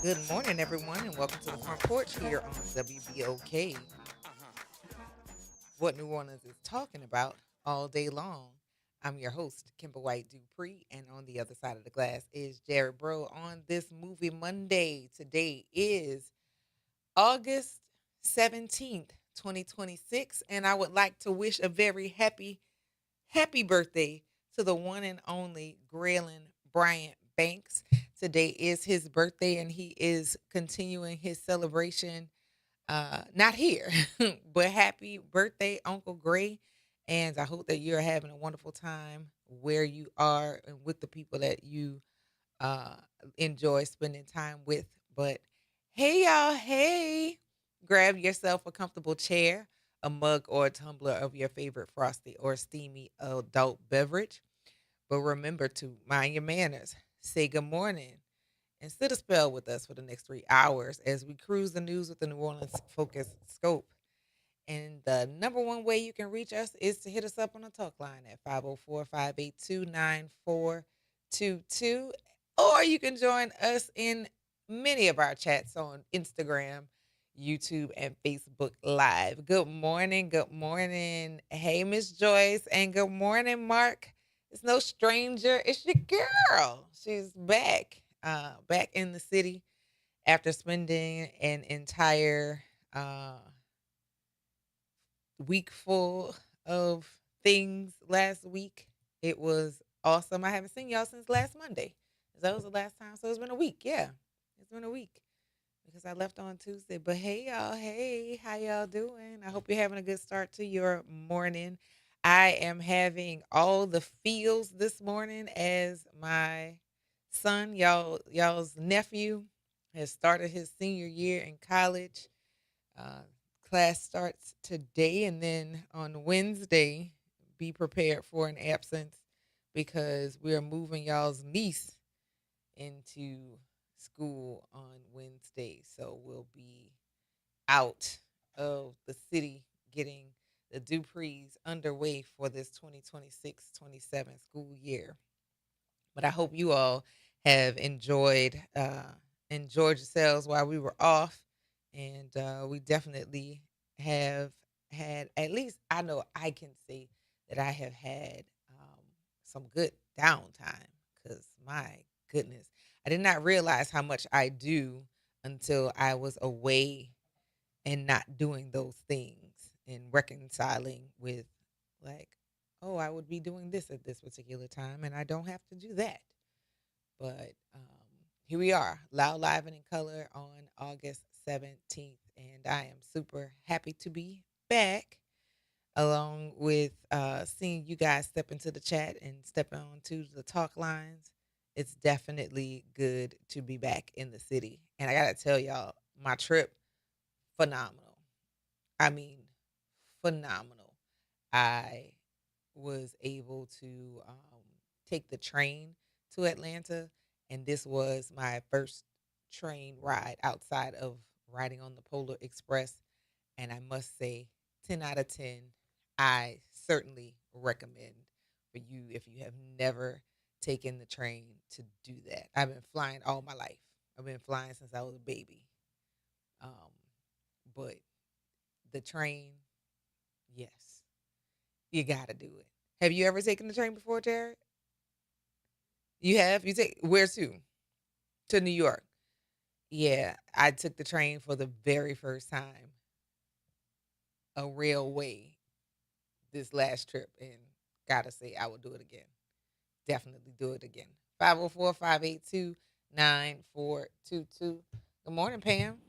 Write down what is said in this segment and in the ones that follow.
Good morning, everyone, and welcome to the Front Porch here on WBOK. What New Orleans is talking about all day long. I'm your host, Kimber White Dupree, and on the other side of the glass is Jared Bro on this movie Monday. Today is August 17th, 2026, and I would like to wish a very happy birthday to the one and only Graylin Bryant Banks. Today is his birthday, and he is continuing his celebration. Not here, but happy birthday, Uncle Gray. And I hope that you're having a wonderful time where you are and with the people that you uh, enjoy spending time with. But hey, y'all, hey, grab yourself a comfortable chair, a mug, or a tumbler of your favorite frosty or steamy adult beverage. But remember to mind your manners, say good morning, and sit a spell with us for the next 3 hours as we cruise the news with the New Orleans focused scope. And the number one way you can reach us is to hit us up on the talk line at 504-582-9422. Or you can join us in many of our chats on Instagram, YouTube, and Facebook Live. Good morning. Good morning. Hey, Miss Joyce. And good morning, Mark. It's no stranger. It's your girl. She's back in the city after spending an entire week full of things last week. It was awesome. I haven't seen y'all since last Monday. That was the last time. So it's been a week. Yeah. It's been a week because I left on Tuesday. But hey, y'all. Hey, how y'all doing? I hope you're having a good start to your morning. I am having all the feels this morning as my son, y'all's nephew, has started his senior year in college. Uh, Class starts today, and then on Wednesday, be prepared for an absence because we are moving y'all's niece into school on Wednesday. So we'll be out of the city getting the Duprees underway for this 2026-27 school year. But I hope you all have enjoyed yourselves while we were off, and we definitely have had, at least I know I can say that I have had some good downtime because my goodness, I did not realize how much I do until I was away and not doing those things and reconciling with, like, oh, I would be doing this at this particular time and I don't have to do that. But here we are, loud, live, and in color on August 17th. And I am super happy to be back, along with seeing you guys step into the chat and step onto the talk lines. It's definitely good to be back in the city. And I got to tell y'all, my trip, phenomenal. I mean, phenomenal. I was able to take the train to Atlanta, and this was my first train ride outside of riding on the Polar Express. And I must say, 10 out of 10, I certainly recommend for you if you have never taken the train to do that. I've been flying all my life. I've been flying since I was a baby. Um, but the train, yes, you got to do it. Have you ever taken the train before, Jared? You have? You take where to? To New York. Yeah, I took the train for the very first time, a railway, this last trip, and gotta say I will do it again. Definitely do it again. 504-582-9422. Good morning, Pam.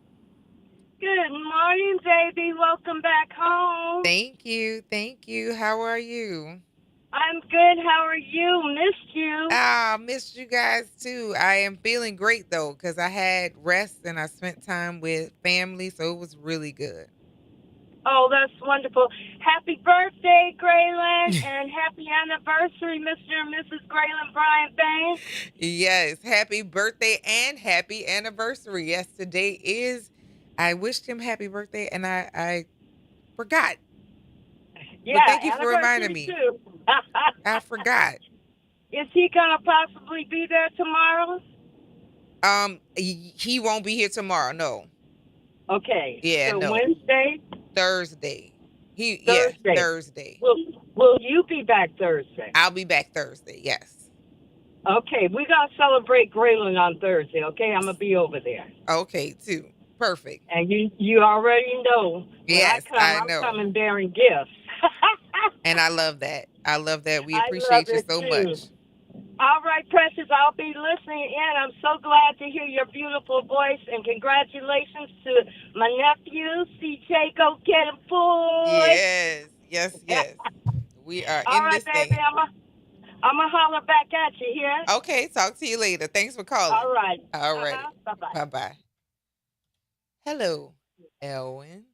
Good morning, JB. Welcome back home. Thank you. Thank you. How are you? I'm good. How are you? Missed you. Missed you guys too. I am feeling great though, because I had rest and I spent time with family, so it was really good. Oh, that's wonderful. Happy birthday, Graylin, and happy anniversary, Mr. and Mrs. Graylin Bryant Banks. Yes, happy birthday and happy anniversary. Yes, today is. I wished him happy birthday and I forgot. But Yeah, thank you for reminding anniversary me. too. I forgot. Is he gonna possibly be there tomorrow? He won't be here tomorrow. No. Okay, Yeah, so no. Wednesday, Thursday. Yeah, Thursday. Thursday. Will Will you be back Thursday? I'll be back Thursday. Yes. Okay, we're gonna celebrate Graylin on Thursday. Okay, I'm gonna be over there. Okay, too. Perfect. And you already know when I Yes, come, I I'm know. coming bearing gifts. And I love that. I love that. We I love appreciate you it so too. much. All right, Precious, I'll be listening in. I'm so glad to hear your beautiful voice, and congratulations to my nephew, CJ. Go get him, boy. Yes, yes, yes. We are All in right, this baby, thing. I'm gonna holler back at you here. Okay, talk to you later. Thanks for calling. All right. Alrighty. Bye bye. Bye bye. Hello, Elwin.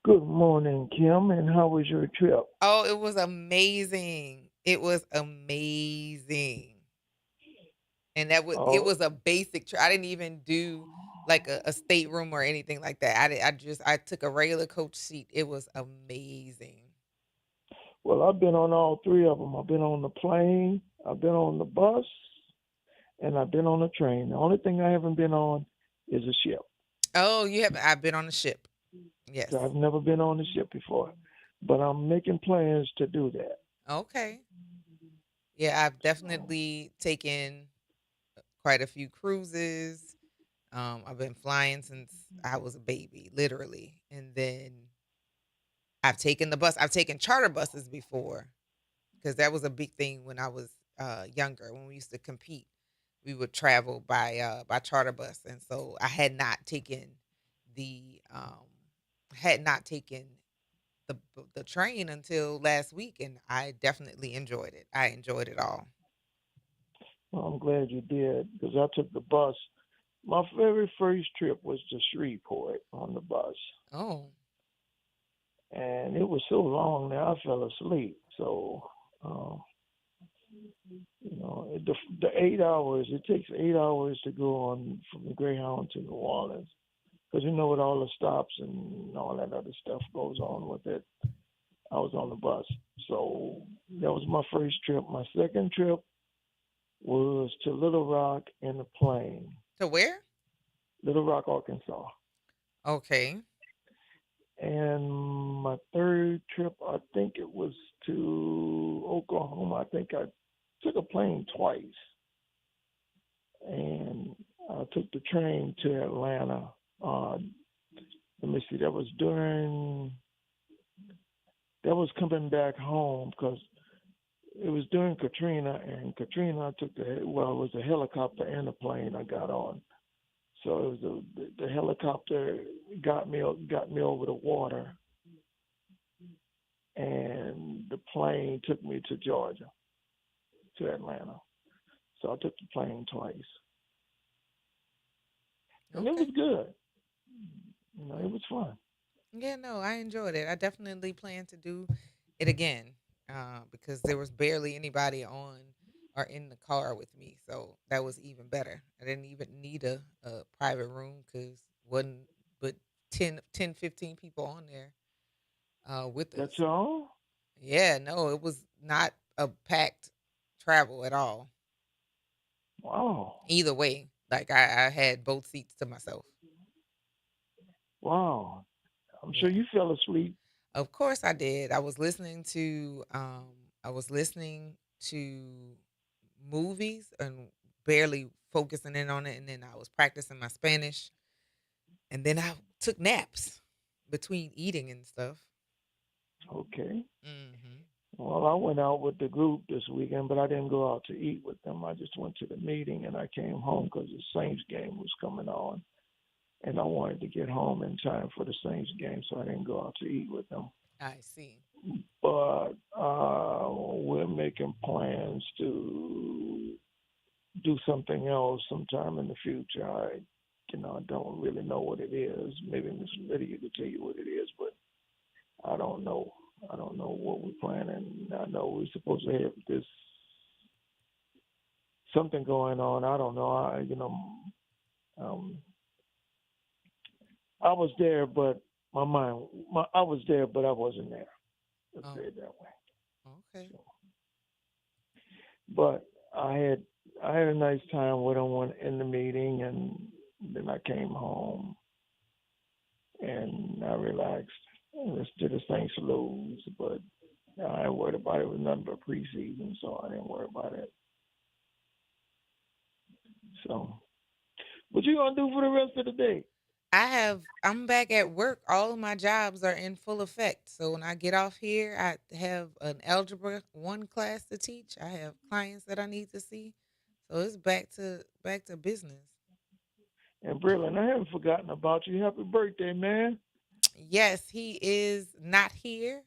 Good morning, Kim, and how was your trip? Oh, it was amazing. It was amazing. And it Oh, was a basic I didn't even do like a stateroom or anything like that. I took a regular coach seat. It was amazing. well, I've been on all three of them. I've been on the plane, I've been on the bus, and I've been on the train. The only thing I haven't been on is a ship. Oh, you have I've been on a ship. So Yes. I've never been on a ship before, but I'm making plans to do that. Okay. Yeah, I've definitely taken quite a few cruises. I've been flying since I was a baby, literally. And then I've taken the bus. I've taken charter buses before because that was a big thing when I was younger. When we used to compete, we would travel by charter bus, and so I the had not taken the train until last week, and I definitely enjoyed it. I enjoyed it all. Well, I'm glad you did because I took the bus. My very first trip was to Shreveport on the bus, Oh, and it was so long that I fell asleep. So, um, the 8 hours, it takes 8 hours to go on from the Greyhound to New Orleans because with all the stops and all that other stuff goes on with it. I was on the bus. So that was my first trip. My second trip was to Little Rock in the plane, to where? Little Rock, Arkansas. Okay, And my third trip, I think it was to Oklahoma. I think I took a plane twice. And I took the train to Atlanta. Uh, Let me see, that was coming back home because it was during Katrina, and Katrina I took it was a helicopter and a plane I got on. So it was the helicopter got me over the water, and the plane took me to Georgia, to Atlanta. So I took the plane twice, and it okay. was good. It Mm. was fun. Yeah, no, I enjoyed it. I definitely plan to do it again because there was barely anybody on or in the car with me, so that was even better. I didn't even need a private room because wasn't but 15 people on there with That's us. all. Yeah, no, it was not a packed travel at all. Wow, Either way, like I had both seats to myself. wow. I'm sure Yeah. you fell asleep. Of course I did. I was listening to movies and barely focusing in on it, and then I was practicing my Spanish, and then I took naps between eating and stuff. Okay. Mhm. Well, I went out with the group this weekend, but I didn't go out to eat with them. I just went to the meeting and I came home because the Saints game was coming on, and I wanted to get home in time for the Saints game, so I didn't go out to eat with them. I see. But making plans to do something else sometime in the future. I don't really know what it is. Maybe Miss Lydia could tell you what it is, but I don't know. I don't know what we're planning. I know we're supposed to have this something going on. I don't know. Um, I was there, but I was there, but I wasn't there. Let's Oh, say it that way. okay. So, but I had a nice time with him in the meeting, and then I came home and I relaxed. Let's do this thing lose, but I ain't worried about it. It was nothing but preseason, so I didn't worry about it. So, what you gonna do for the rest of the day? I'm back at work. All of my jobs are in full effect. So when I get off here, I have an algebra 1 class to teach. I have clients that I need to see. So it's back to business. And Braylon, I haven't forgotten about you. Happy birthday, man! Yes, he is not here,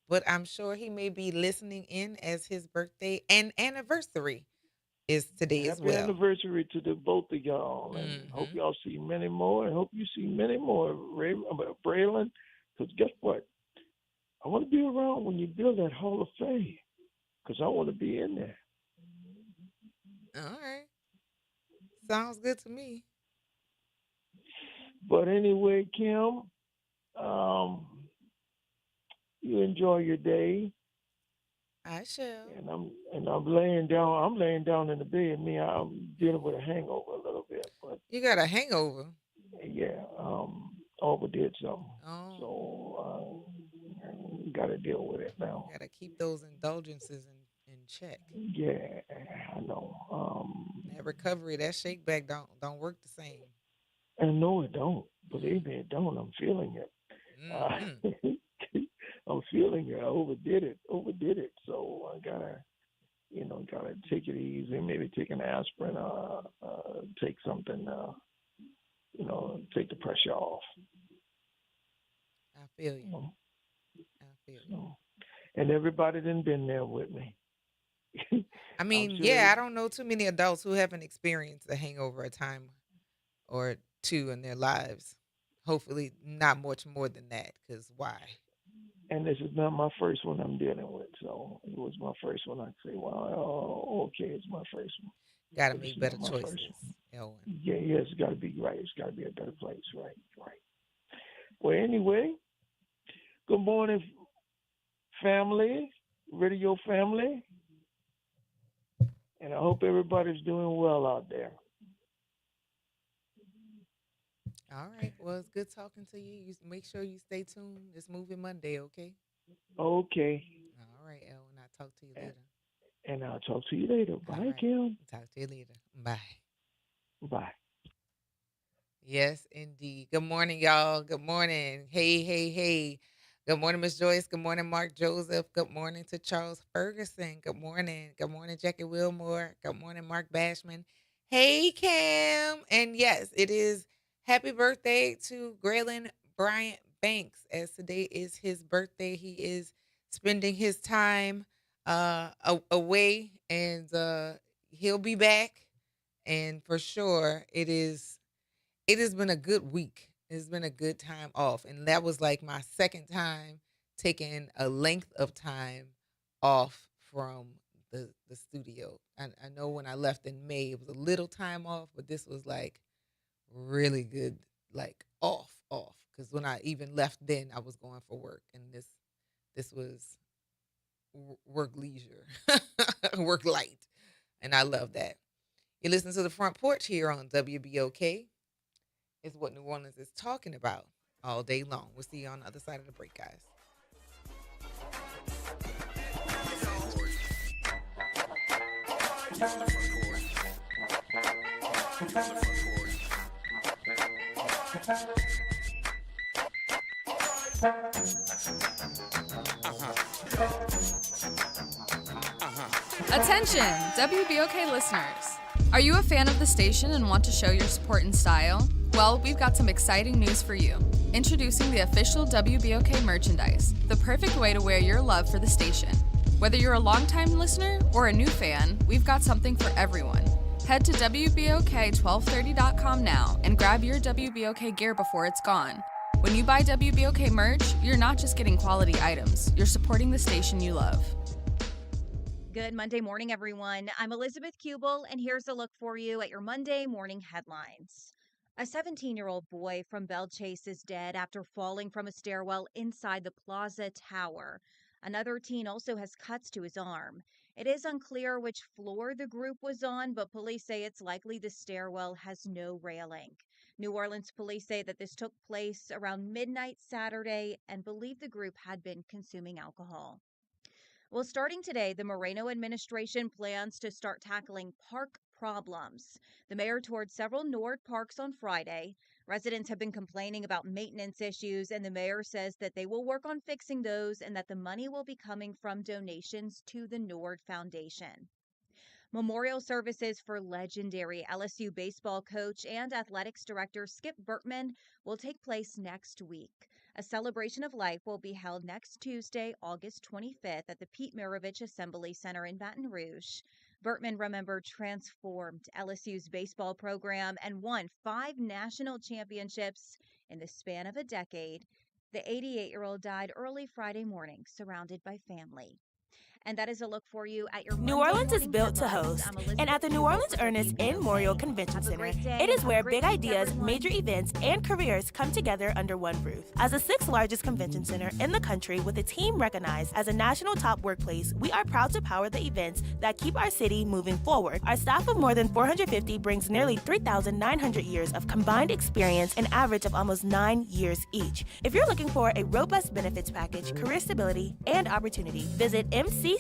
but I'm sure he may be listening in as his birthday and anniversary is today as Happy well. anniversary to the both of y'all, and hope Mhm. y'all see many more. And hope you see many more, Braylon. Because guess what? I want to be around when you build that Hall of Fame. Because I want to be in there. All right. Sounds good to me. But anyway, Kim, um, you enjoy your day, I shall. and I'm laying down. I'm laying down in the bed. I'm dealing with a hangover a little bit, but You got a hangover. yeah, overdid something, Oh, so got to deal with it now. got to keep those indulgences in check. Yeah, I know. That recovery, that shake back don't work the same. And no, it don't. Believe me, it don't. I'm feeling it. Mm-hmm. Uh, I'm feeling it. I overdid it. So I gotta take it easy. Maybe take an aspirin. Take something. Take the pressure off. I feel you. You know? I feel you. So, and everybody done been there with me. I I'm mean, sure. yeah, I don't know too many adults who haven't experienced a hangover a time or two in their lives. Hopefully, not much more than that. Cause why? And this is not my first one I'm dealing with. So it was my first one. I'd say, well, oh, okay, it's my first one, Got to but it's make better not my first choices, one. Elwin. Yeah, it's got to be right. It's got to be a better place, right, right. Well, anyway, good morning, family, radio family, and I hope everybody's doing well out there. All right. Well, it's good talking to you. You make sure you stay tuned. It's Movie Monday, okay? Okay, All right, Elwin. I'll talk to you and, later. and I'll talk to you later. All Bye, right. Kim. Talk to you later. Bye. Bye. Yes, indeed. Good morning, y'all. Good morning. Hey, hey, hey. Good morning, Miss Joyce. Good morning, Mark Joseph. Good morning to Charles Ferguson. Good morning. Good morning, Jackie Wilmore. Good morning, Mark Bashman. Hey, Cam. And yes, it is happy birthday to Graylin Bryant Banks, as today is his birthday. He is spending his time away, and he'll be back. And for sure, it has been a good week. It's been a good time off. And that was like my second time taking a length of time off from the studio. I know when I left in May, it was a little time off, but this was like really good, like off. Because when I even left then, I was going for work. And this was work leisure, work light. And I love that. You listen to the Front Porch here on WBOK is what New Orleans is talking about all day long. We'll see you on the other side of the break, guys. Attention, WBOK listeners. Are you a fan of the station and want to show your support in style? Well, we've got some exciting news for you. Introducing the official WBOK merchandise, the perfect way to wear your love for the station. Whether you're a longtime listener or a new fan, we've got something for everyone. Head to WBOK1230.com now and grab your WBOK gear before it's gone. When you buy WBOK merch, you're not just getting quality items, you're supporting the station you love. Good Monday morning, everyone. I'm Elizabeth Kubel, and here's a look for you at your Monday morning headlines. A 17-year-old boy from Belle Chase is dead after falling from a stairwell inside the Plaza Tower. Another teen also has cuts to his arm. It is unclear which floor the group was on, but police say it's likely the stairwell has no railing. New Orleans police say that this took place around midnight Saturday and believe the group had been consuming alcohol. Well, starting today, the Moreno administration plans to start tackling park problems. The mayor toured several Nord parks on Friday. Residents have been complaining about maintenance issues, and the mayor says that they will work on fixing those and that the money will be coming from donations to the Nord Foundation. Memorial services for legendary LSU baseball coach and athletics director Skip Bertman will take place next week. A celebration of life will be held next Tuesday, August 25th at the Pete Maravich Assembly Center in Baton Rouge. Bertman, remember, transformed LSU's baseball program and won 5 national championships in the span of a decade. The 88-year-old died early Friday morning, surrounded by family. And that is a look for you at your New Monday Orleans is morning built to headlines. host, I'm Elizabeth and at the New Kubel Orleans for Ernest and WBOK. Memorial Convention Have a Center, great day. it is Have a where great big week, ideas, everyone. major events, and careers come together under one roof. As the 6th largest convention center in the country with a team recognized as a national top workplace, we are proud to power the events that keep our city moving forward. Our staff of more than 450 brings nearly 3,900 years of combined experience, an average of almost 9 years each. If you're looking for a robust benefits package, career stability, and opportunity, visit mccno.com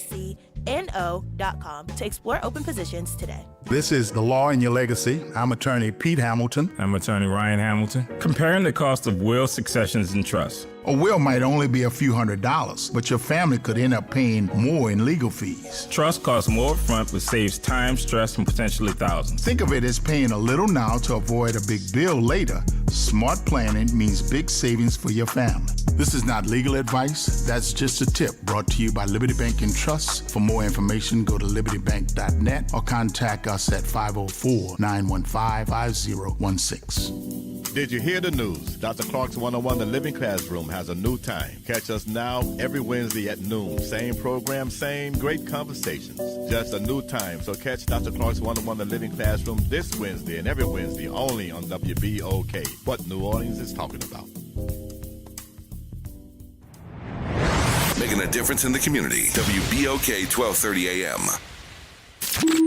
to explore open positions today. This is The Law in Your Legacy. I'm attorney Pete Hamilton. I'm attorney Ryan Hamilton. Comparing the cost of will, successions, and trusts. A will might only be a few $100s, but your family could end up paying more in legal fees. Trust costs more upfront, but saves time, stress, and potentially thousands. Think of it as paying a little now to avoid a big bill later. Smart planning means big savings for your family. This is not legal advice. That's just a tip brought to you by Liberty Bank and Trust. For more information, go to libertybank.net or contact us at 504-915-5016. Did you hear the news? Dr. Clark's 101 The Living Classroom has a new time. Catch us now every Wednesday at noon. Same program, same great conversations. Just a new time. So catch Dr. Clark's 101 The Living Classroom this Wednesday and every Wednesday only on WBOK. What New Orleans is talking about. Making a difference in the community. WBOK 1230 AM.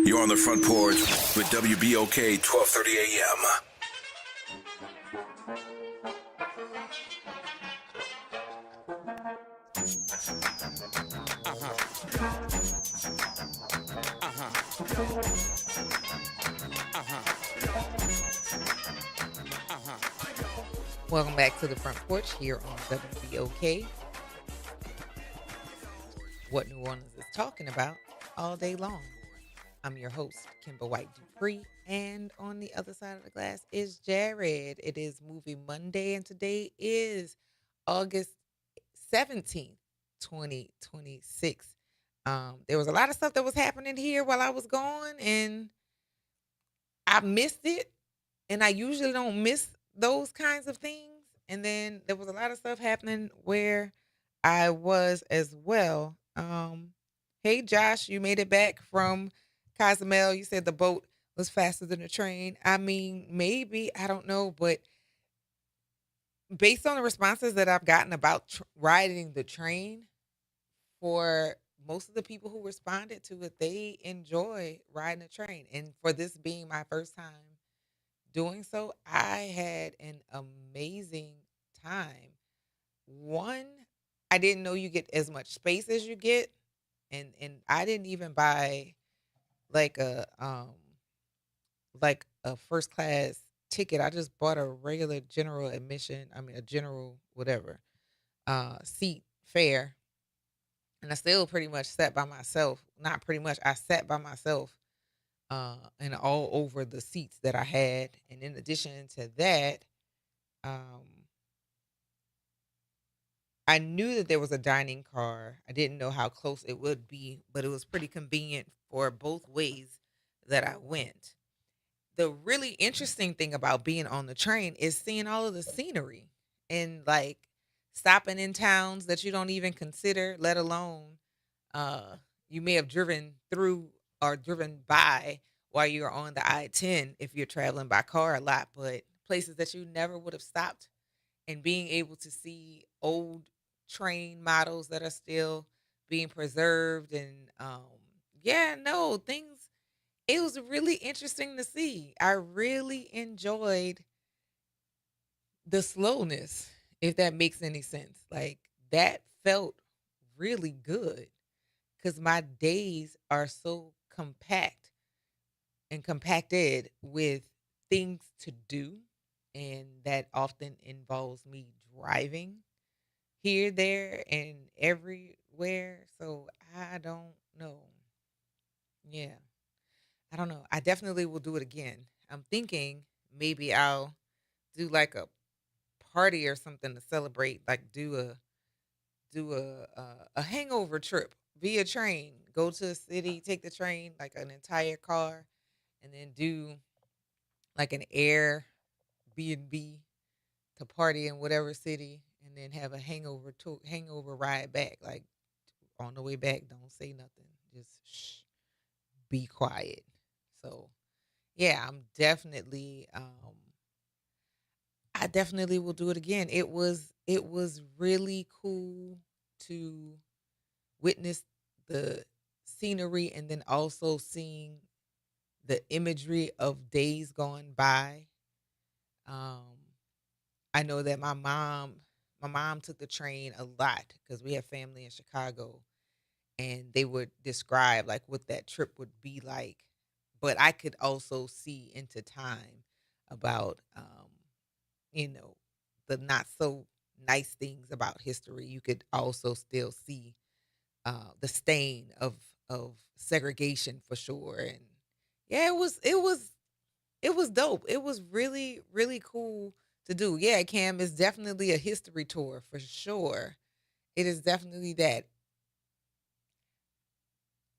You're on the front porch with WBOK 1230 AM. Welcome back to the Front Porch here on WBOK. What New Orleans is talking about all day long. I'm your host, Kimber White Dupree, and on the other side of the glass is Jared. It is Movie Monday, and today is August 17th, 2026. There was a lot of stuff that was happening here while I was gone, and I missed it, and I usually don't miss those kinds of things. And then there was a lot of stuff happening where I was as well. Hey, Josh, you made it back from Cozumel. You said the boat was faster than the train. I mean, maybe, I don't know, but based on the responses that I've gotten about riding the train, for most of the people who responded to it, they enjoy riding a train. And for this being my first time doing so, I had an amazing time. One, I didn't know you get as much space as you get, and I didn't even buy like a first class ticket. I just bought a regular general admission. I mean, a general whatever seat fare, and I still pretty much sat by myself. Not pretty much. I sat by myself and all over the seats that I had. And in addition to that, I knew that there was a dining car. I didn't know how close it would be, but it was pretty convenient for both ways that I went. The really interesting thing about being on the train is seeing all of the scenery and like stopping in towns that you don't even consider, let alone uh you may have driven through or driven by while you're on the I-10 if you're traveling by car a lot, but places that you never would have stopped, and being able to see old train models that are still being preserved and yeah, no, things, it was really interesting to see. I really enjoyed the slowness, if that makes any sense. Like that felt really good because my days are so compact and compacted with things to do. And that often involves me driving here, there, and everywhere. So I don't know. Yeah, I don't know. I definitely will do it again. I'm thinking maybe I'll do like a party or something to celebrate. Like do a hangover trip via train. Go to a city, take the train, like an entire car, and then do like an Air B&B to party in whatever city, and then have a hangover ride back. Like on the way back, don't say nothing. Just be quiet. So yeah, I definitely will do it again. It was really cool to witness the scenery and then also seeing the imagery of days gone by. Um, I know that my mom took the train a lot because we have family in Chicago, and they would describe like what that trip would be like. But I could also see into time about you know, the not so nice things about history. You could also still see the stain of segregation for sure. And yeah, it was dope. It was really really cool to do. Yeah, Cam, is definitely a history tour for sure. It is definitely that.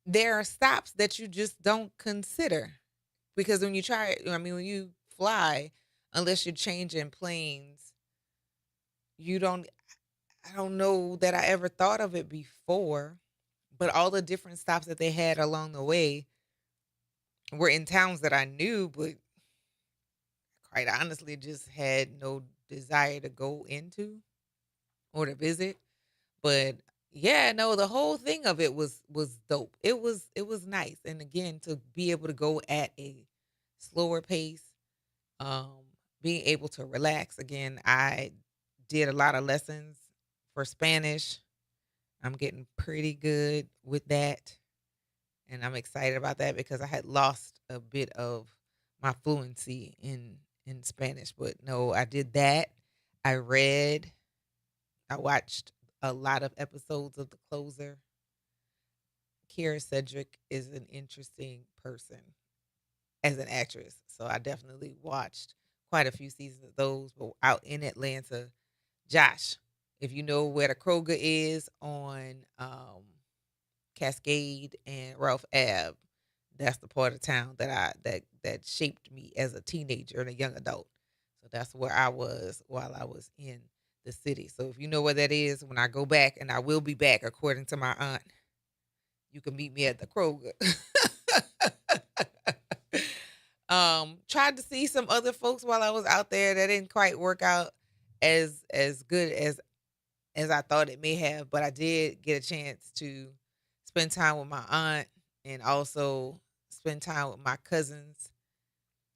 There are stops that you just don't consider because when you try, I mean, when you fly, unless you're changing planes, you don't. I don't know that I ever thought of it before, but all the different stops that they had along the way were in towns that I knew, but quite honestly, just had no desire to go into or to visit. But yeah, no, the whole thing of it was dope. It was nice, and again, to be able to go at a slower pace, um, being able to relax. Again, I did a lot of lessons for Spanish. I'm getting pretty good with that. And I'm excited about that because I had lost a bit of my fluency in Spanish. But no, I did that. I read, I watched a lot of episodes of The Closer. Kira Cedric is an interesting person as an actress. So I definitely watched quite a few seasons of those. But out in Atlanta, Josh, if you know where the Kroger is on Cascade and Ralph Ave. That's the part of town that shaped me as a teenager and a young adult. So that's where I was while I was in the city. So if you know where that is, when I go back, and I will be back according to my aunt, you can meet me at the Kroger. Tried to see some other folks while I was out there. That didn't quite work out as good as I thought it may have, but I did get a chance to spend time with my aunt and also spend time with my cousins.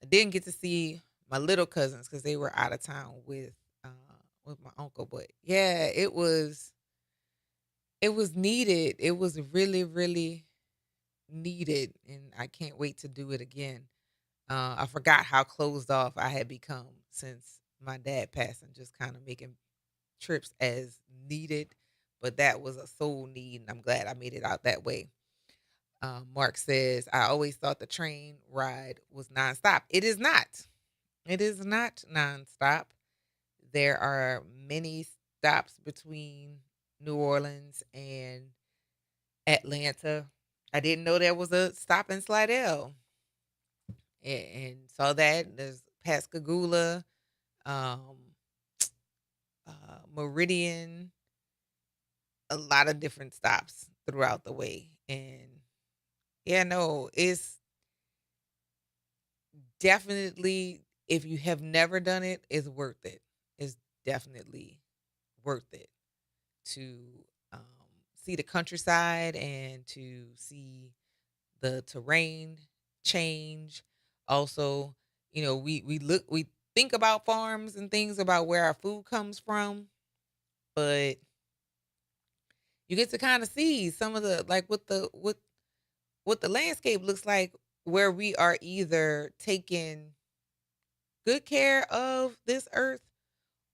I didn't get to see my little cousins because they were out of town uh, with my uncle. But yeah, it was needed. It was really really needed, and I can't wait to do it again. I forgot how closed off I had become since my dad passed, and just kind of making trips as needed, but that was a soul need, and I'm glad I made it out that way. Mark says, I always thought the train ride was nonstop. It is not. It is not nonstop. There are many. stops between New Orleans and Atlanta. I didn't know there was a stop in Slidell, and saw that there's Pascagoula, um, Meridian, a lot of different stops throughout the way, and yeah, no, it's definitely, if you have never done it, it's worth it. It's definitely worth it to um, see the countryside and to see the terrain change. Also, we think about farms and things about where our food comes from, but you get to kind of see some of the, like, what the landscape looks like, where we are either taking good care of this earth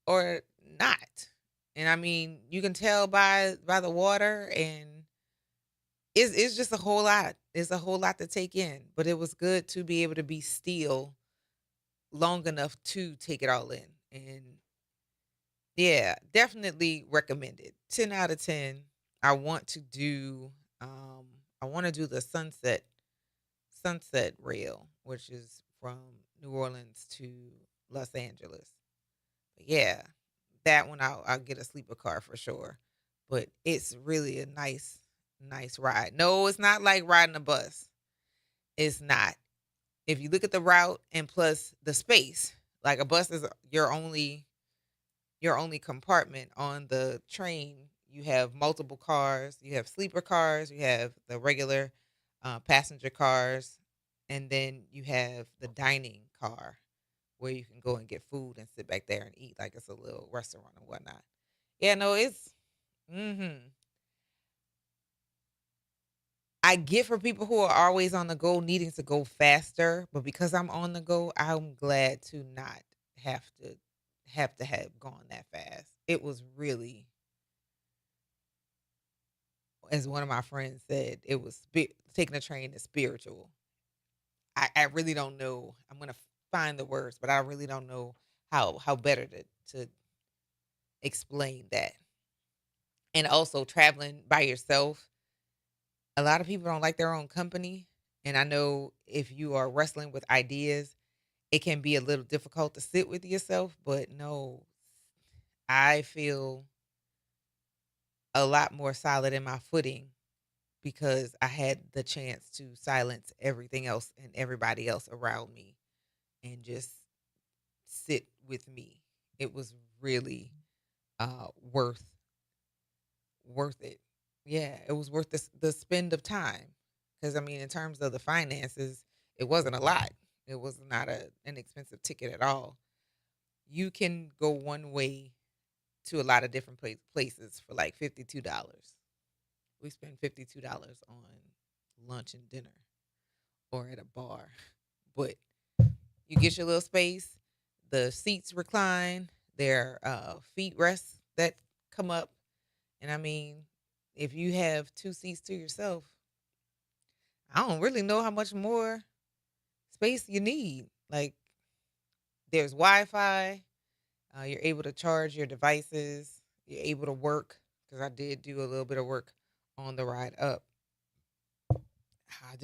or not. And I mean, you can tell by the water, and it's just a whole lot. It's a whole lot to take in, but it was good to be able to be still long enough to take it all in. And yeah, definitely recommend it. 10 out of 10. I want to do um I want to do the Sunset Rail, which is from New Orleans to Los Angeles. But yeah, that one I'll get a sleeper car for sure. But it's really a nice ride. No, it's not like riding a bus. It's not. If you look at the route and plus the space, like a bus is your only compartment. On the train, you have multiple cars. You have sleeper cars. You have the regular passenger cars, and then you have the dining car where you can go and get food and sit back there and eat like it's a little restaurant and whatnot. Yeah, no, it's. hmm I get for people who are always on the go, needing to go faster, but because I'm on the go, I'm glad to not have to have gone that fast. It was really, as one of my friends said, it was taking a train is spiritual. I really don't know. I'm gonna find the words, but I really don't know how better to explain that. And also traveling by yourself, a lot of people don't like their own company, and I know if you are wrestling with ideas, it can be a little difficult to sit with yourself. But no, I feel a lot more solid in my footing because I had the chance to silence everything else and everybody else around me and just sit with me. It was really worth it. Yeah, it was worth the spend of time. Because I mean, in terms of the finances, it wasn't a lot. It was not an expensive ticket at all. You can go one way to a lot of different places for like $52. We spend $52 on lunch and dinner or at a bar. But you get your little space. The seats recline. There are feet rests that come up. And I mean, if you have two seats to yourself, I don't really know how much more space you need. Like, there's Wi Fi. You're able to charge your devices. You're able to work, because I did do a little bit of work on the ride up. I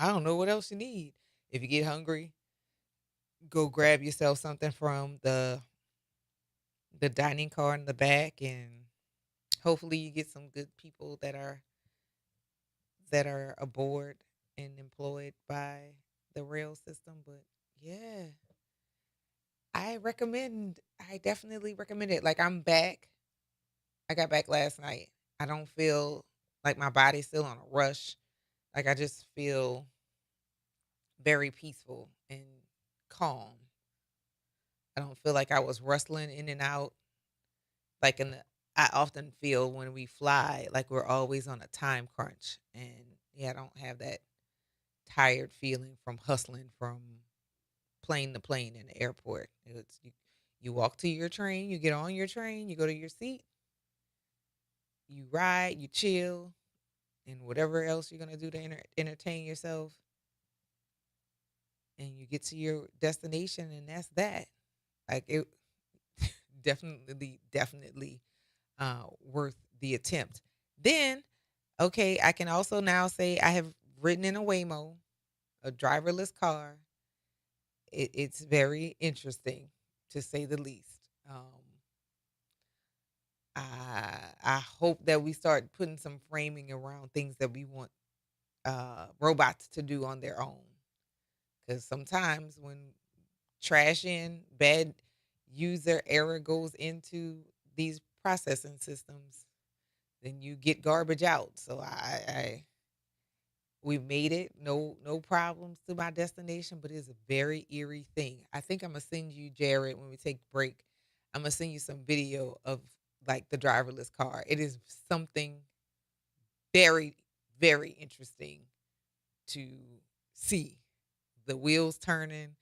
don't know what else you need. If you get hungry, go grab yourself something from the dining car in the back, and hopefully you get some good people that are aboard and employed by the rail system. But yeah, I definitely recommend it. Like, I'm back. I got back last night. I don't feel like my body's still on a rush. Like, I just feel very peaceful and calm. I don't feel like I was rustling in and out. Like, I often feel when we fly, like we're always on a time crunch. And yeah, I don't have that tired feeling from hustling from plane to plane in the airport. You walk to your train, you get on your train, you go to your seat, you ride, you chill, and whatever else you're gonna do to entertain yourself, and you get to your destination, and that's that. Like, it definitely worth the attempt. Then, okay, I can also now say I have ridden in a Waymo, a driverless car. It's very interesting, to say the least. I hope that we start putting some framing around things that we want robots to do on their own. Because sometimes when trash in, bad user error goes into these processing systems, then you get garbage out. So we made it, no problems to my destination, but it's a very eerie thing. I think I'm gonna send you, Jared, when we take break. I'm gonna send you some video of like the driverless car. It is something very, very interesting to see. The wheels turning,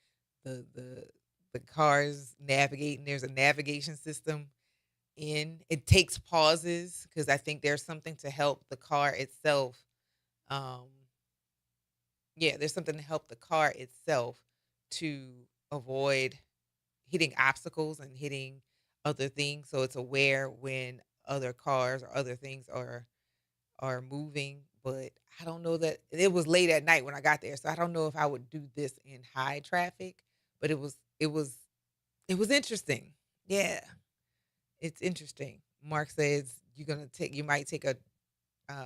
the cars navigating. There's a navigation system in. It takes pauses because I think there's something to help the car itself. Um, yeah, there's something to help the car itself to avoid hitting obstacles and hitting other things. So it's aware when other cars or other things are moving. But I don't know that it was late at night when I got there. So I don't know if I would do this in high traffic, but it was interesting. Yeah, it's interesting. Mark says you might take a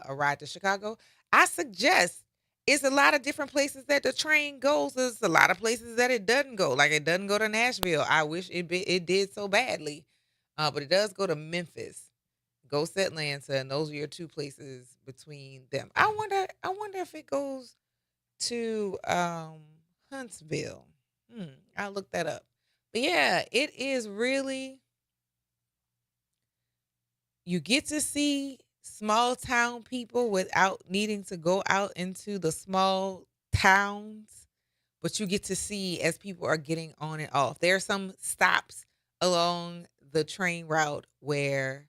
ride to Chicago. I suggest it's a lot of different places that the train goes. There's a lot of places that it doesn't go. Like it doesn't go to Nashville. I wish it did so badly, but it does go to Memphis. Go to Atlanta, and those are your two places between them. I wonder if it goes to Huntsville. I'll look that up. But yeah, it is really, you get to see small town people without needing to go out into the small towns, but you get to see as people are getting on and off. There are some stops along the train route where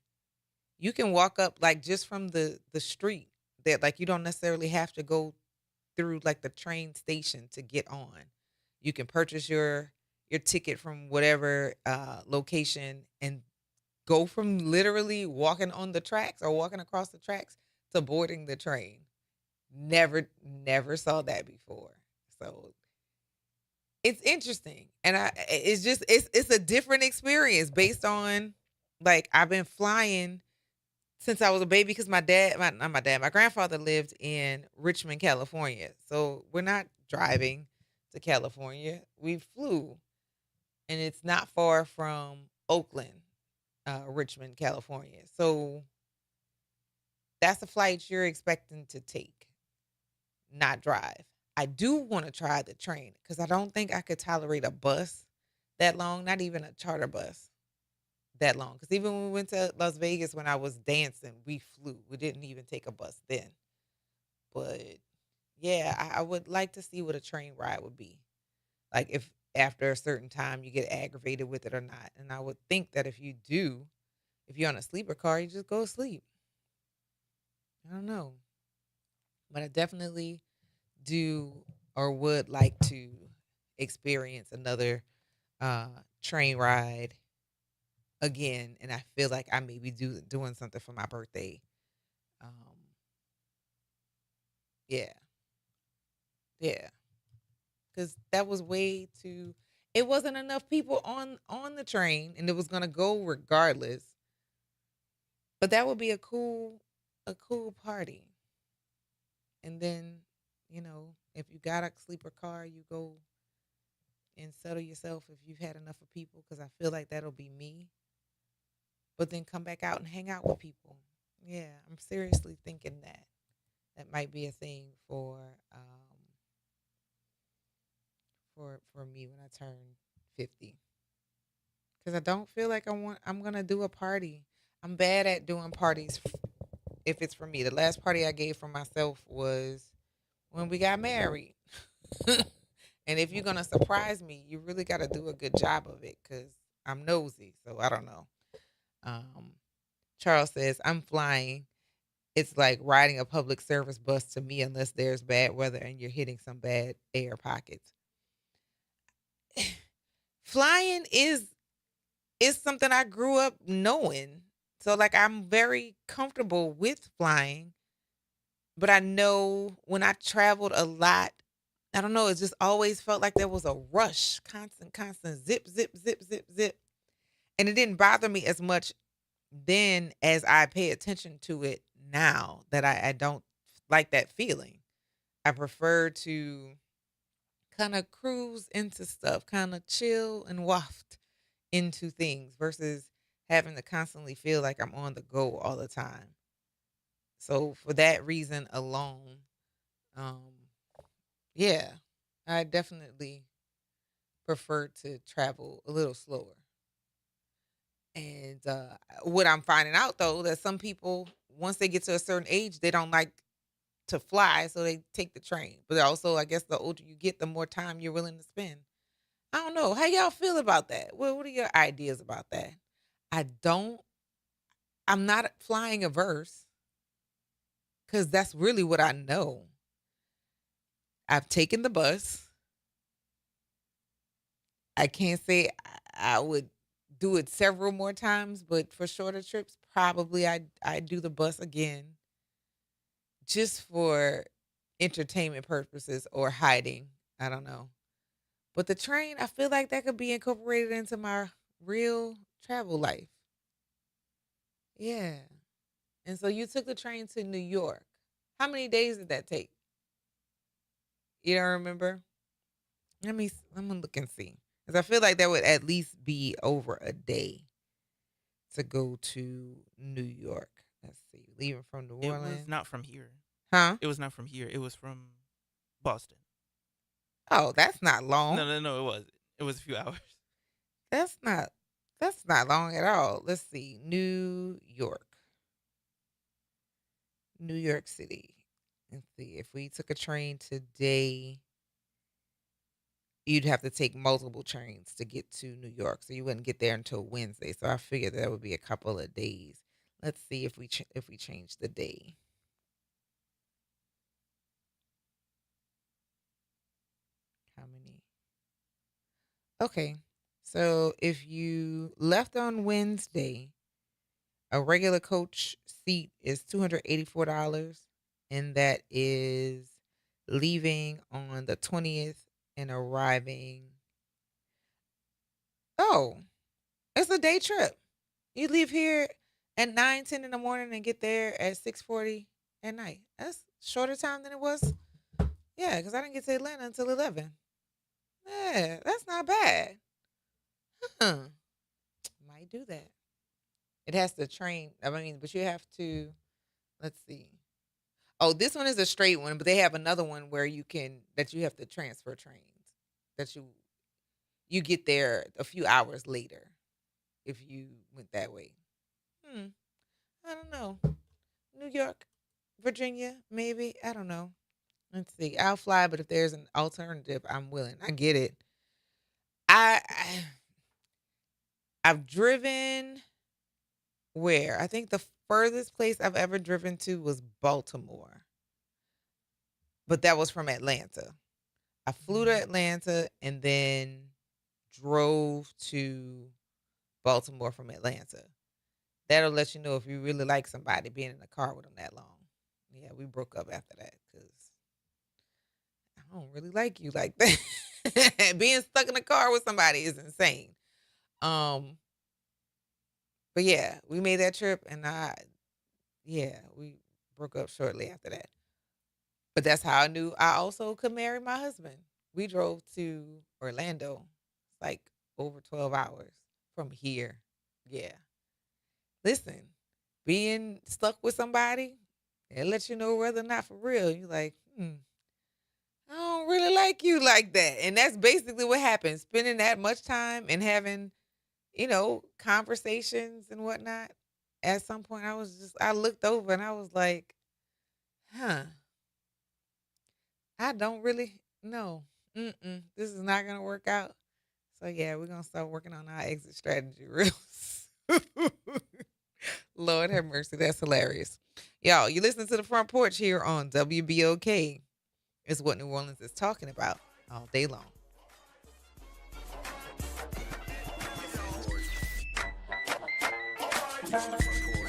you can walk up like just from the street, that like you don't necessarily have to go through like the train station to get on. You can purchase your ticket from whatever location and go from literally walking on the tracks or walking across the tracks to boarding the train. Never saw that before. So it's interesting. And it's a different experience based on, like, I've been flying since I was a baby because not my dad, my grandfather lived in Richmond, California. So we're not driving to California. We flew, and it's not far from Oakland, Richmond, California. So that's a flight you're expecting to take, not drive. I do want to try the train because I don't think I could tolerate a bus that long, not even a charter bus that long. Because even when we went to Las Vegas when I was dancing, we flew. We didn't even take a bus then. But yeah, I would like to see what a train ride would be. Like if after a certain time you get aggravated with it or not. And I would think that if you do, if you're on a sleeper car, you just go to sleep. I don't know. But I definitely do or would like to experience another uh, train ride again. And I feel like I may be doing something for my birthday. Um, yeah. Yeah. Because that was way too, it wasn't enough people on the train and it was going to go regardless. But that would be a cool party. And then, if you got a sleeper car, you go and settle yourself if you've had enough of people, because I feel like that'll be me. But then come back out and hang out with people. Yeah, I'm seriously thinking that might be a thing for me when I turn 50. Because I don't feel like I'm gonna do a party. I'm bad at doing parties if it's for me. The last party I gave for myself was when we got married. And if you're gonna surprise me, you really got to do a good job of it because I'm nosy. So I don't know. Um, Charles says I'm flying. It's like riding a public service bus to me, unless there's bad weather and you're hitting some bad air pockets. Flying is something I grew up knowing. So like I'm very comfortable with flying, but I know when I traveled a lot, I don't know, it just always felt like there was a rush, constant zip, zip, zip, zip, zip. And it didn't bother me as much then as I pay attention to it now that I don't like that feeling. I prefer to kind of cruise into stuff, kind of chill and waft into things versus having to constantly feel like I'm on the go all the time. So for that reason alone, um, yeah, I definitely prefer to travel a little slower. And what I'm finding out though, that some people, once they get to a certain age, they don't like to fly, so they take the train. But also, I guess the older you get, the more time you're willing to spend. I don't know. How y'all feel about that? What are your ideas about that? I don't, I'm not flying averse because that's really what I know. I've taken the bus. I can't say I would do it several more times, but for shorter trips, probably I do the bus again just for entertainment purposes or hiding. I don't know. But the train, I feel like that could be incorporated into my real travel life. Yeah. And so you took the train to New York. How many days did that take? You don't remember? I'm gonna look and see. Because I feel like that would at least be over a day to go to New York. Let's see. Leaving from New It was Orleans. not from here. Huh? It was not from here. It was from Boston. Oh, that's not long. No. It was. It was a few hours. That's not that's not long at all. Let's see. New York. New York City. Let's see. If we took a train today, you'd have to take multiple trains to get to New York. So you wouldn't get there until Wednesday. So I figured that would be a couple of days. Let's see if if we change the day. How many? Okay. So if you left on Wednesday, a regular coach seat is $284, and that is leaving on the 20th and arriving. Oh, it's a day trip. You leave here at 9:10 in the morning and get there at 6:40 at night. That's shorter time than it was. Yeah, because I didn't get to Atlanta until 11. Yeah, that's not bad. Huh. Might do that. It has to train. I mean, but you have to. Let's see. Oh, this one is a straight one, but they have another one where you have to transfer trains. That you get there a few hours later if you went that way. Hmm. I don't know. New York, Virginia, maybe. I don't know. Let's see. I'll fly, but if there's an alternative, I'm willing. I get it. I I've driven where? I think the furthest place I've ever driven to was Baltimore, but that was from Atlanta. I flew to Atlanta and then drove to Baltimore from Atlanta. That'll let you know if you really like somebody being in the car with them that long. Yeah, we broke up after that because I don't really like you like that. Being stuck in a car with somebody is insane. Um, but yeah, we made that trip and we broke up shortly after that. But that's how I knew I also could marry my husband. We drove to Orlando, like over 12 hours from here. Yeah. Listen, being stuck with somebody, it lets you know whether or not for real. You're like, I don't really like you like that. And that's basically what happens. Spending that much time and having, conversations and whatnot. At some point, I looked over and I was like, huh, I don't really know. This is not going to work out. So, yeah, we're going to start working on our exit strategy real soon. Lord have mercy. That's hilarious. Y'all, you listen to the Front Porch here on WBOK. It's what New Orleans is talking about all day long. Front Porch.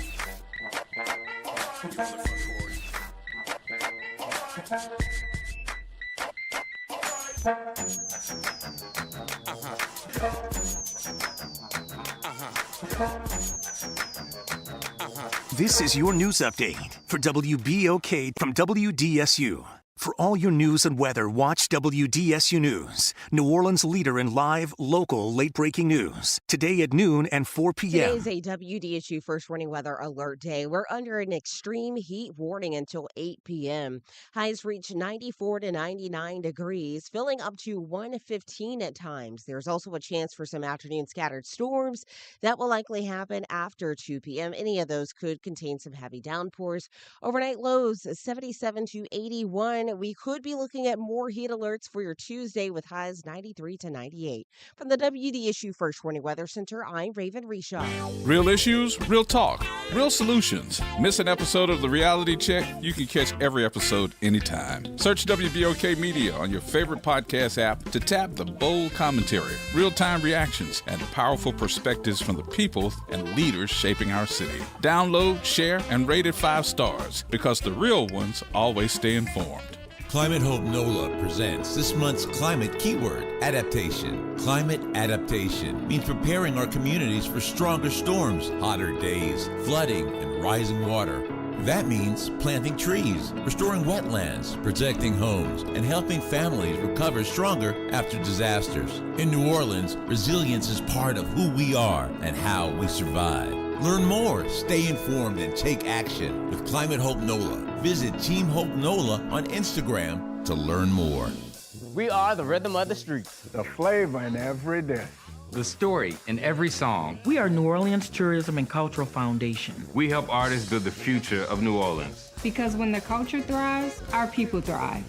This is your news update for WBOK from WDSU. For all your news and weather, watch WDSU News, New Orleans' leader in live, local, late-breaking news. Today at noon and 4 p.m. Today's a WDSU First Warning Weather Alert Day. We're under an extreme heat warning until 8 p.m. Highs reach 94 to 99 degrees, filling up to 115 at times. There's also a chance for some afternoon scattered storms that will likely happen after 2 p.m. Any of those could contain some heavy downpours. Overnight lows 77 to 81. We could be looking at more heat alerts for your Tuesday with highs 93 to 98. From the WDSU First Warning Weather Center, I'm Raven Reshaw. Real issues, real talk, real solutions. Miss an episode of The Reality Check? You can catch every episode anytime. Search WBOK Media on your favorite podcast app to tap the bold commentary, real-time reactions, and powerful perspectives from the people and leaders shaping our city. Download, share, and rate it 5 stars because the real ones always stay informed. Climate Hope NOLA presents this month's climate keyword, adaptation. Climate adaptation means preparing our communities for stronger storms, hotter days, flooding, and rising water. That means planting trees, restoring wetlands, protecting homes, and helping families recover stronger after disasters. In New Orleans, resilience is part of who we are and how we survive. Learn more, stay informed, and take action with Climate Hope NOLA. Visit Team Hope NOLA on Instagram to learn more. We are the rhythm of the streets. The flavor in every dish. The story in every song. We are New Orleans Tourism and Cultural Foundation. We help artists build the future of New Orleans. Because when the culture thrives, our people thrive.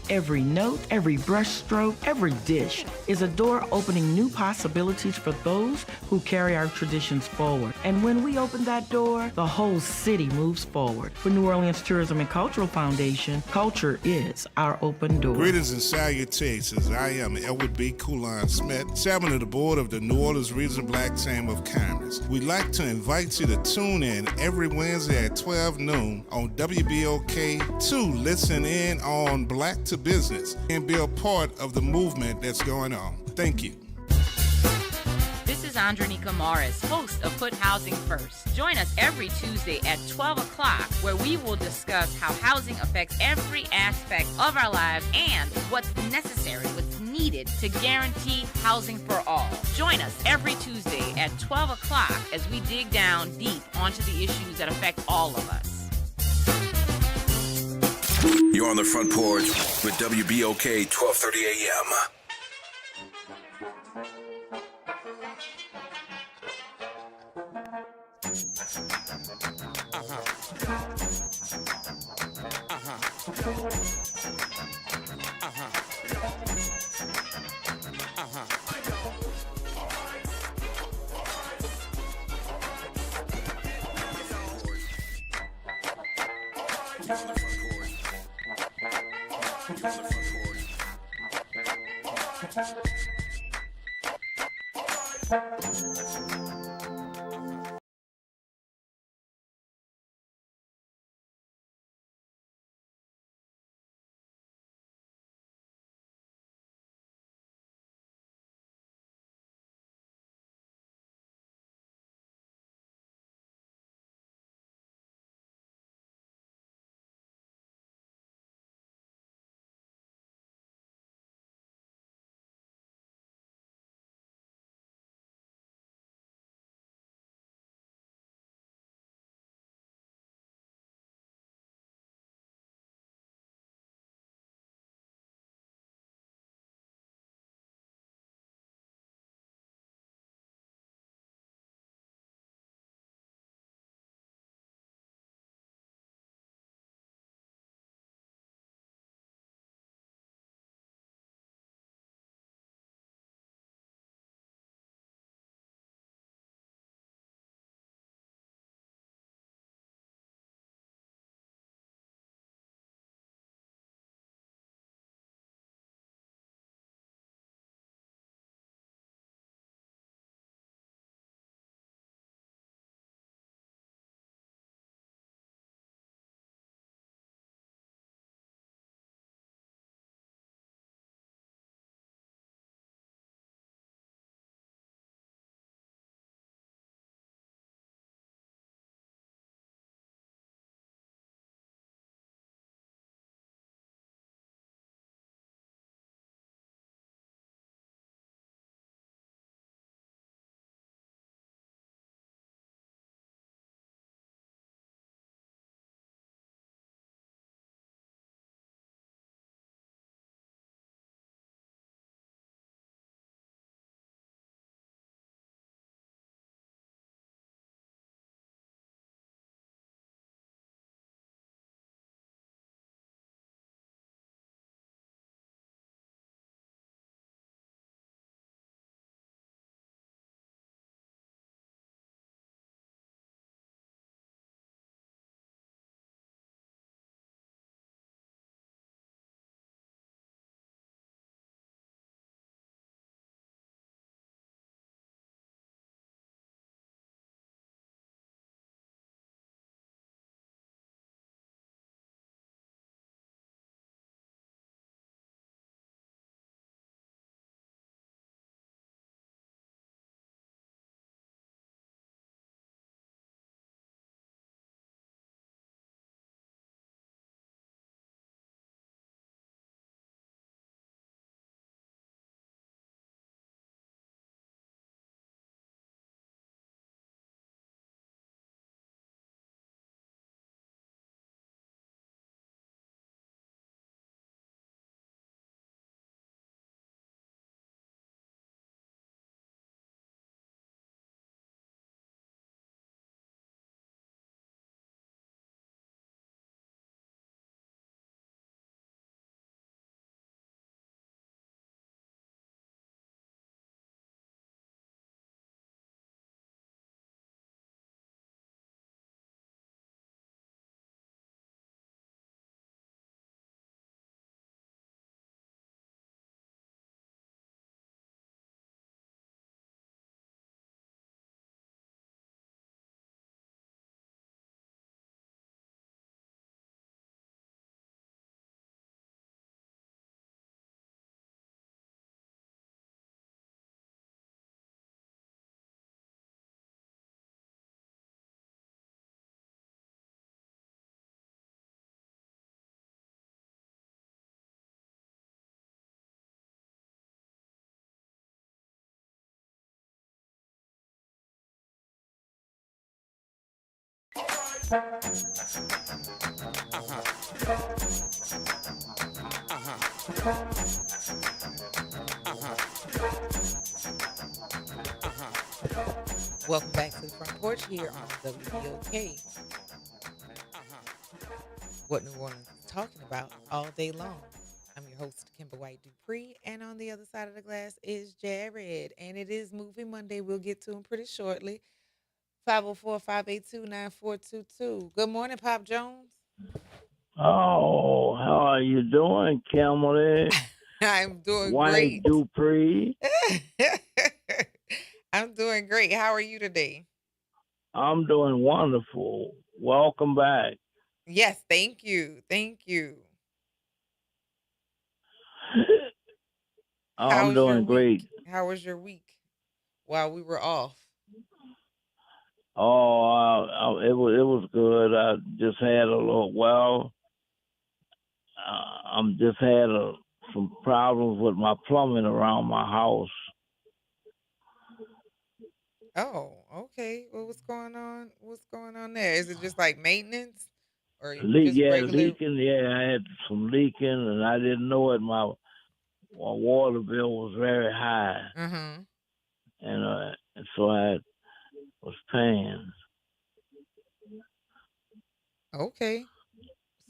Every note, every brushstroke, every dish is a door opening new possibilities for those who carry our traditions forward. And when we open that door, the whole city moves forward. For New Orleans Tourism and Cultural Foundation, culture is our open door. Greetings and salutations. I am Elwood B. Coulon Smith, chairman of the board of the New Orleans Regional Black Chamber of Commerce. We'd like to invite you to tune in every Wednesday at 12 noon on WBOK to listen in on Black to Business and be a part of the movement that's going on. Thank you. This is Andronika Morris, host of Put Housing First. Join us every Tuesday at 12 o'clock where we will discuss how housing affects every aspect of our lives and what's necessary, what's needed to guarantee housing for all. Join us every Tuesday at 12 o'clock as we dig down deep onto the issues that affect all of us. You're on the Front Porch with WBOK 1230 AM. Welcome back to the Front Porch here on WBOK. What New Orleans is talking about all day long. I'm your host, Kimber White Dupree, and on the other side of the glass is Jared. And it is Movie Monday. We'll get to him pretty shortly. 504-582-9422. Good morning, Pop Jones. Oh, how are you doing, Kimberly? I'm doing White great. Dupree. I'm doing great. How are you today? I'm doing wonderful. Welcome back. Yes, thank you. Thank you. I'm doing great. How was your week while we were off? Oh, it was good. I just had a little. Well, I'm just had some problems with my plumbing around my house. Oh, okay. Well, what's going on? What's going on there? Is it just like maintenance or just Yeah, regular? leaking. Yeah, I had some leaking, and I didn't know it. My water bill was very high, Mm-hmm. and so I was paying. Okay.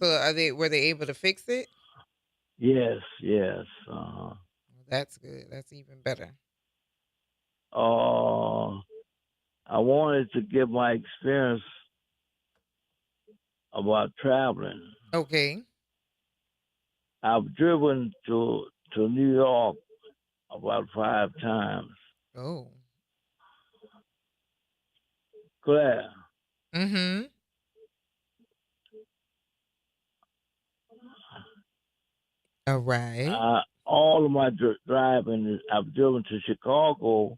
So were they able to fix it? Yes. Well, that's good. That's even better. I wanted to give my experience about traveling. Okay. I've driven to New York about 5 times. Oh. Claire. Mm-hmm. All right. All of my driving, I've driven to Chicago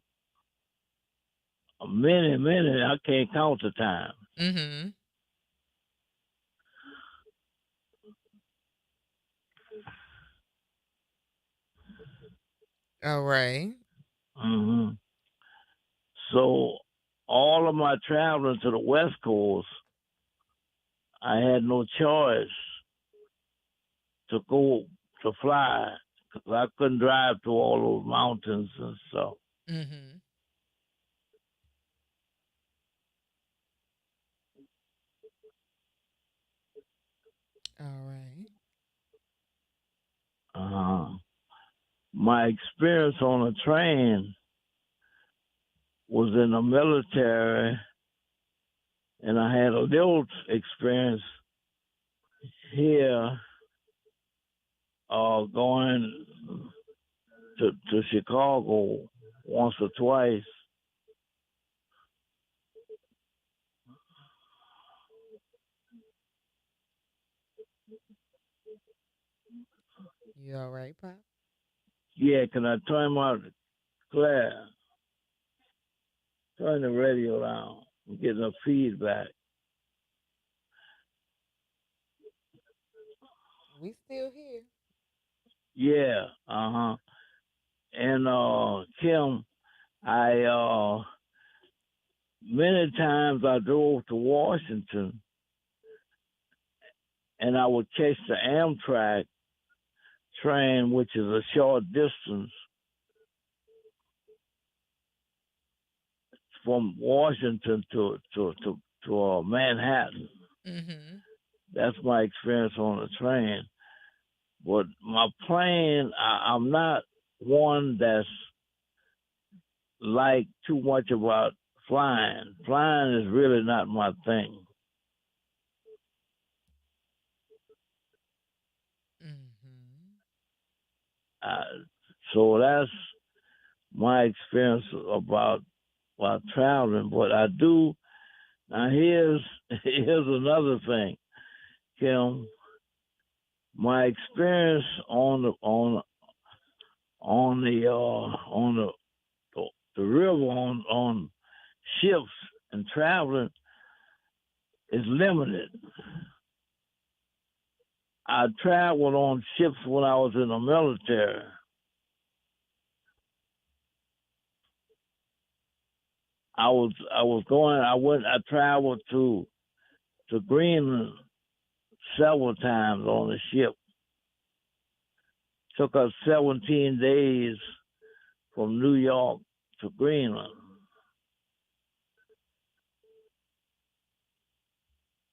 many, I can't count the time. Mm-hmm. All right. Mm-hmm. So all of my traveling to the West Coast, I had no choice to go to fly because I couldn't drive through all those mountains and stuff. Mm-hmm. All right. My experience on a train was in the military, and I had a little experience here going to Chicago once or twice. You all right, Pop? Yeah, can I turn my Claire? Turn the radio down. I'm getting a feedback. We still here. Yeah, And Kim, I many times I drove to Washington, and I would catch the Amtrak train, which is a short distance from Washington to Manhattan. Mm-hmm. That's my experience on the train. But my plane, I'm not one that's like too much about flying. Flying is really not my thing. Mm-hmm. So that's my experience about traveling. But I do. Now here's another thing, Kim. My experience on the river on ships and traveling is limited. I traveled on ships when I was in the military. I traveled to to Greenland several times on the ship. Took us 17 days from New York to Greenland.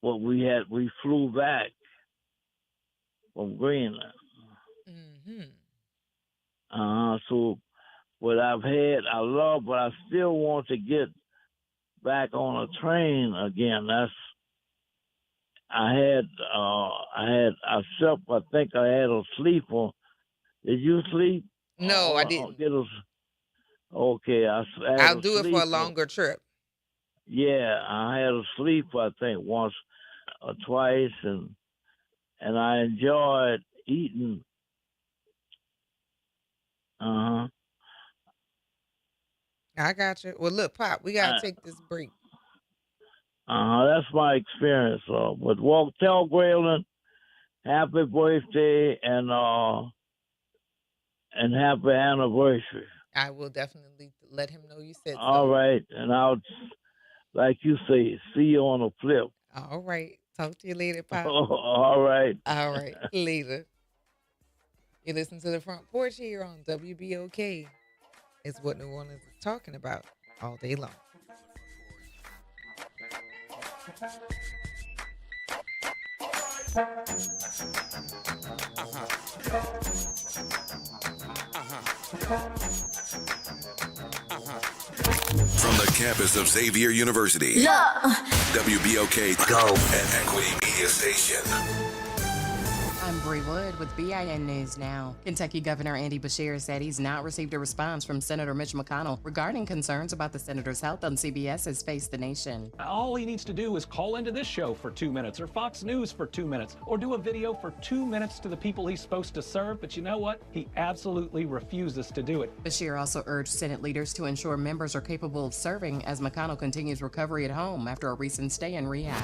But we flew back from Greenland. So what I've had, I love, but I still want to get back on a train again. I slept, I think I had a sleeper. Did you sleep? No, I didn't. Okay, I had I'll a do it for a sleeper. longer trip. Yeah, I had a sleeper, I think, once or twice, and I enjoyed eating. I got you. Well, look, Pop, we gotta take this break. That's my experience. But tell Graylin happy birthday and happy anniversary. I will definitely let him know you said so. All right, and I'll, like you say, see you on the flip. All right. Talk to you later, Pop. All right. All right. Later. You listen to the Front Porch here on WBOK. It's what New Orleans is talking about all day long. From the campus of Xavier University, WBOK Go and Equity Media Station. I'm Bree Wood with BIN News Now. Kentucky Governor Andy Beshear said he's not received a response from Senator Mitch McConnell regarding concerns about the senator's health on CBS's Face the Nation. All he needs to do is call into this show for 2 minutes, or Fox News for 2 minutes, or do a video for 2 minutes to the people he's supposed to serve. But you know what? He absolutely refuses to do it. Beshear also urged Senate leaders to ensure members are capable of serving as McConnell continues recovery at home after a recent stay in rehab.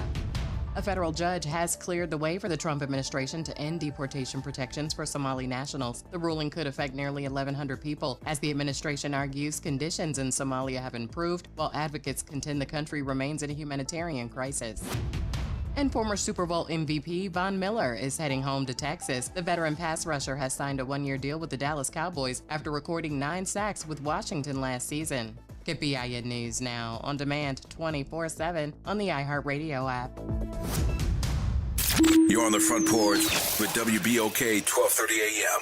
A federal judge has cleared the way for the Trump administration to end deportation protections for Somali nationals. The ruling could affect nearly 1,100 people. As the administration argues, conditions in Somalia have improved, while advocates contend the country remains in a humanitarian crisis. And former Super Bowl MVP Von Miller is heading home to Texas. The veteran pass rusher has signed a one-year deal with the Dallas Cowboys after recording 9 sacks with Washington last season. Get BIN News Now on demand 24/7 on the iHeartRadio app. You're on the Front Porch with WBOK 1230 AM.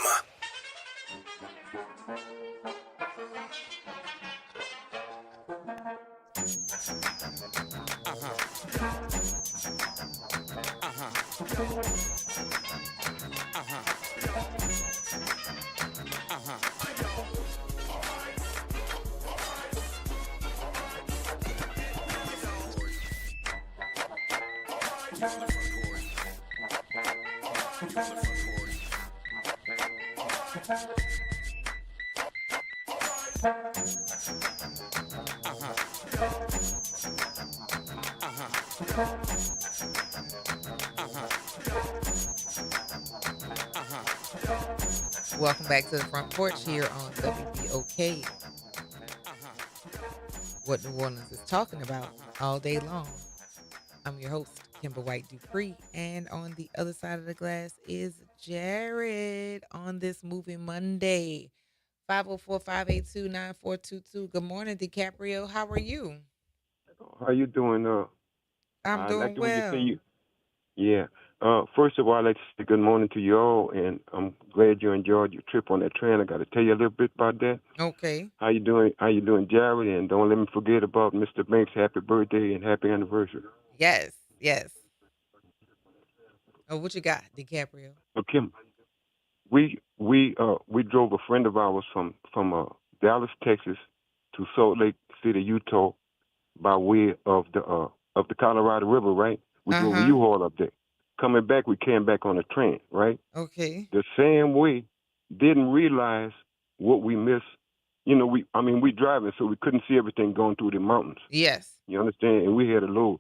Welcome back to the Front Porch here on WBOK. What New Orleans is talking about all day long. I'm your host, Kimber White Dupree, and on the other side of the glass is Jared on this Moving Monday. 504-582-9422. Good morning, DiCaprio. How are you? How you doing? I'm doing like well. Yeah. First of all, I'd like to say good morning to you all, and I'm glad you enjoyed your trip on that train. I got to tell you a little bit about that. Okay. How you doing? How you doing, Jared? And don't let me forget about Mr. Banks. Happy birthday and happy anniversary. Yes, yes. Oh, what you got, DiCaprio? Okay. We drove a friend of ours from Dallas, Texas, to Salt Lake City, Utah, by way of the Colorado River, right? We drove a U-Haul up there. Coming back, we came back on a train, right? Okay. The same way, didn't realize what we missed. You know, we driving, so we couldn't see everything going through the mountains. Yes. You understand? And we had a load.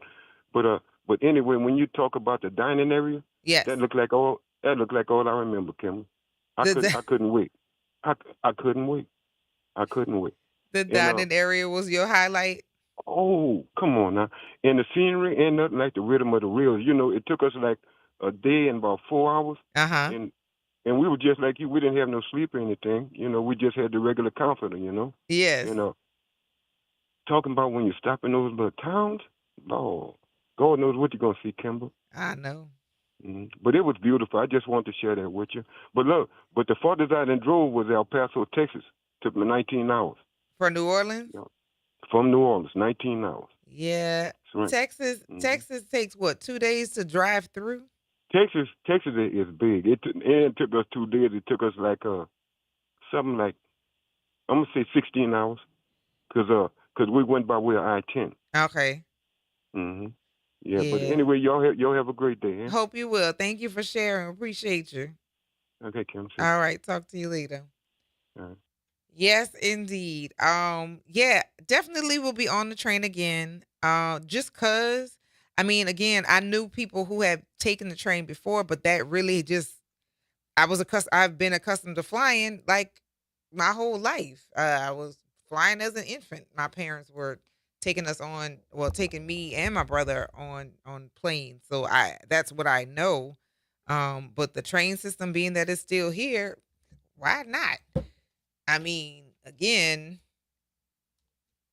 But anyway, when you talk about the dining area, yes, that looked like all I remember, Kim. I couldn't wait. I couldn't wait. The dining area was your highlight? Oh, come on now. And the scenery ain't nothing like the rhythm of the reels. You know, it took us like a day and about 4 hours. Uh-huh. And we were just like you. We didn't have no sleep or anything. You know, we just had the regular comforter, you know. Yes. You know, talking about when you stop in those little towns, Lord, God knows what you're going to see, Kimber. I know. But it was beautiful. I just wanted to share that with you. But look, but the farthest I done drove was El Paso, Texas. Took me 19 hours. For New Orleans? You know, from New Orleans, 19 hours. Yeah. That's right. Texas takes what, 2 days to drive through? Texas is big. It took us 2 days. It took us like something like, I'm gonna say 16 hours, cause we went by way of I-10. Okay. Yeah, but Yeah. anyway, y'all have a great day. Eh? Hope you will. Thank you for sharing. Appreciate you. Okay, Kim. See. All right. Talk to you later. All right. Yes, indeed. Yeah, definitely will be on the train again. Just cause, I mean, again, I knew people who had taken the train before, but that really just, I've been accustomed to flying like my whole life. I was flying as an infant. My parents were taking me and my brother on planes. So that's what I know. But the train system being that it's still here, why not? I mean, again,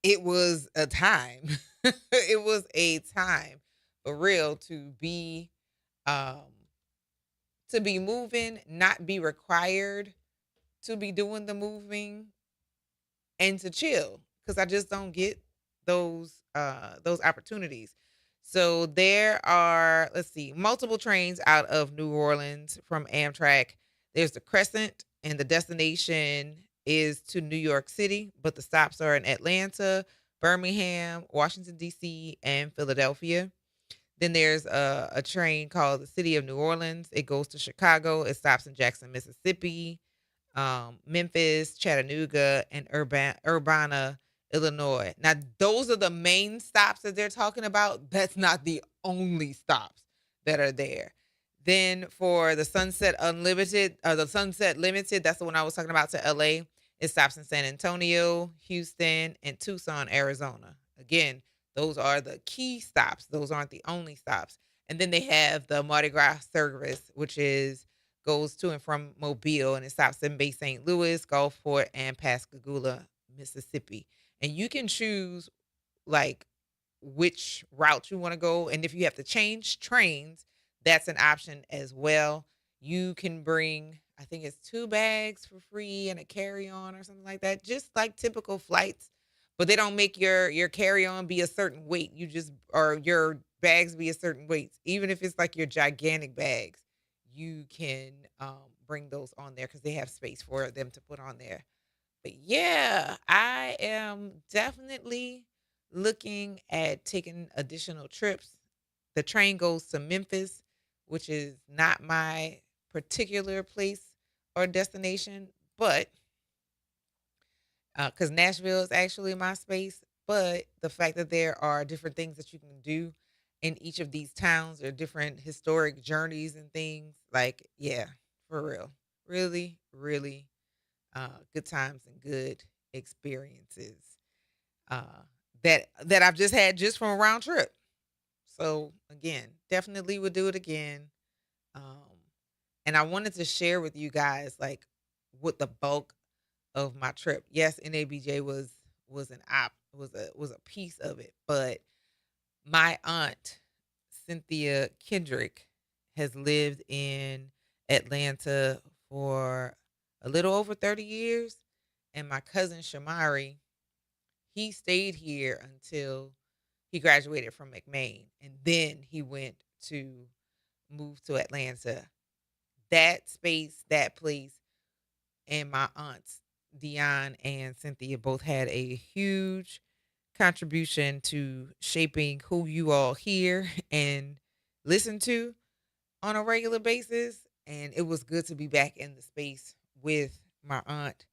it was a time. It was a time for real um to be moving, not be required to be doing the moving and to chill cuz I just don't get those opportunities. So there are, let's see, multiple trains out of New Orleans from Amtrak. There's the Crescent, and the destination is to New York City, but the stops are in Atlanta, Birmingham, Washington, D.C., and Philadelphia. Then there's a train called the City of New Orleans. It goes to Chicago. It stops in Jackson, Mississippi, Memphis, Chattanooga, and Urbana, Illinois. Now, those are the main stops that they're talking about. That's not the only stops that are there. Then for the Sunset Unlimited, or the Sunset Limited, that's the one I was talking about, to LA. It stops in San Antonio, Houston, and Tucson, Arizona. Again, those are the key stops. Those aren't the only stops. And then they have the Mardi Gras service, which goes to and from Mobile, and it stops in Bay St. Louis, Gulfport, and Pascagoula, Mississippi. And you can choose like which route you want to go. And if you have to change trains, that's an option as well. You can bring, I think it's 2 bags for free and a carry-on or something like that, just like typical flights. But they don't make your carry-on be a certain weight. Or your bags be a certain weight. Even if it's like your gigantic bags, you can bring those on there because they have space for them to put on there. But yeah, I am definitely looking at taking additional trips. The train goes to Memphis, which is not my particular place or destination, but because Nashville is actually my space. But the fact that there are different things that you can do in each of these towns, or different historic journeys and things, like, yeah, for real. Really, really good times and good experiences uh, that I've just had just from a round trip. So again, definitely would do it again. Um, and I wanted to share with you guys like what the bulk of my trip. Yes, NABJ was an op was a piece of it, but my aunt Cynthia Kendrick has lived in Atlanta for a little over 30 years, and my cousin Shamari, he stayed here until he graduated from McMain, and then he went to move to Atlanta. That space, that place, and my aunts Dion and Cynthia both had a huge contribution to shaping who you all hear and listen to on a regular basis. And it was good to be back in the space with my aunt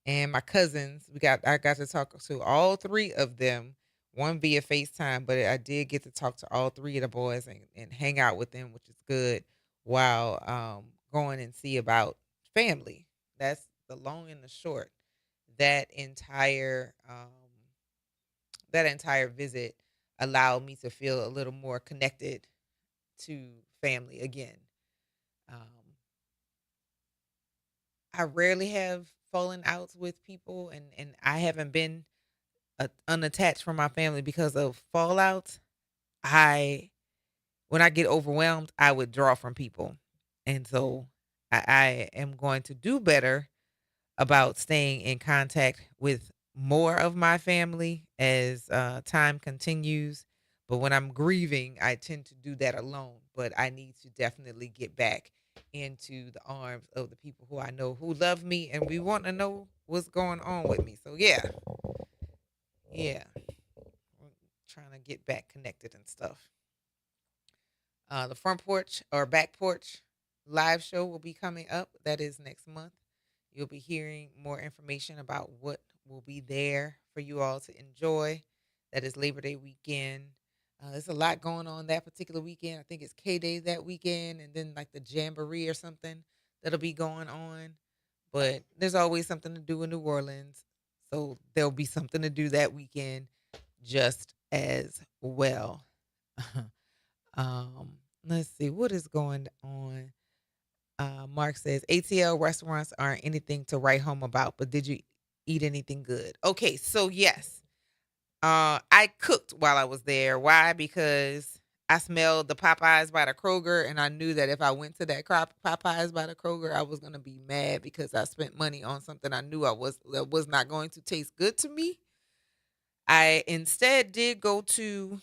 and my cousins. I got to talk to all 3 of them, one via FaceTime, but I did get to talk to all 3 of the boys and hang out with them, which is good, while going and see about family. That's the long and the short. That entire that entire visit allowed me to feel a little more connected to family again. Um, I rarely have fallen outs with people, and I haven't been unattached from my family because of fallouts. I When I get overwhelmed, I withdraw from people, and so I am going to do better about staying in contact with more of my family as time continues. But when I'm grieving, I tend to do that alone. But I need to definitely get back into the arms of the people who I know who love me and we want to know what's going on with me. So yeah, yeah, trying to get back connected and stuff. The front porch or back porch live show will be coming up. That is next month. You'll be hearing more information about what will be there for you all to enjoy. That is Labor Day weekend. There's a lot going on that particular weekend. I think it's K Day that weekend, and then like the Jamboree or something that'll be going on. But there's always something to do in New Orleans. So there'll be something to do that weekend just as well. Let's see what is going on. Mark says ATL restaurants aren't anything to write home about, but did you eat anything good? Okay, so yes, I cooked while I was there. Why? Because I smelled the Popeyes by the Kroger, and I knew that if I went to that Popeyes by the Kroger, I was gonna be mad because I spent money on something I knew that was not going to taste good to me. I instead did go to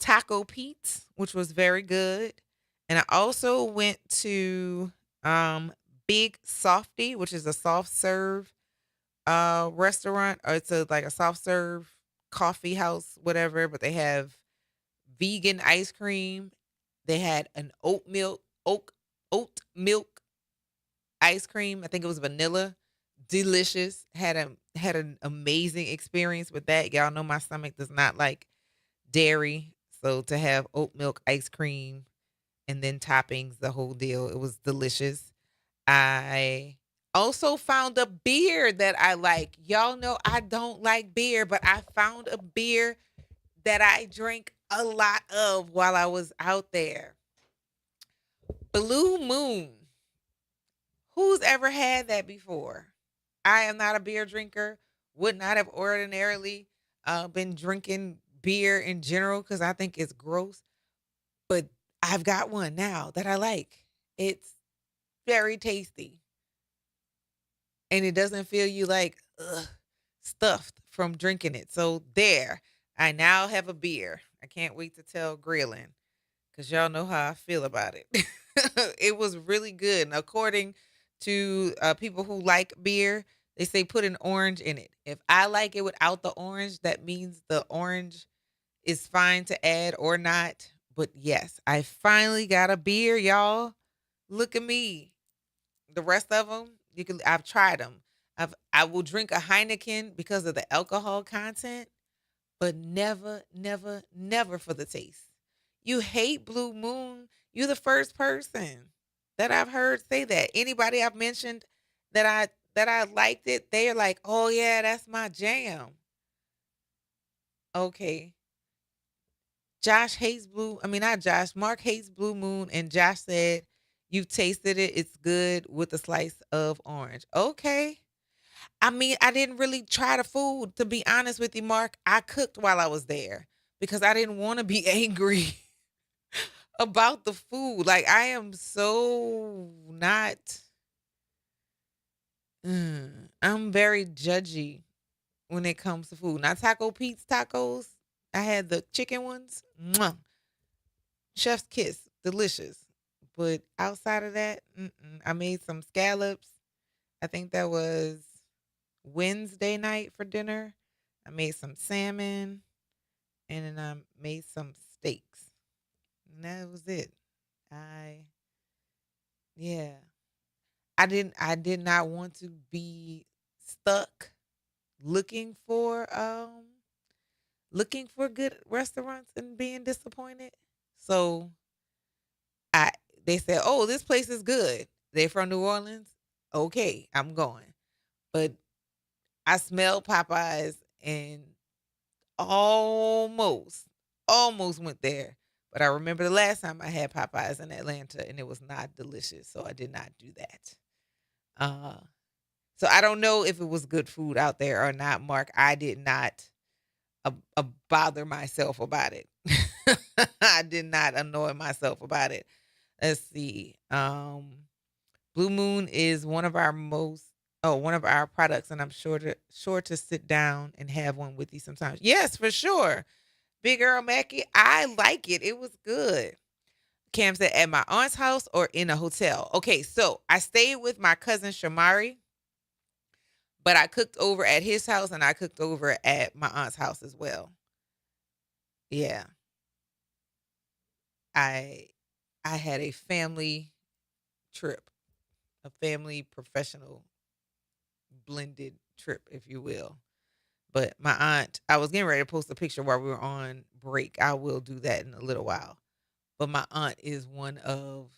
Taco Pete's, which was very good. And I also went to um Big Softy, which is a soft serve restaurant. Or it's like a soft serve coffee house, whatever, but they have vegan ice cream. They had an oat milk ice cream. I think it was vanilla. Delicious. Had an amazing experience with that. Y'all know my stomach does not like dairy. So to have oat milk ice cream and then toppings, the whole deal, it was delicious. I also found a beer that I like. Y'all know I don't like beer, but I found a beer that I drank a lot of while I was out there. Blue Moon. Who's ever had that before? I am not a beer drinker. Would not have ordinarily been drinking beer in general because I think it's gross. But I've got one now that I like. It's very tasty. And it doesn't feel you like stuffed from drinking it. So there, I now have a beer. I can't wait to tell Grillin because y'all know how I feel about it. It was really good. And according to people who like beer, they say put an orange in it. If I like it without the orange, that means the orange is fine to add or not. But yes, I finally got a beer, y'all. Look at me. The rest of them, I've tried them. I will drink a Heineken because of the alcohol content, but never, never, never for the taste. You hate Blue Moon. You're the first person that I've heard say that. Anybody I've mentioned that I liked it, they're like, "Oh yeah, that's my jam." Okay. Josh hates blue. I mean, not Josh. Mark hates Blue Moon, and Josh said, "You've tasted it. It's good with a slice of orange." Okay. I mean, I didn't really try the food, to be honest with you, Mark. I cooked while I was there because I didn't want to be angry about the food. Like, I am so not. I'm very judgy when it comes to food. Now, Taco Pete's tacos, I had the chicken ones. Mwah. Chef's kiss, delicious. But outside of that, I made some scallops. I think that was Wednesday night for dinner. I made some salmon and then I made some steaks. And that was it. I Yeah. I did not want to be stuck looking for um looking for good restaurants and being disappointed. So I they said, "Oh, this place is good." They're from New Orleans. Okay, I'm going. But I smelled Popeyes and almost went there. But I remember the last time I had Popeyes in Atlanta and it was not delicious. So I did not do that. Uh, so I don't know if it was good food out there or not, Mark. I did not bother myself about it. I did not annoy myself about it. Let's see. Blue Moon is one of our products, and I'm sure to sit down and have one with you sometimes. Yes, for sure. Big Earl Mackey, I like it. It was good. Cam said at my aunt's house or in a hotel. Okay, so I stayed with my cousin Shamari, but I cooked over at his house and I cooked over at my aunt's house as well. Yeah. I I had a family trip, a family professional blended trip, if you will. But my aunt, I was getting ready to post a picture while we were on break. I will do that in a little while. But my aunt is one of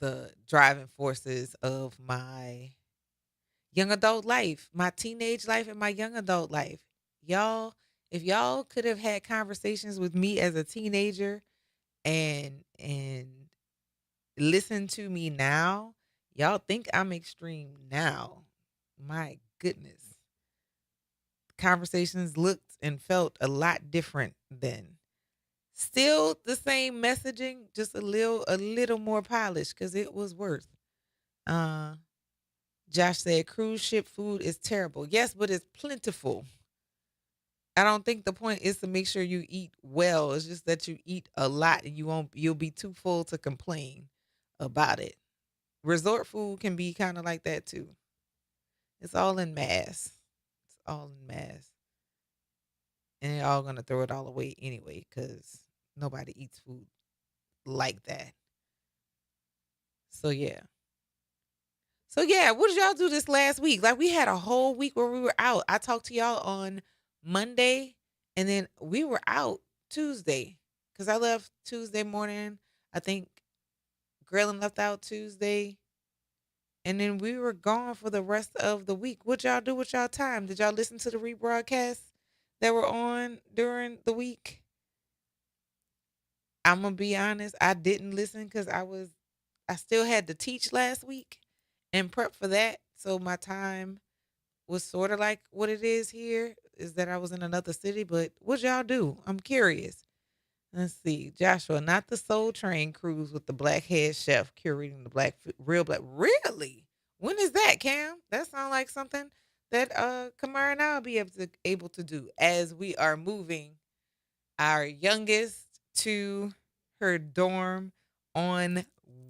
the driving forces of my young adult life, my teenage life, and my young adult life. Y'all, if y'all could have had conversations with me as a teenager and listen to me now, y'all think I'm extreme now. My goodness. Conversations looked and felt a lot different then. Still the same messaging, just a little more polished because it was worth. Uh Josh said cruise ship food is terrible. Yes, but it's plentiful. I don't think the point is to make sure you eat well. It's just that you eat a lot and you'll be too full to complain about it. Resort food can be kind of like that too. It's all in mass. It's all in mass. And they're all gonna throw it all away anyway, because nobody eats food like that. So yeah. So yeah, what did y'all do this last week? Like we had a whole week where we were out. I talked to y'all on Monday and then we were out Tuesday. Cause I left Tuesday morning. I think Grayling left out Tuesday. And then we were gone for the rest of the week. What y'all do with y'all time? Did y'all listen to the rebroadcasts that were on during the week? I'm gonna be honest, I didn't listen because I still had to teach last week and prep for that. So my time was sort of like what it is here, is that I was in another city. But what y'all do? I'm curious. Let's see. Joshua, not the Soul Train cruise with the black head chef curating the real black. Really? When is that, Cam? That sounds like something that Kamara and I will be able to do as we are moving our youngest to her dorm on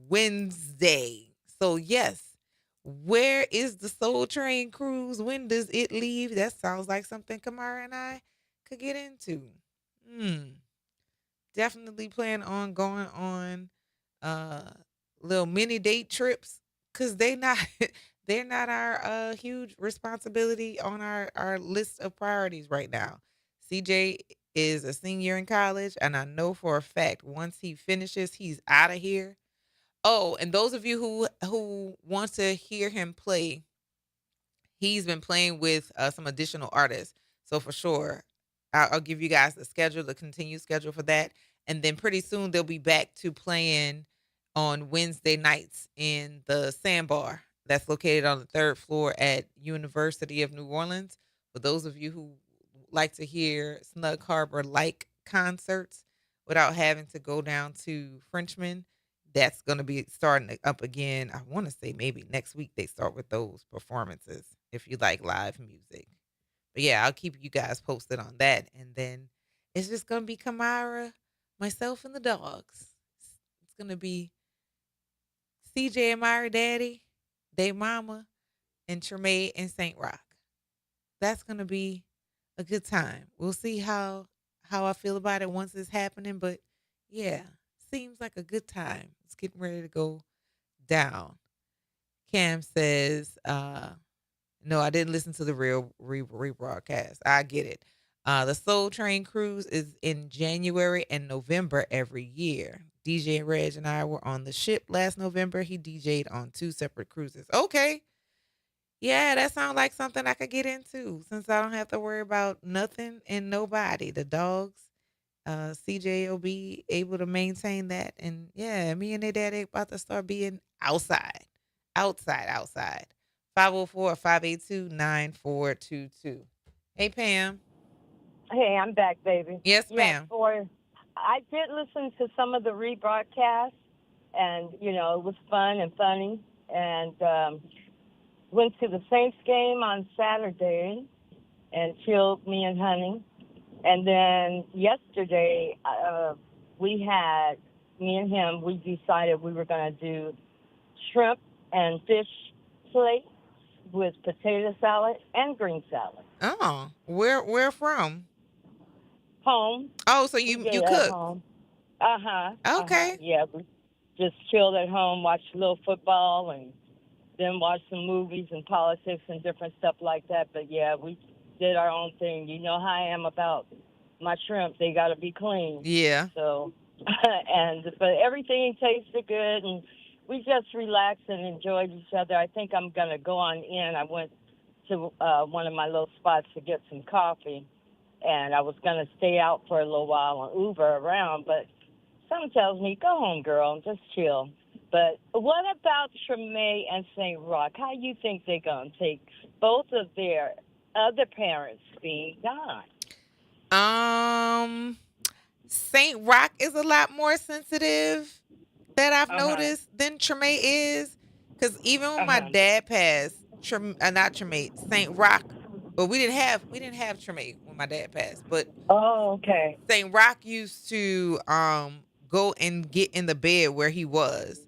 Wednesday. So yes, where is the Soul Train cruise? When does it leave? That sounds like something Kamara and I could get into. Definitely plan on going on uh little mini date trips because they not they're not our huge responsibility on our list of priorities right now. CJ is a senior in college, and I know for a fact once he finishes, he's out of here. Oh, and those of you who want to hear him play, he's been playing with some additional artists. So for sure, I'll give you guys the schedule, the continued schedule for that. And then pretty soon they'll be back to playing on Wednesday nights in the Sandbar that's located on the third floor at University of New Orleans. For those of you who like to hear Snug Harbor like concerts without having to go down to Frenchman, that's going to be starting up again. I want to say maybe next week they start with those performances if you like live music. But yeah, I'll keep you guys posted on that. And then it's just going to be Kamara, myself, and the dogs. It's going to be CJ and Myra Daddy, Day Mama, and Tremaine and St. Rock. That's going to be a good time. We'll see how I feel about it once it's happening. But yeah, seems like a good time. It's getting ready to go down. Cam says, no, I didn't listen to the real rebroadcast. I get it. The Soul Train cruise is in January and November every year. DJ Reg and I were on the ship last November. He DJ'd on 2 separate cruises. Okay. Yeah, that sounds like something I could get into since I don't have to worry about nothing and nobody. The dogs, CJ will be able to maintain that. And yeah, me and their daddy about to start being outside. Outside, outside. 504-582-9422. Hey Pam. Hey, I'm back, baby. Yes, Yes, ma'am. for I did listen to some of the rebroadcasts, and it was fun and funny. And went to the Saints game on Saturday, and chilled me and Honey. And then yesterday, we had me and him. We decided we were going to do shrimp and fish plate with potato salad and green salad. Oh, where from? Home. Oh, so We you did you it at cooked. home. Uh-huh. Okay. Yeah, we just chilled at home, watched a little football, and then watched some movies and politics and different stuff like that. But yeah, we did our own thing. You know how I am about my shrimp. They got to be clean. Yeah. So, but everything tasted good, and we just relaxed and enjoyed each other. I think I'm going to go on in. I went to one of my little spots to get some coffee, and I was going to stay out for a little while and Uber around, but something tells me, go home, girl, and just chill. But what about Treme and St. Rock? How you think they're going to take both of their other parents being gone? Saint Rock is a lot more sensitive that I've Uh-huh. noticed than Treme is. Because even when my Uh-huh. dad passed, not Treme, Saint Rock, but we didn't have Treme when my dad passed. But Oh, okay. Saint Rock used to go and get in the bed where he was.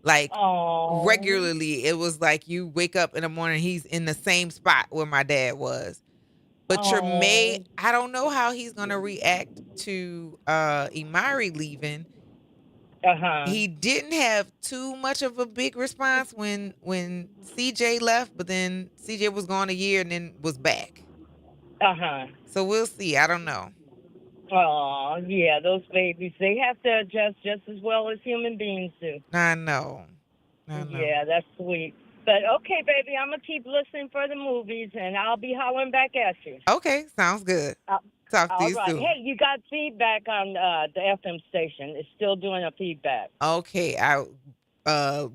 Like Oh. regularly. It was like you wake up in the morning, he's in the same spot where my dad was. But Treme, Oh. I don't know how he's gonna react to Imari leaving. Uh-huh. He didn't have too much of a big response when CJ left, but then CJ was gone a year and then was back. Uh-huh. So we'll see. I don't know. Oh, yeah, those babies, they have to adjust just as well as human beings do. I know. I know. Yeah, that's sweet. But okay, baby, I'm going to keep listening for the movies, and I'll be hollering back at you. Okay, sounds good. Talk to All you right. soon. Hey, you got feedback on the FM station. It's still doing a feedback. Okay,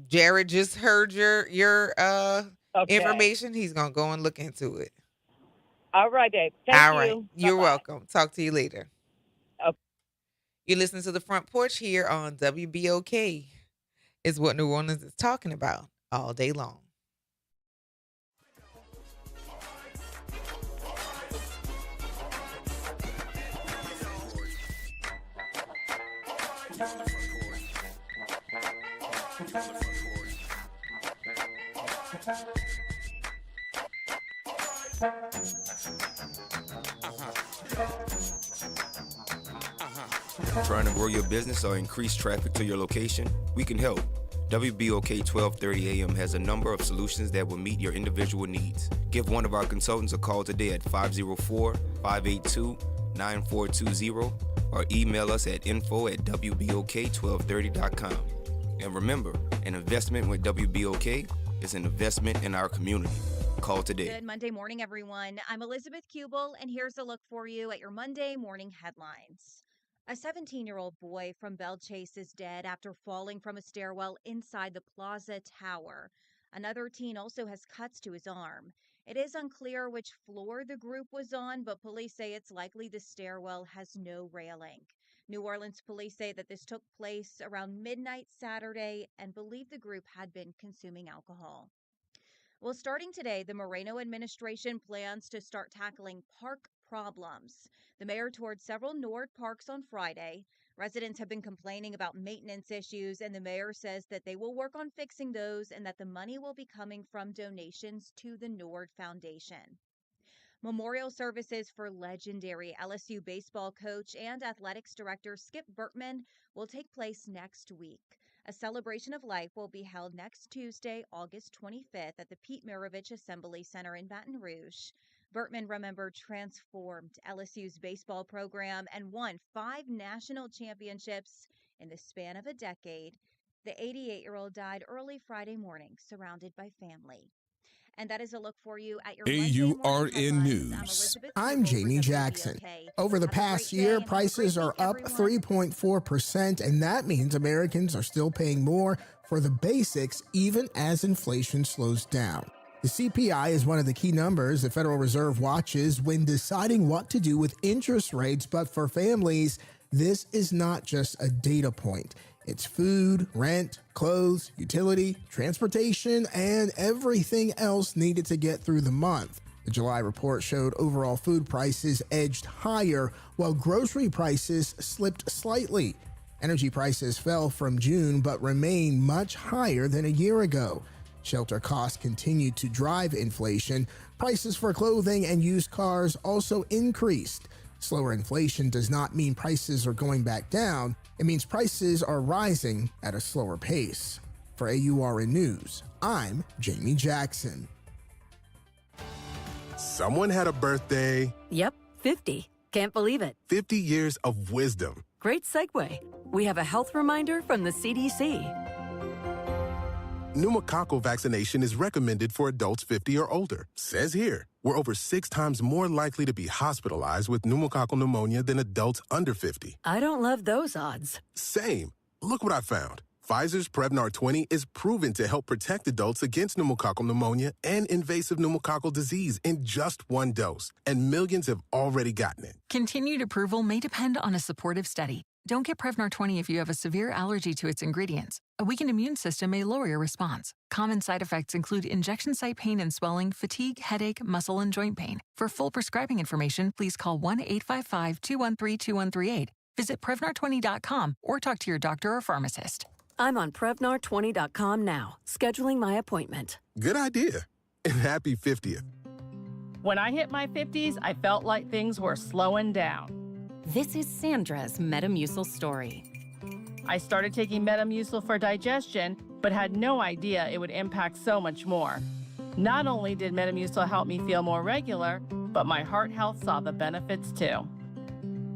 Jared just heard your Okay. information. He's gonna go and look into it. All right, babe. Thank All you. right. You're Bye-bye. welcome. Talk to you later. Okay. You're listening to the Front Porch here on WBOK. Is what New Orleans is talking about all day long. Trying to grow your business or increase traffic to your location? We can help. WBOK 1230 AM has a number of solutions that will meet your individual needs. Give one of our consultants a call today at 504-582-9420 or email us at info@wbok1230.com. And remember, an investment with WBOK is an investment in our community. Call today. Good Monday morning, everyone. I'm Elizabeth Kubel, and here's a look for you at your Monday morning headlines. A 17-year-old boy from Belle Chase is dead after falling from a stairwell inside the Plaza Tower. Another teen also has cuts to his arm. It is unclear which floor the group was on, but police say it's likely the stairwell has no railing. New Orleans police say that this took place around midnight Saturday and believe the group had been consuming alcohol. Well, starting today, the Moreno administration plans to start tackling park problems. The mayor toured several Nord parks on Friday. Residents have been complaining about maintenance issues, and the mayor says that they will work on fixing those and that the money will be coming from donations to the Nord Foundation. Memorial services for legendary LSU baseball coach and athletics director Skip Bertman will take place next week. A celebration of life will be held next Tuesday, August 25th at the Pete Maravich Assembly Center in Baton Rouge. Bertman, remember, transformed LSU's baseball program and won 5 national championships in the span of a decade. The 88-year-old died early Friday morning, surrounded by family. And that is a look for you at your Monday morning AURN headlines. News. I'm Jamie Jackson. Over the past year, prices are up 3.4%, and that means Americans are still paying more for the basics even as inflation slows down. The CPI is one of the key numbers the Federal Reserve watches when deciding what to do with interest rates, but for families, this is not just a data point. It's food, rent, clothes, utility, transportation, and everything else needed to get through the month. The July report showed overall food prices edged higher, while grocery prices slipped slightly. Energy prices fell from June but remain much higher than a year ago. Shelter costs continued to drive inflation. Prices for clothing and used cars also increased. Slower inflation does not mean prices are going back down. It means prices are rising at a slower pace. For AURN News, I'm Jamie Jackson. Someone had a birthday. Yep, 50. Can't believe it. 50 years of wisdom. Great segue. We have a health reminder from the CDC. Pneumococcal vaccination is recommended for adults 50 or older. Says here, we're over 6 times more likely to be hospitalized with pneumococcal pneumonia than adults under 50. I don't love those odds. Same. Look what I found. Pfizer's Prevnar 20 is proven to help protect adults against pneumococcal pneumonia and invasive pneumococcal disease in just 1 dose, and millions have already gotten it. Continued approval may depend on a supportive study. Don't get Prevnar 20 if you have a severe allergy to its ingredients. A weakened immune system may lower your response. Common side effects include injection site pain and swelling, fatigue, headache, muscle, and joint pain. For full prescribing information, please call 1-855-213-2138. Visit Prevnar20.com or talk to your doctor or pharmacist. I'm on Prevnar20.com now, scheduling my appointment. Good idea. And happy 50th. When I hit my 50s, I felt like things were slowing down. This is Sandra's Metamucil story. I started taking Metamucil for digestion, but had no idea it would impact so much more. Not only did Metamucil help me feel more regular, but my heart health saw the benefits too.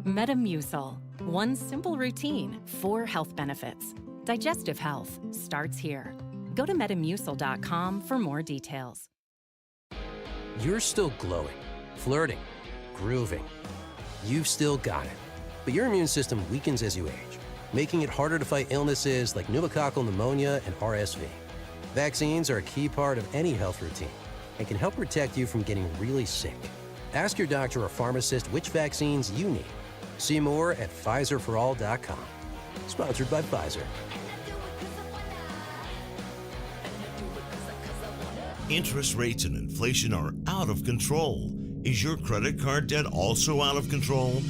Metamucil. One simple routine, 4 health benefits. Digestive health starts here. Go to Metamucil.com for more details. You're still glowing, flirting, grooving. You've still got it. But your immune system weakens as you age, making it harder to fight illnesses like pneumococcal pneumonia and RSV. Vaccines are a key part of any health routine and can help protect you from getting really sick. Ask your doctor or pharmacist which vaccines you need. See more at PfizerForAll.com. Sponsored by Pfizer. Interest rates and inflation are out of control. Is your credit card debt also out of control?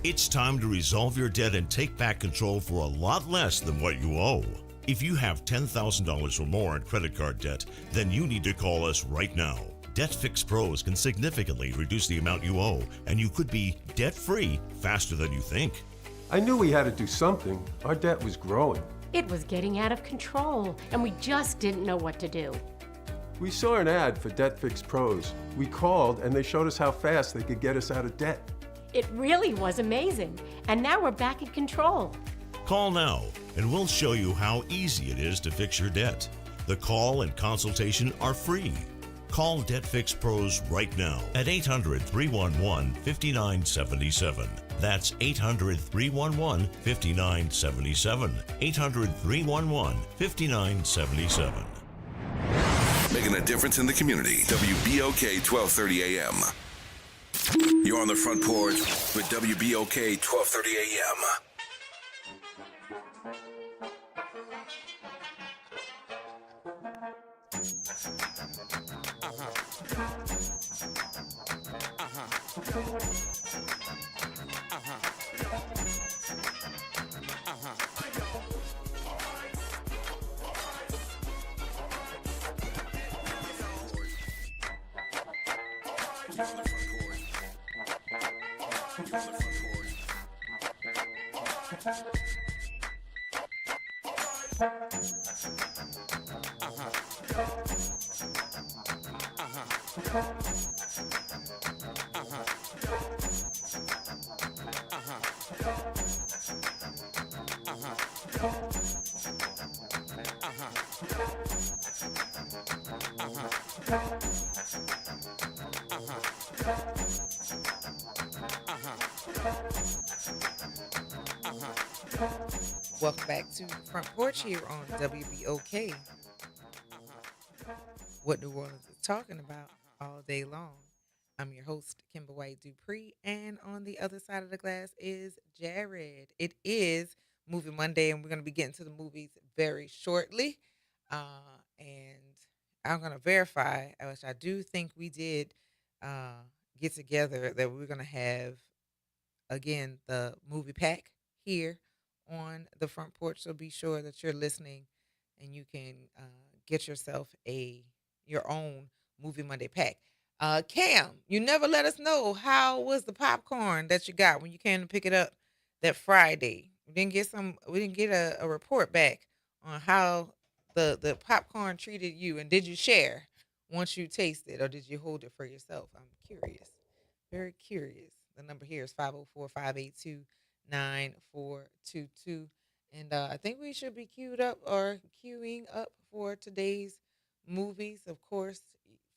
It's time to resolve your debt and take back control for a lot less than what you owe. If you have $10,000 or more in credit card debt, then you need to call us right now. Debt Fix Pros can significantly reduce the amount you owe, and you could be debt-free faster than you think. I knew we had to do something. Our debt was growing. It was getting out of control, and we just didn't know what to do. We saw an ad for Debt Fix Pros. We called, and they showed us how fast they could get us out of debt. It really was amazing, and now we're back in control. Call now, and we'll show you how easy it is to fix your debt. The call and consultation are free. Call Debt Fix Pros right now at 800-311-5977. That's 800-311-5977. 800-311-5977. Making a difference in the community. WBOK 1230 AM. You're on the front porch with WBOK 1230 AM. Welcome back to Front Porch here on WBOK. What New Orleans is talking about all day long. I'm your host, Kimber White Dupree, and on the other side of the glass is Jared. It is Movie Monday, and we're going to be getting to the movies very shortly. And I'm going to verify, which I do think we did get together, that we're going to have, again, the movie pack here on the Front Porch. So be sure that you're listening and you can get yourself your own Movie Monday pack. Cam, you never let us know how was the popcorn that you got when you came to pick it up that Friday. We didn't get a report back on how the popcorn treated you, and did you share once you tasted, or did you hold it for yourself? I'm curious. Very curious. The number here is 504-582-9422. And I think we should be queuing up for today's movies. Of course,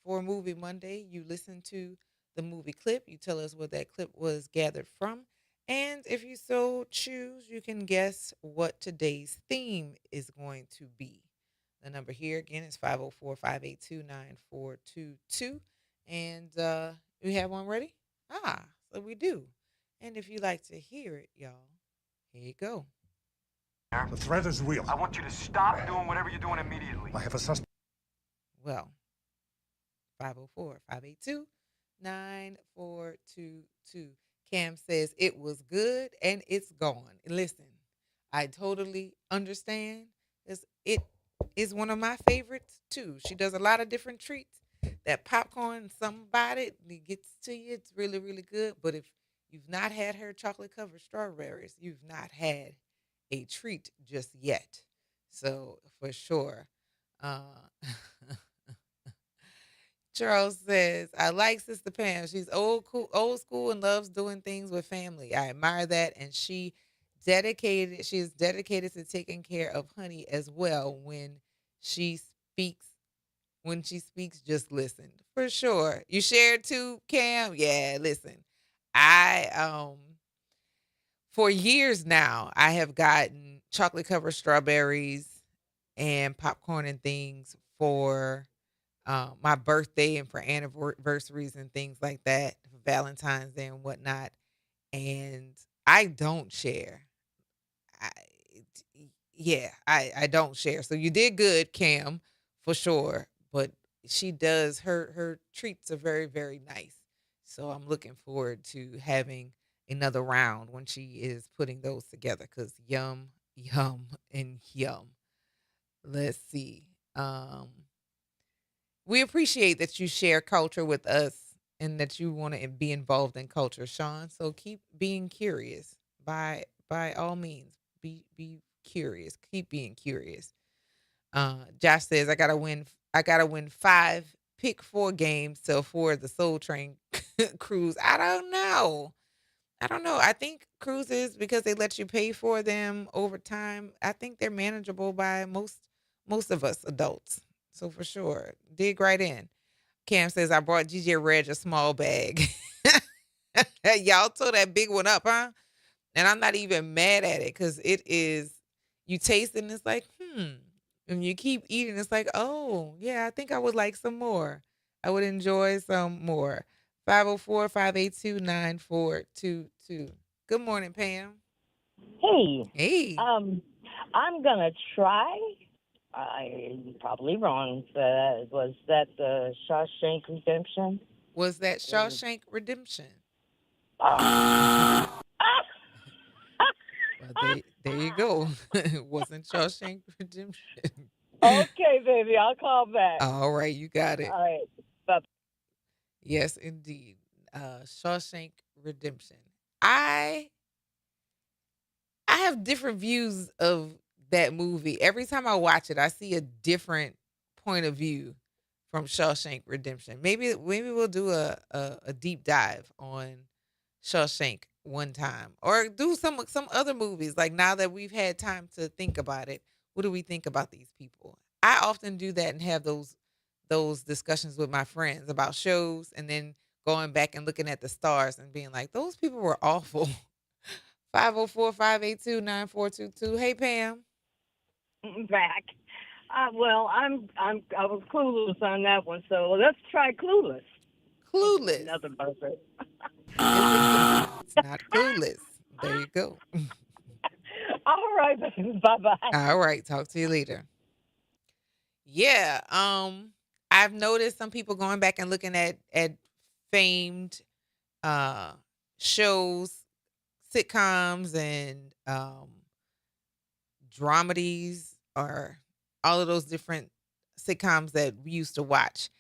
for Movie Monday, you listen to the movie clip. You tell us where that clip was gathered from. And if you so choose, you can guess what today's theme is going to be. The number here again is 504-582-9422. And we have one ready? So we do. And if you like to hear it, y'all, here you go. The threat is real. I want you to stop doing whatever you're doing immediately. I have a suspect. Well, 504-582-9422. Cam says it was good and it's gone. Listen, I totally understand. It is one of my favorites too. She does a lot of different treats. That popcorn, something about it gets to you. It's really, really good. But if you've not had her chocolate covered strawberries, you've not had a treat just yet. So for sure. Charles says, I like Sister Pam. She's old school and loves doing things with family. I admire that. And she is dedicated to taking care of Honey as well. When she speaks, just listen. For sure. You shared too, Cam? Yeah, listen. I for years now, I have gotten chocolate covered strawberries and popcorn and things for my birthday and for anniversaries and things like that, for Valentine's Day and whatnot. And I don't share. I don't share. So you did good, Cam, for sure. But she does, her treats are very, very nice. So I'm looking forward to having another round when she is putting those together, because yum, yum, and yum. Let's see. We appreciate that you share culture with us and that you want to be involved in culture, Sean. So keep being curious. By all means, be curious. Keep being curious. Josh says, I gotta win 5 pick 4 games to afford the Soul Train cruise. I don't know. I think cruises, because they let you pay for them over time, I think they're manageable by most of us adults. So for sure, dig right in. Cam says, I brought GJ Reg a small bag. Y'all tore that big one up, huh? And I'm not even mad at it, because it is, you taste it and it's like, and you keep eating, it's like, oh, yeah, I think I would like some more. I would enjoy some more. 504-582-9422. Good morning, Pam. Hey. Hey. I'm gonna try. I'm probably wrong. Was that the Shawshank Redemption? Was that Shawshank Redemption? Well, there you go. It wasn't Shawshank Redemption. Okay, baby, I'll call back. All right, you got it. All right, bye. Yes, indeed. Shawshank Redemption. I have different views of that movie. Every time I watch it, I see a different point of view from Shawshank Redemption. Maybe we'll do a deep dive on Shawshank one time, or do some other movies. Like, now that we've had time to think about it, what do we think about these people? I often do that and have those those discussions with my friends about shows, and then going back and looking at the stars and being like, those people were awful. 504-582-9422. Hey, Pam. Back. Well, I was clueless on that one, so let's try clueless. Clueless. Another buzzer. It's not clueless. There you go. All right, bye bye. All right. Talk to you later. Yeah. I've noticed some people going back and looking at famed shows, sitcoms, and dramedies, or all of those different sitcoms that we used to watch.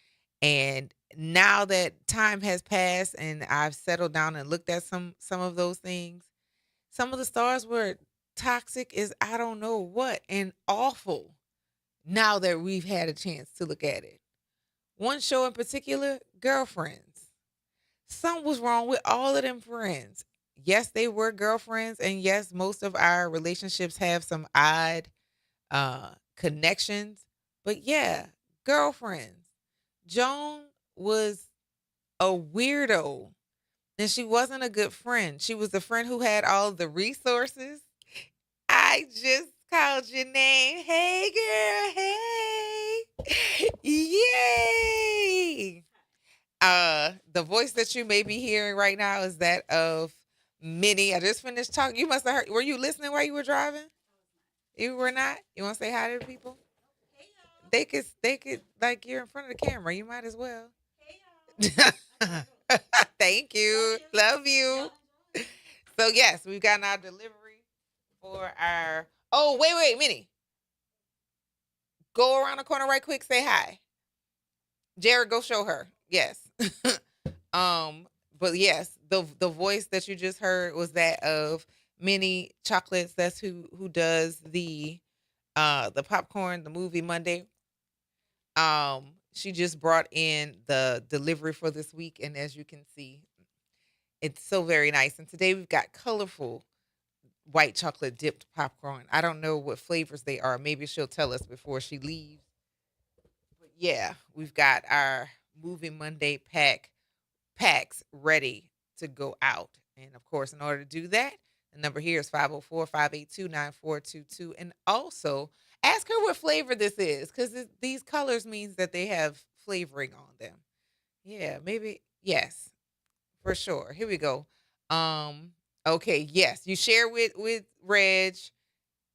And now that time has passed and I've settled down and looked at some of those things, some of the stars were toxic as I don't know what, and awful now that we've had a chance to look at it. One show in particular, Girlfriends. Something was wrong with all of them friends. Yes, they were girlfriends, and yes, most of our relationships have some odd connections. But yeah, girlfriends. Joan was a weirdo, and she wasn't a good friend. She was the friend who had all the resources. I just called your name. Hey, girl. Hey. Yay. The voice that you may be hearing right now is that of Minnie. I just finished talking. You must have heard. Were you listening while you were driving? You were not? You want to say hi to the people? They could, like, you're in front of the camera. You might as well. Thank you. Love you. So, yes, we've gotten our delivery for our. Oh, wait, Minnie. Go around the corner right quick. Say hi. Jared, go show her. Yes. But yes, the voice that you just heard was that of Minnie Chocolates. That's who does the popcorn, the movie Monday. She just brought in the delivery for this week, and as you can see, it's so very nice. And today we've got colorful white chocolate dipped popcorn. I don't know what flavors they are. Maybe she'll tell us before she leaves. But yeah, we've got our movie Monday packs ready to go out. And of course, in order to do that, the number here is 504-582-9422. And also ask her what flavor this is, because these colors means that they have flavoring on them. Yeah, maybe. Yes, for sure. Here we go. Okay, yes. You share with Reg,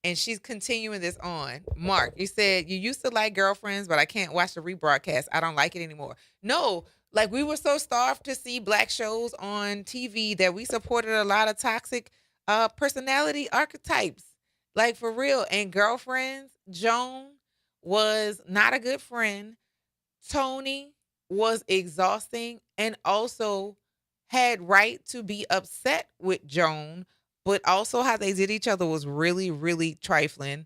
and she's continuing this on. Mark, you said you used to like Girlfriends, but I can't watch the rebroadcast. I don't like it anymore. No, like, we were so starved to see black shows on TV that we supported a lot of toxic personality archetypes. Like, for real. And Girlfriends, Joan was not a good friend. Tony was exhausting and also had right to be upset with Joan, but also how they did each other was really, really trifling.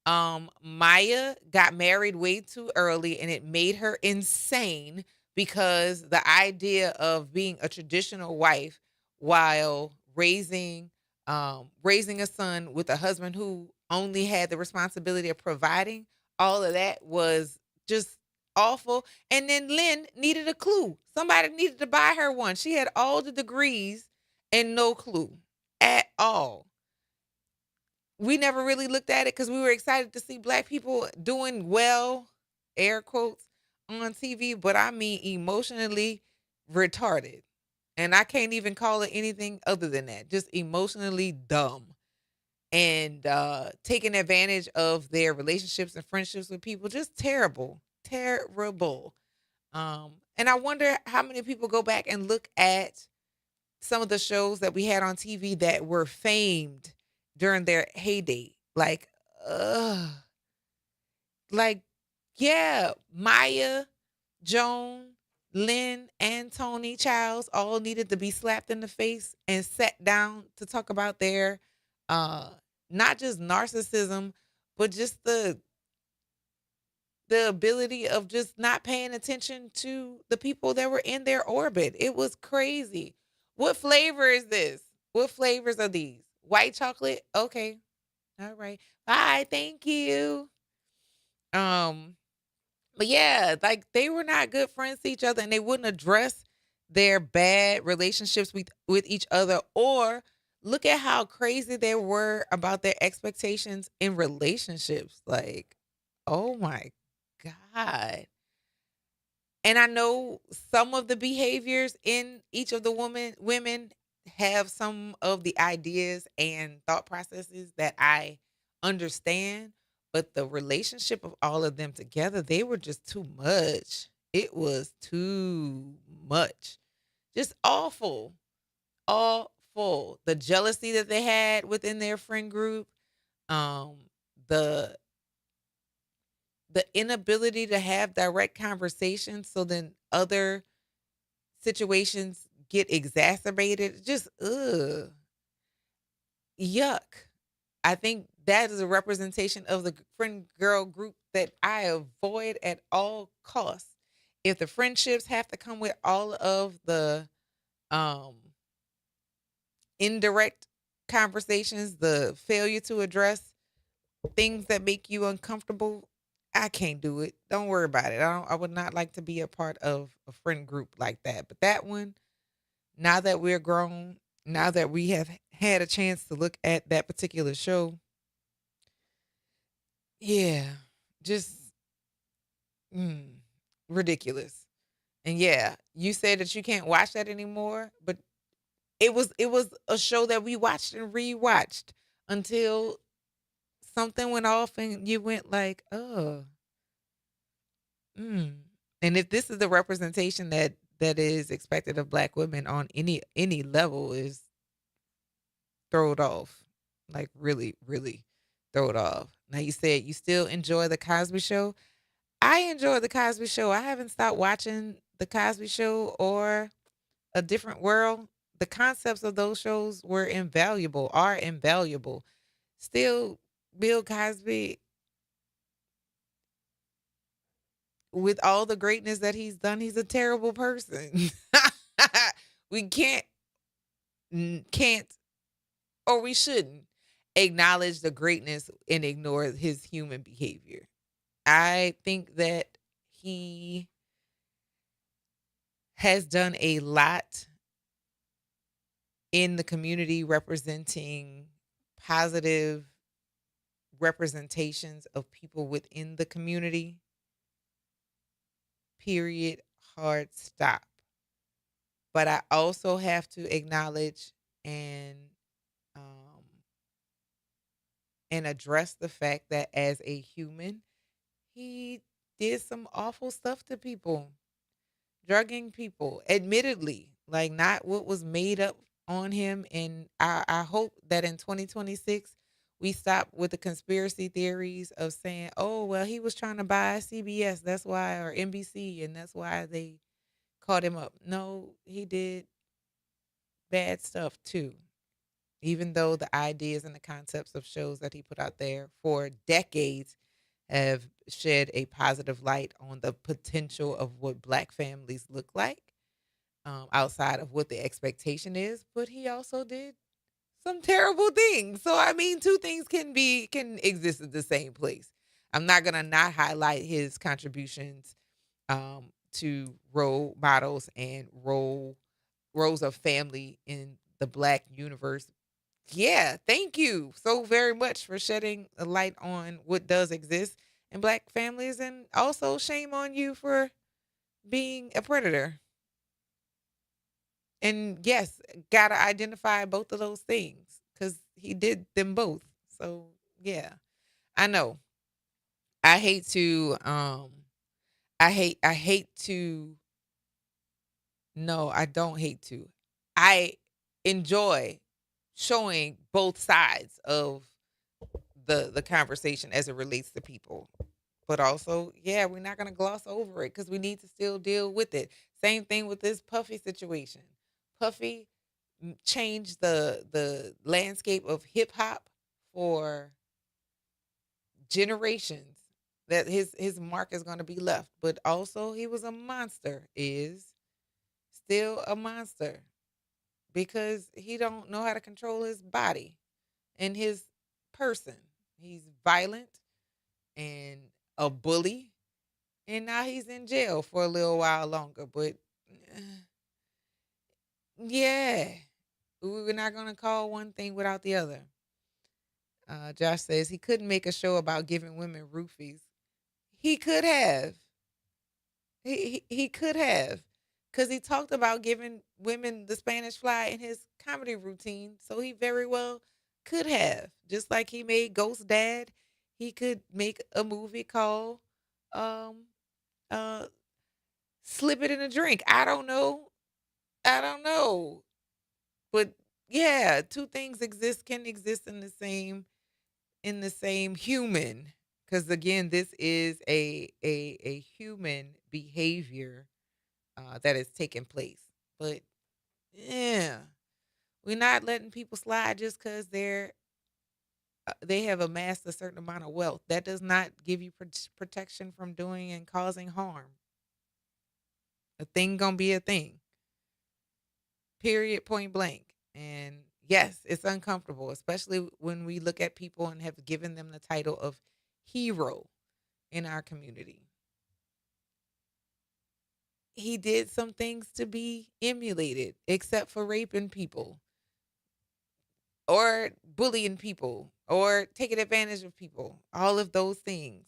Maya got married way too early, and it made her insane because the idea of being a traditional wife while raising a son with a husband who only had the responsibility of providing, all of that was just awful. And then Lynn needed a clue. Somebody needed to buy her one. She had all the degrees and no clue at all. We never really looked at it because we were excited to see black people doing well, air quotes, on TV, but I mean emotionally retarded. And I can't even call it anything other than that. Just emotionally dumb. And taking advantage of their relationships and friendships with people. Just terrible. Terrible. And I wonder how many people go back and look at some of the shows that we had on TV that were famed during their heyday. Like, yeah, Maya, Joan, Lynn, and Tony Childs all needed to be slapped in the face and sat down to talk about their not just narcissism, but just the ability of just not paying attention to the people that were in their orbit. It was crazy. What flavor is this? What flavors are these? White chocolate? Okay. All right. Bye. Thank you. But yeah, like they were not good friends to each other, and they wouldn't address their bad relationships with each other, or look at how crazy they were about their expectations in relationships. Like, oh my God. And I know some of the behaviors in each of the women have some of the ideas and thought processes that I understand, but the relationship of all of them together, they were just too much. It was too much. Just awful. Awful. The jealousy that they had within their friend group, um, the inability to have direct conversations, so then other situations get exacerbated. Just yuck. I think that is a representation of the friend girl group that I avoid at all costs. If the friendships have to come with all of the um indirect conversations, the failure to address things that make you uncomfortable, I can't do it. Don't worry about it. I would not like to be a part of a friend group like that. But that one, now that we're grown, now that we have had a chance to look at that particular show, yeah, just mm, ridiculous. And yeah, you said that you can't watch that anymore, but it was a show that we watched and rewatched until something went off and you went like, oh, mm. And if this is the representation that is expected of black women on any level, is throw it off. Like really, really throw it off. Now you said you still enjoy the Cosby Show. I enjoy the Cosby Show. I haven't stopped watching the Cosby Show or A Different World. The concepts of those shows were invaluable, are invaluable. Still, Bill Cosby, with all the greatness that he's done, he's a terrible person. We can't or we shouldn't acknowledge the greatness and ignore his human behavior. I think that he has done a lot in the community, representing positive representations of people within the community. Period. Hard stop. But I also have to acknowledge and um, address the fact that as a human, he did some awful stuff to people, drugging people, admittedly, like not what was made up on him. And I hope that in 2026, we stop with the conspiracy theories of saying, oh, well, he was trying to buy CBS, that's why, or NBC, and that's why they caught him up. No, he did bad stuff too. Even though the ideas and the concepts of shows that he put out there for decades have shed a positive light on the potential of what black families look like, outside of what the expectation is. But he also did some terrible things. So I mean, two things can exist at the same place. I'm not gonna not highlight his contributions to role models and roles of family in the black universe. Yeah, thank you so very much for shedding a light on what does exist in black families, and also shame on you for being a predator. And yes, gotta identify both of those things because he did them both. So yeah, I know. I hate to I hate to no, I don't hate to. I enjoy showing both sides of the conversation as it relates to people. But also, yeah, we're not gonna gloss over it because we need to still deal with it. Same thing with this Puffy situation. Puffy changed the landscape of hip hop for generations. That his mark is going to be left. But also, he was a monster. Is still a monster because he don't know how to control his body and his person. He's violent and a bully And now he's in jail for a little while longer. But yeah, we're not going to call one thing without the other. Josh says he couldn't make a show about giving women roofies. He could have. He could have. Because he talked about giving women the Spanish fly in his comedy routine. So he very well could have. Just like he made Ghost Dad, he could make a movie called Slip It in a Drink. I don't know. But yeah, two things can exist in the same human. Because again, this is a human behavior that is taking place. But yeah, we're not letting people slide just because they have amassed a certain amount of wealth. That does not give you protection from doing and causing harm. A thing gonna be a thing. Period. Point blank. And yes, it's uncomfortable, especially when we look at people and have given them the title of hero in our community. He did some things to be emulated, except for raping people or bullying people or taking advantage of people. All of those things.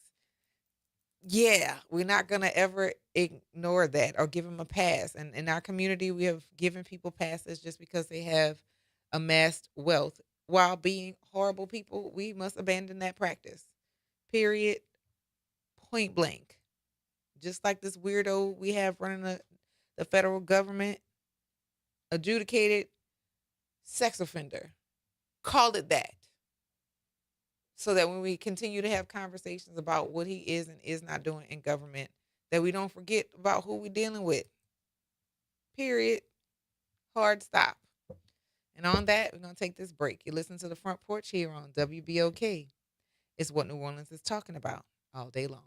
Yeah, we're not going to ever ignore that or give them a pass. And in our community, we have given people passes just because they have amassed wealth. While being horrible people, we must abandon that practice. Period. Point blank. Just like this weirdo we have running the federal government, adjudicated sex offender. Call it that. So that when we continue to have conversations about what he is and is not doing in government, that we don't forget about who we're dealing with. Period. Hard stop. And on that, we're going to take this break. You listen to the Front Porch here on WBOK. It's what New Orleans is talking about all day long.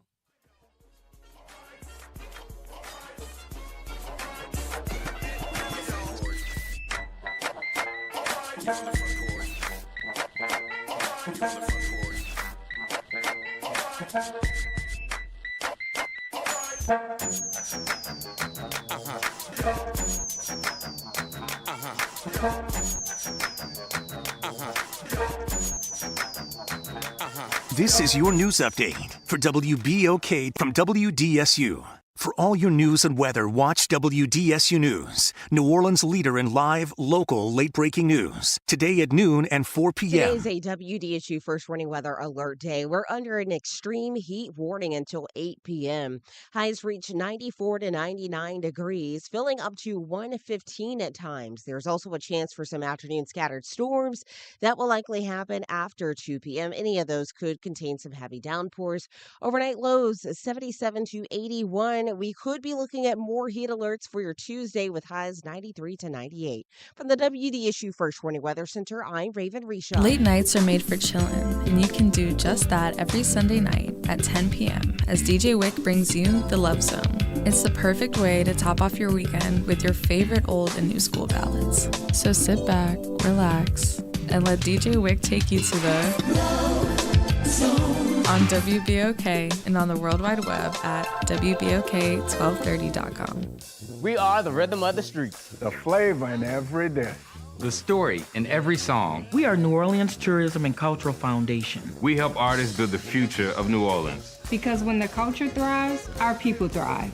This is your news update for WBOK from WDSU. For all your news and weather, watch WDSU News, New Orleans' leader in live, local, late-breaking news. Today at noon and 4 p.m. Today is a WDSU First Warning Weather Alert Day. We're under an extreme heat warning until 8 p.m. Highs reach 94 to 99 degrees, filling up to 115 at times. There's also a chance for some afternoon scattered storms that will likely happen after 2 p.m. Any of those could contain some heavy downpours. Overnight lows 77 to 81. We could be looking at more heat alerts for your Tuesday with highs 93 to 98. From the WDSU First Warning Weather Center, I'm Raven Risha. Late nights are made for chillin', and you can do just that every Sunday night at 10 p.m. as DJ Wick brings you The Love Zone. It's the perfect way to top off your weekend with your favorite old and new school ballads. So sit back, relax, and let DJ Wick take you to the Love Zone. On WBOK and on the World Wide Web at WBOK1230.com. We are the rhythm of the streets. The flavor in every dish. The story in every song. We are New Orleans Tourism and Cultural Foundation. We help artists build the future of New Orleans. Because when the culture thrives, our people thrive.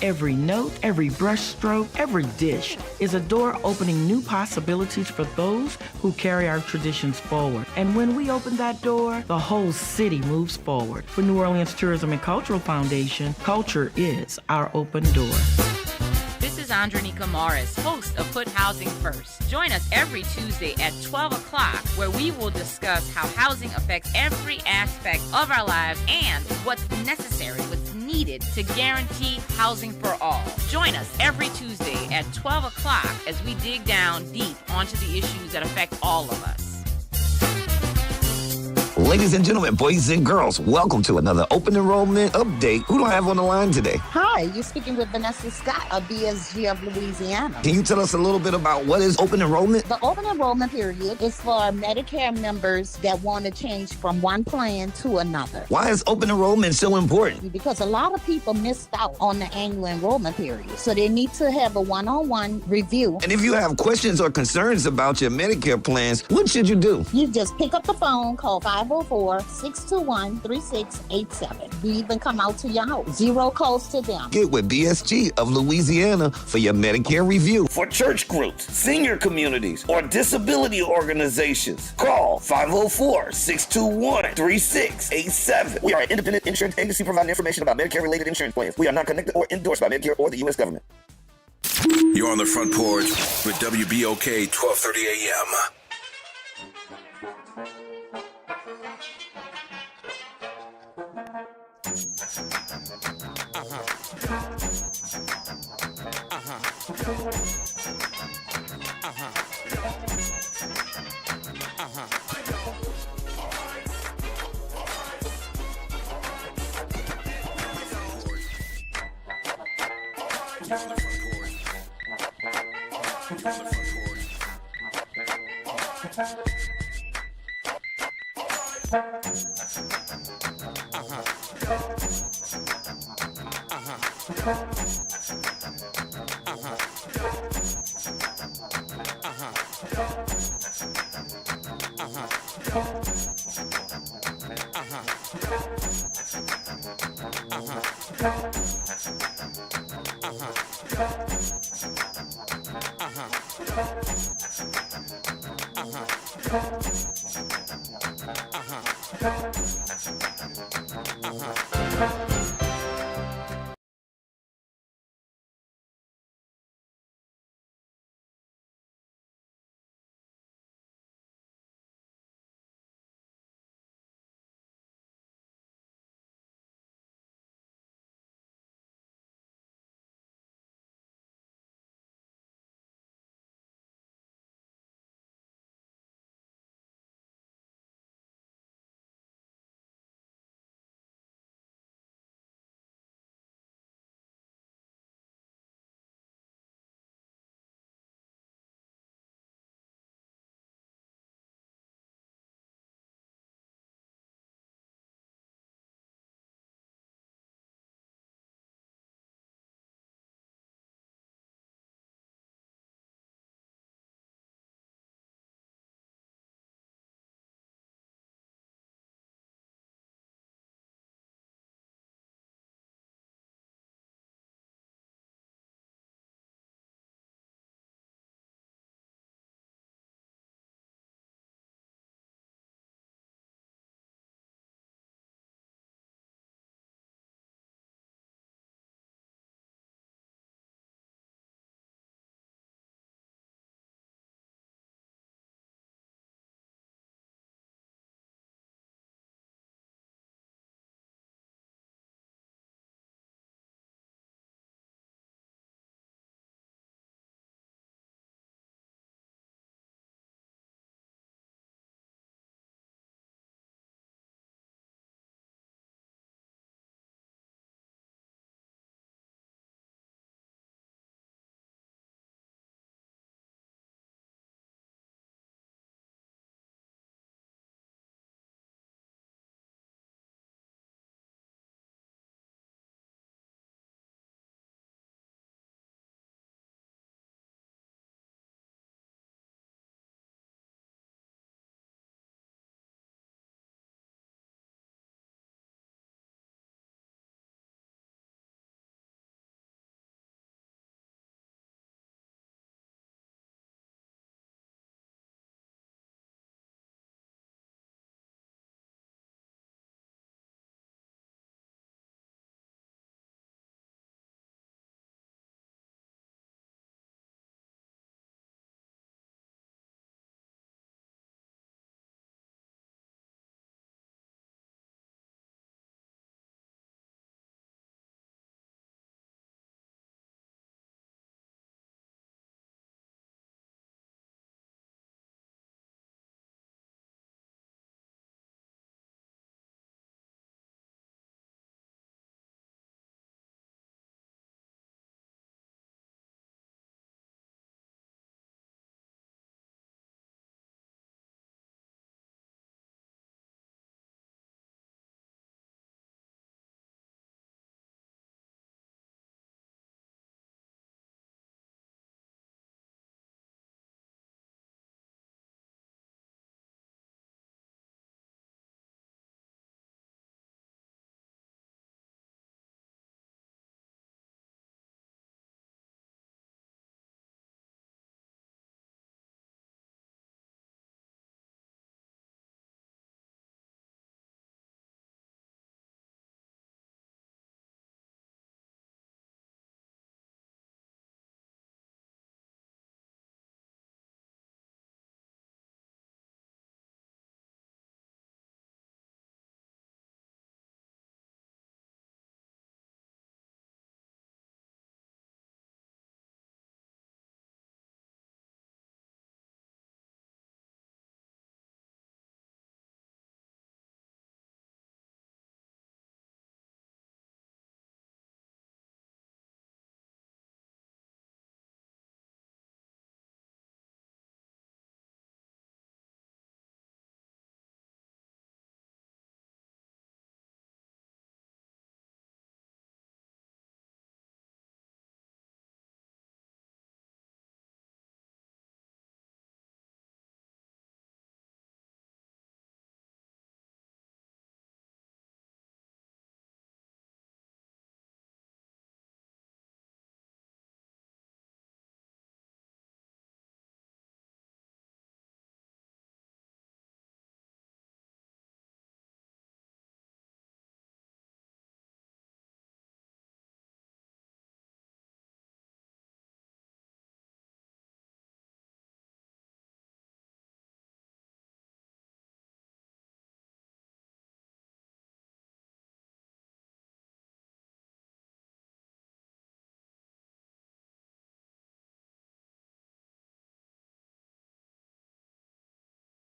Every note, every brushstroke, every dish is a door opening new possibilities for those who carry our traditions forward. And when we open that door, the whole city moves forward. For New Orleans Tourism and Cultural Foundation, culture is our open door. This is Andronika Morris, host of Put Housing First. Join us every Tuesday at 12 o'clock, where we will discuss how housing affects every aspect of our lives and what's necessary, what's needed to guarantee housing for all. Join us every Tuesday at 12 o'clock as we dig down deep onto the issues that affect all of us. Ladies and gentlemen, boys and girls, welcome to another open enrollment update. Who do I have on the line today? Hi, you're speaking with Vanessa Scott of BSG of Louisiana. Can you tell us a little bit about what is open enrollment? The open enrollment period is for Medicare members that want to change from one plan to another. Why is open enrollment so important? Because a lot of people missed out on the annual enrollment period, so they need to have a one-on-one review. And if you have questions or concerns about your Medicare plans, what should you do? You just pick up the phone, call 504-621-3687. We even come out to your house. Zero cost to them. Get with BSG of Louisiana for your Medicare review. For church groups, senior communities, or disability organizations, call 504-621-3687. We are an independent insurance agency providing information about Medicare-related insurance plans. We are not connected or endorsed by Medicare or the U.S. government. You're on the front porch with WBOK 1230 AM.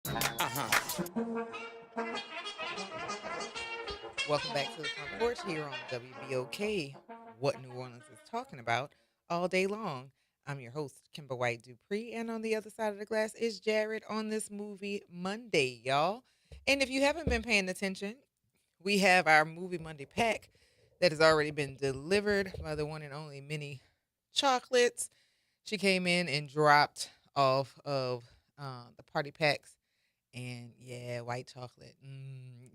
Welcome back to the Front Porch here on WBOK, What New Orleans is Talking About all day long. I'm your host, Kimber White Dupree, and on the other side of the glass is Jared on this movie Monday, y'all. And if you haven't been paying attention, we have our Movie Monday pack that has already been delivered by the one and only Minnie Chocolates. She came in and dropped off of the party packs. And yeah, white chocolate.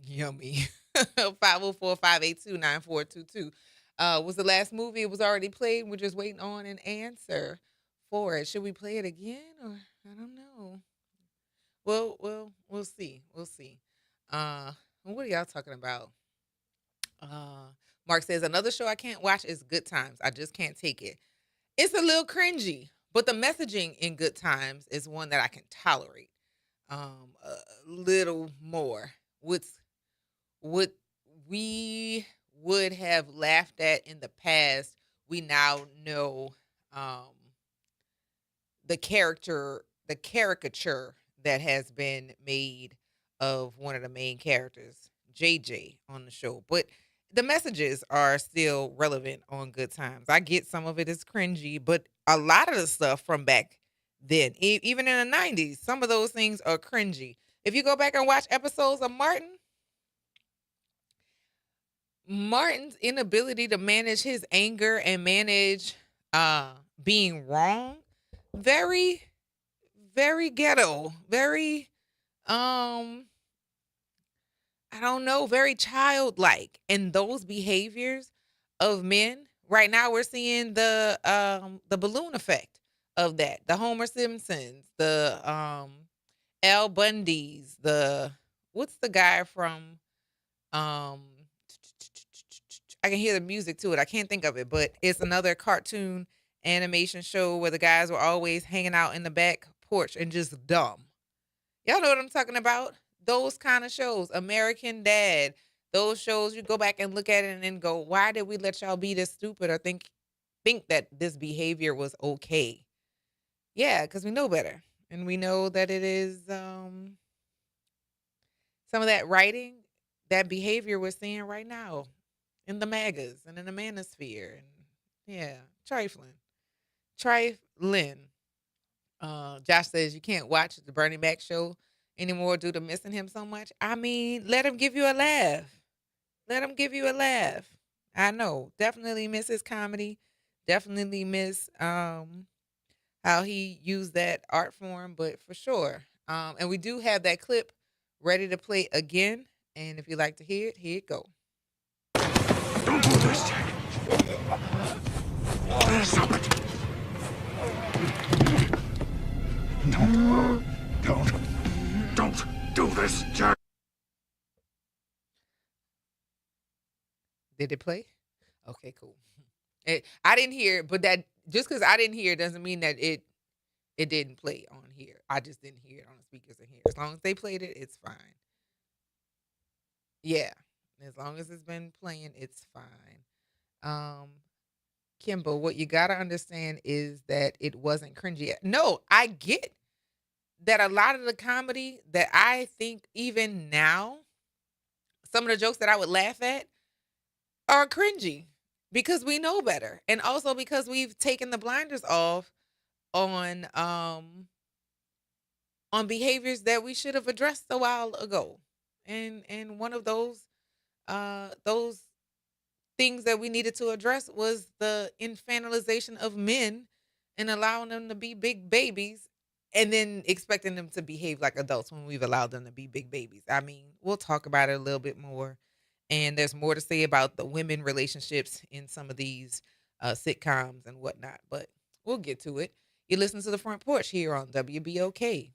Yummy. 504-582-9422 was the last movie. It was already played. We're just waiting on an answer for it. Should we play it again? Or I don't know. We'll see. We'll see. What are y'all talking about? Mark says, another show I can't watch is Good Times. I just can't take it. It's a little cringy, but the messaging in Good Times is one that I can tolerate. A little more. What we would have laughed at in the past, we now know the caricature that has been made of one of the main characters, JJ, on the show. But the messages are still relevant on Good Times. I get some of it is cringy, but a lot of the stuff from back then, even in the 90s, some of those things are cringy. If you go back and watch episodes of Martin's inability to manage his anger and manage being wrong, very, very ghetto, very I don't know, very childlike. And those behaviors of men, right now we're seeing the balloon effect of that. The Homer Simpsons, the Al Bundys, what's the guy from I can hear the music to it. I can't think of it, but it's another cartoon animation show where the guys were always hanging out in the back porch and just dumb. Y'all know what I'm talking about? Those kind of shows, American Dad, those shows, you go back and look at it and then go, why did we let y'all be this stupid or think that this behavior was okay? Yeah, because we know better. And we know that it is some of that writing, that behavior we're seeing right now in the MAGAs and in the manosphere. And yeah, trifling. Josh says you can't watch the Bernie Mac show anymore due to missing him so much. I mean, let him give you a laugh. I know. Definitely miss his comedy. Definitely miss how he used that art form, but for sure. And we do have that clip ready to play again. And if you'd like to hear it, here it go. Don't do this, Jack. Stop it. Don't do this, Jack. Did it play? Okay, cool. I didn't hear, but that just because I didn't hear doesn't mean that it didn't play on here. I just didn't hear it on the speakers in here. As long as they played it, it's fine. Yeah, as long as it's been playing, it's fine. Kimbo, what you gotta understand is that it wasn't cringy. No, I get that a lot of the comedy that I think even now, some of the jokes that I would laugh at are cringy because we know better. And also because we've taken the blinders off on behaviors that we should have addressed a while ago. And one of those things that we needed to address was the infantilization of men and allowing them to be big babies and then expecting them to behave like adults when we've allowed them to be big babies. I mean, we'll talk about it a little bit more. And there's more to say about the women relationships in some of these sitcoms and whatnot. But we'll get to it. You listen to The Front Porch here on WBOK.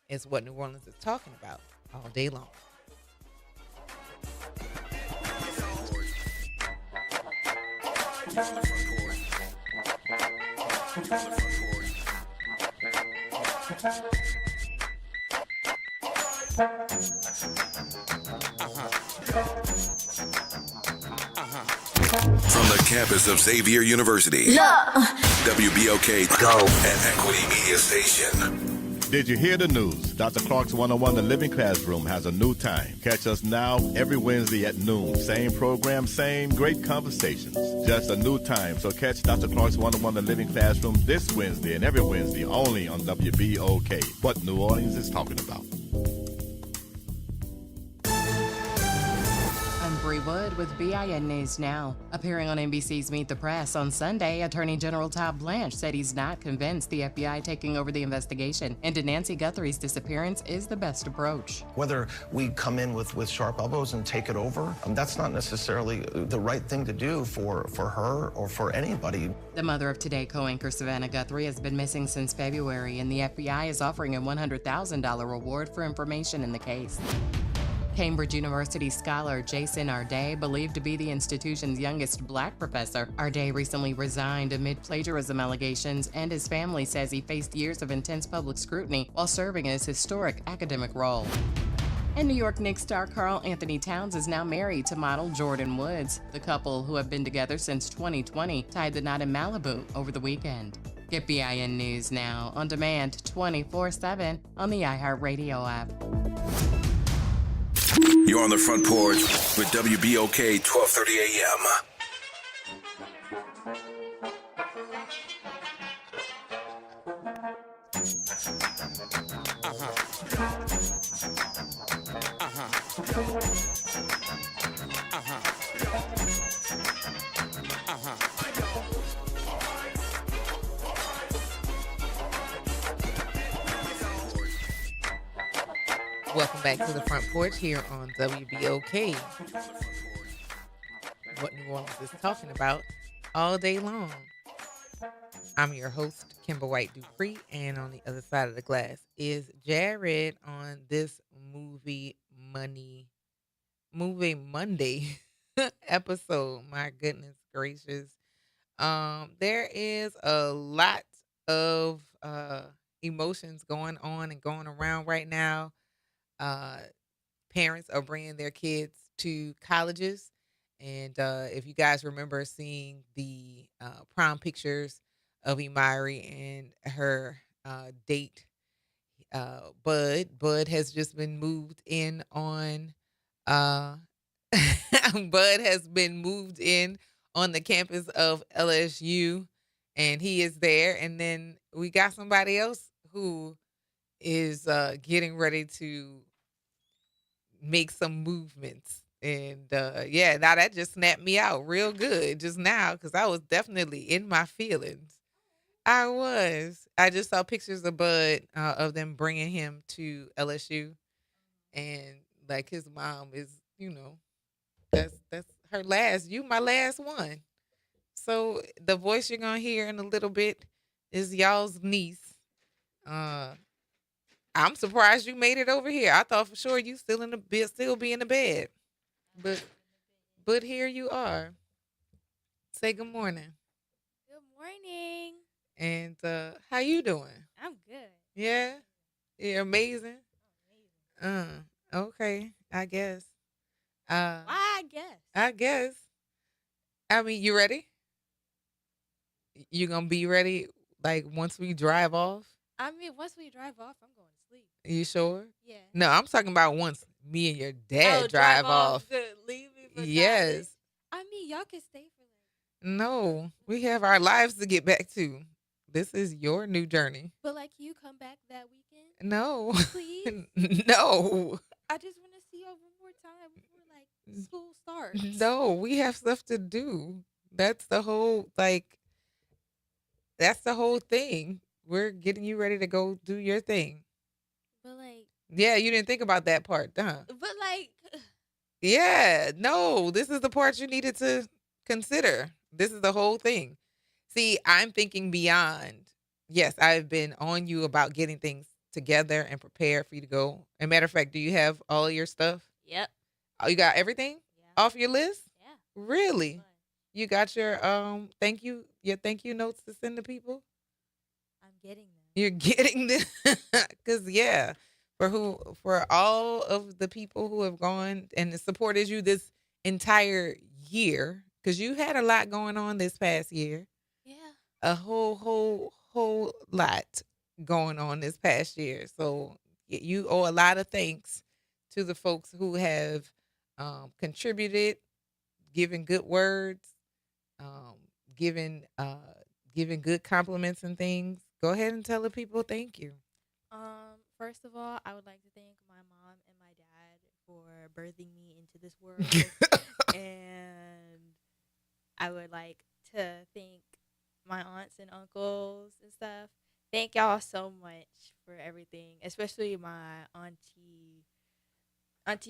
It's what New Orleans is talking about all day long. From the campus of Xavier University, WBOK Go and Equity Media Station. Did you hear the news? Dr. Clark's 101 The Living Classroom has a new time. Catch us now every Wednesday at noon. Same program, same great conversations. Just a new time. So catch Dr. Clark's 101 The Living Classroom this Wednesday and every Wednesday only on WBOK. What New Orleans is talking about. I'm Bree Wood with BIN News Now. Appearing on NBC's Meet the Press on Sunday, Attorney General Todd Blanche said he's not convinced the FBI taking over the investigation into Nancy Guthrie's disappearance is the best approach. Whether we come in with sharp elbows and take it over, that's not necessarily the right thing to do for her or for anybody. The mother of Today co-anchor Savannah Guthrie has been missing since February, and the FBI is offering a $100,000 reward for information in the case. Cambridge University scholar Jason Arday, believed to be the institution's youngest black professor. Arday recently resigned amid plagiarism allegations, and his family says he faced years of intense public scrutiny while serving his historic academic role. And New York Knicks star Karl Anthony Towns is now married to model Jordan Woods. The couple, who have been together since 2020, tied the knot in Malibu over the weekend. Get BIN News Now on demand 24/7 on the iHeartRadio app. You're on the Front Porch with WBOK 1230 AM. Welcome back to the Front Porch here on WBOK. What New Orleans is talking about all day long. I'm your host, Kimber White Dupree, and on the other side of the glass is Jared on this Movie Monday episode. My goodness gracious. There is a lot of emotions going on and going around right now. Parents are bringing their kids to colleges, and if you guys remember seeing the prom pictures of Imari and her date, Bud has just been moved in on Bud has been moved in on the campus of LSU, and he is there. And then we got somebody else who is getting ready to make some movements. And yeah, now that just snapped me out real good just now, because I was definitely in my feelings. I just saw pictures of Bud, of them bringing him to LSU, and like his mom is, that's her last. You my last one. So the voice you're gonna hear in a little bit is y'all's niece. I'm surprised you made it over here. I thought for sure you still be in the bed, but here you are. Say good morning. Good morning. And how you doing? I'm good. Yeah, you're amazing. Okay, I guess. Why, I guess. I guess. I mean, you ready? You gonna be ready like once we drive off? I mean, once we drive off, I'm going to sleep. You sure? Yeah. No, I'm talking about once me and your dad drive off. To leave me for Yes. college. I mean, y'all can stay for No, we have our lives to get back to. This is your new journey. But like, you come back that weekend? No. Please? No. I just want to see you one more time before like school starts. No, we have stuff to do. That's the whole thing. We're getting you ready to go do your thing. But like, yeah, you didn't think about that part, huh? But like, yeah, no, this is the part you needed to consider. This is the whole thing. See, I'm thinking beyond. Yes, I've been on you about getting things together and prepared for you to go. As a matter of fact, do you have all your stuff? Yep. Oh, you got everything off your list? Yeah. Really? You got your thank you notes to send to people? I'm getting them. You're getting them? Because yeah, for all of the people who have gone and supported you this entire year, because you had a lot going on this past year. Yeah. A whole lot going on this past year. So you owe a lot of thanks to the folks who have contributed, given good words, um, giving giving good compliments and things. Go ahead and tell the people thank you. First of all, I would like to thank my mom and my dad for birthing me into this world. And I would like to thank my aunts and uncles and stuff. Thank y'all so much for everything, especially my Auntie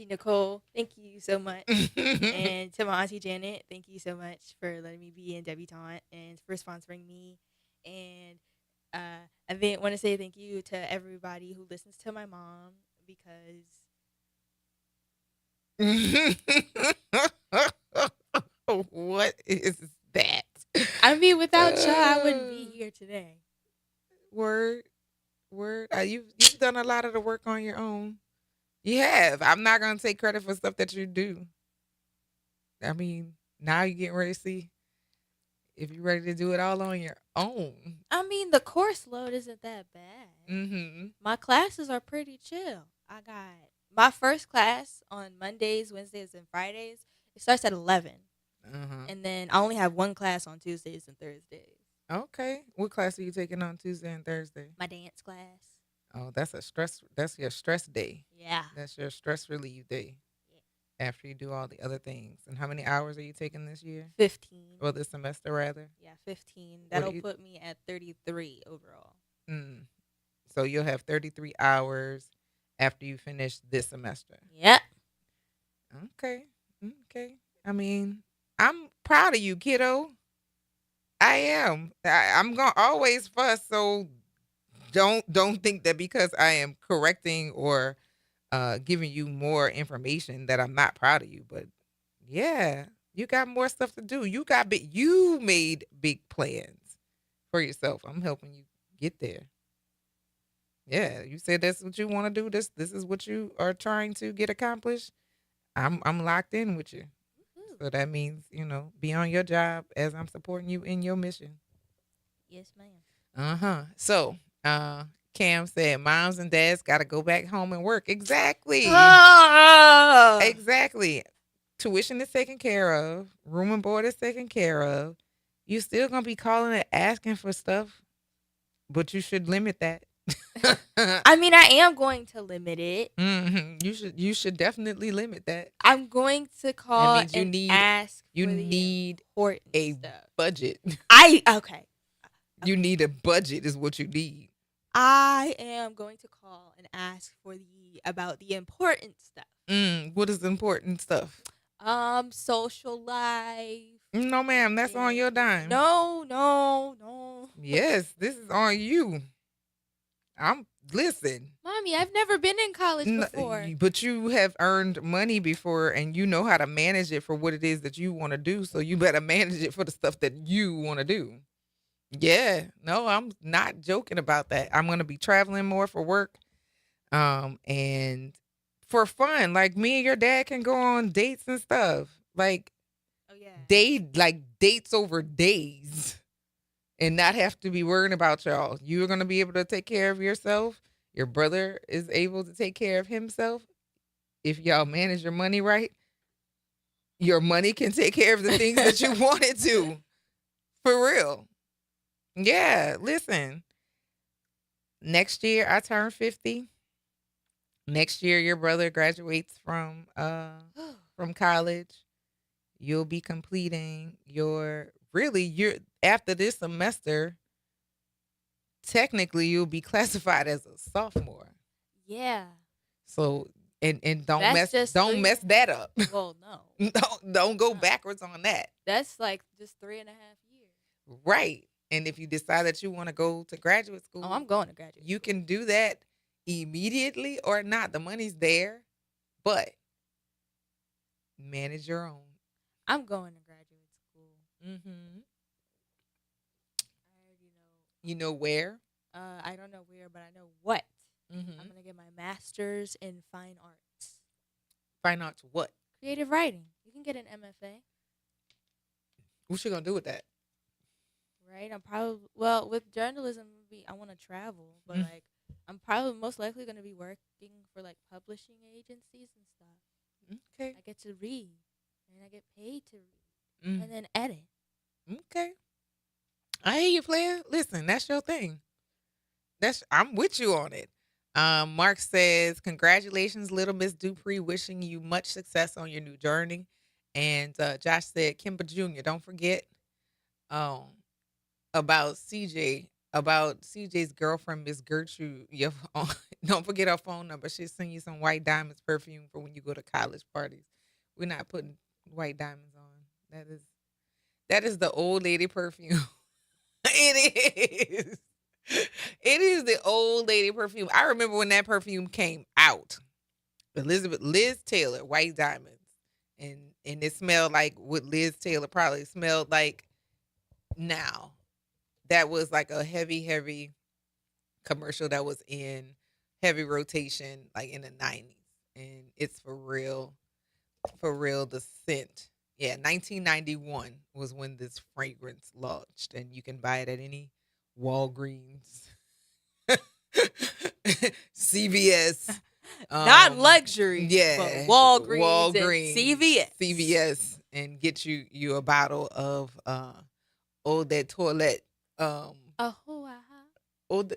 Nicole. Thank you so much. And to my Auntie Janet, thank you so much for letting me be in debutante and for sponsoring me. And I then want to say thank you to everybody who listens to my mom because What is that? I mean, without y'all, I wouldn't be here today. Word, word. You've done a lot of the work on your own. You have. I'm not gonna take credit for stuff that you do. I mean, now you're getting ready to see if you're ready to do it all on your own. I mean, the course load isn't that bad. Mm-hmm. My classes are pretty chill. I got my first class on Mondays, Wednesdays, and Fridays. It starts at 11. Uh-huh. And then I only have one class on Tuesdays and Thursdays. Okay. What class are you taking on Tuesday and Thursday? My dance class. Oh, that's your stress day. Yeah. That's your stress relief day. After you do all the other things. And how many hours are you taking this year? 15. Or this semester, rather? Yeah, 15. That'll put me at 33 overall. So you'll have 33 hours after you finish this semester. Yep. Okay. Okay. I mean, I'm proud of you, kiddo. I am. I'm gonna always fuss, so don't think that because I am correcting or giving you more information that I'm not proud of you. But yeah, you got more stuff to do. You made big plans for yourself. I'm helping you get there. Yeah, you said that's what you want to do. This is what you are trying to get accomplished. I'm locked in with you. So that means, be on your job as I'm supporting you in your mission. Yes, ma'am. Uh-huh. So, Cam said moms and dads got to go back home and work. Exactly. Exactly. Tuition is taken care of. Room and board is taken care of. You still going to be calling and asking for stuff, but you should limit that. I mean, I am going to limit it. Mm-hmm. You should definitely limit that. I'm going to call That means and ask you for need a stuff. budget. Okay. You need a budget is what you need. I am going to call and ask for about the important stuff. What is the important stuff? Social life. No, ma'am, that's on your dime. No. Yes, this is on you. Listen. Mommy, I've never been in college before. But you have earned money before and you know how to manage it for what it is that you want to do. So you better manage it for the stuff that you want to do. Yeah. No, I'm not joking about that. I'm going to be traveling more for work. And for fun. Like me and your dad can go on dates and stuff. Like dates over days. And not have to be worrying about y'all. You're going to be able to take care of yourself. Your brother is able to take care of himself. If y'all manage your money right, your money can take care of the things that you wanted to. For real. Yeah, listen. Next year, I turn 50. Next year, your brother graduates from college. You'll be completing you're after this semester, technically you'll be classified as a sophomore. Yeah. So and don't mess that up. Well, no. Don't go backwards on that. That's like just 3.5 years. Right. And if you decide that you want to go to graduate school, I'm going to graduate. You can do that immediately or not. The money's there, but manage your own. I'm going to graduate school. Mm-hmm. I already know. You know where? I don't know where, but I know what. Mm-hmm. I'm going to get my master's in fine arts. Fine arts what? Creative writing. You can get an MFA. What you going to do with that? Right. I'm probably well with journalism. I want to travel, but Mm. like I'm probably most likely going to be working for like publishing agencies and stuff. Okay. I get to read, and I get paid to read, Mm. and then edit. Okay. I hear you, player. Listen, that's your thing. I'm with you on it. Mark says, "Congratulations, little Miss Dupree. Wishing you much success on your new journey." And Josh said, "Kimber Jr. Don't forget um about CJ's girlfriend, Miss Gertrude. Your don't forget her phone number. She'll send you some White Diamonds perfume for when you go to college parties. We're not putting White Diamonds on. That is the old lady perfume. It is. It is the old lady perfume. I remember when that perfume came out. Liz Taylor, White Diamonds. And it smelled like what Liz Taylor probably smelled like now. That was like a heavy commercial that was in heavy rotation like in the 90s. And it's for real the scent. Yeah, 1991 was when this fragrance launched, and you can buy it at any Walgreens, CVS, Not luxury, but yeah, Walgreens and CVS. CVS, and get you a bottle of Eau de Toilette. Oh, wow.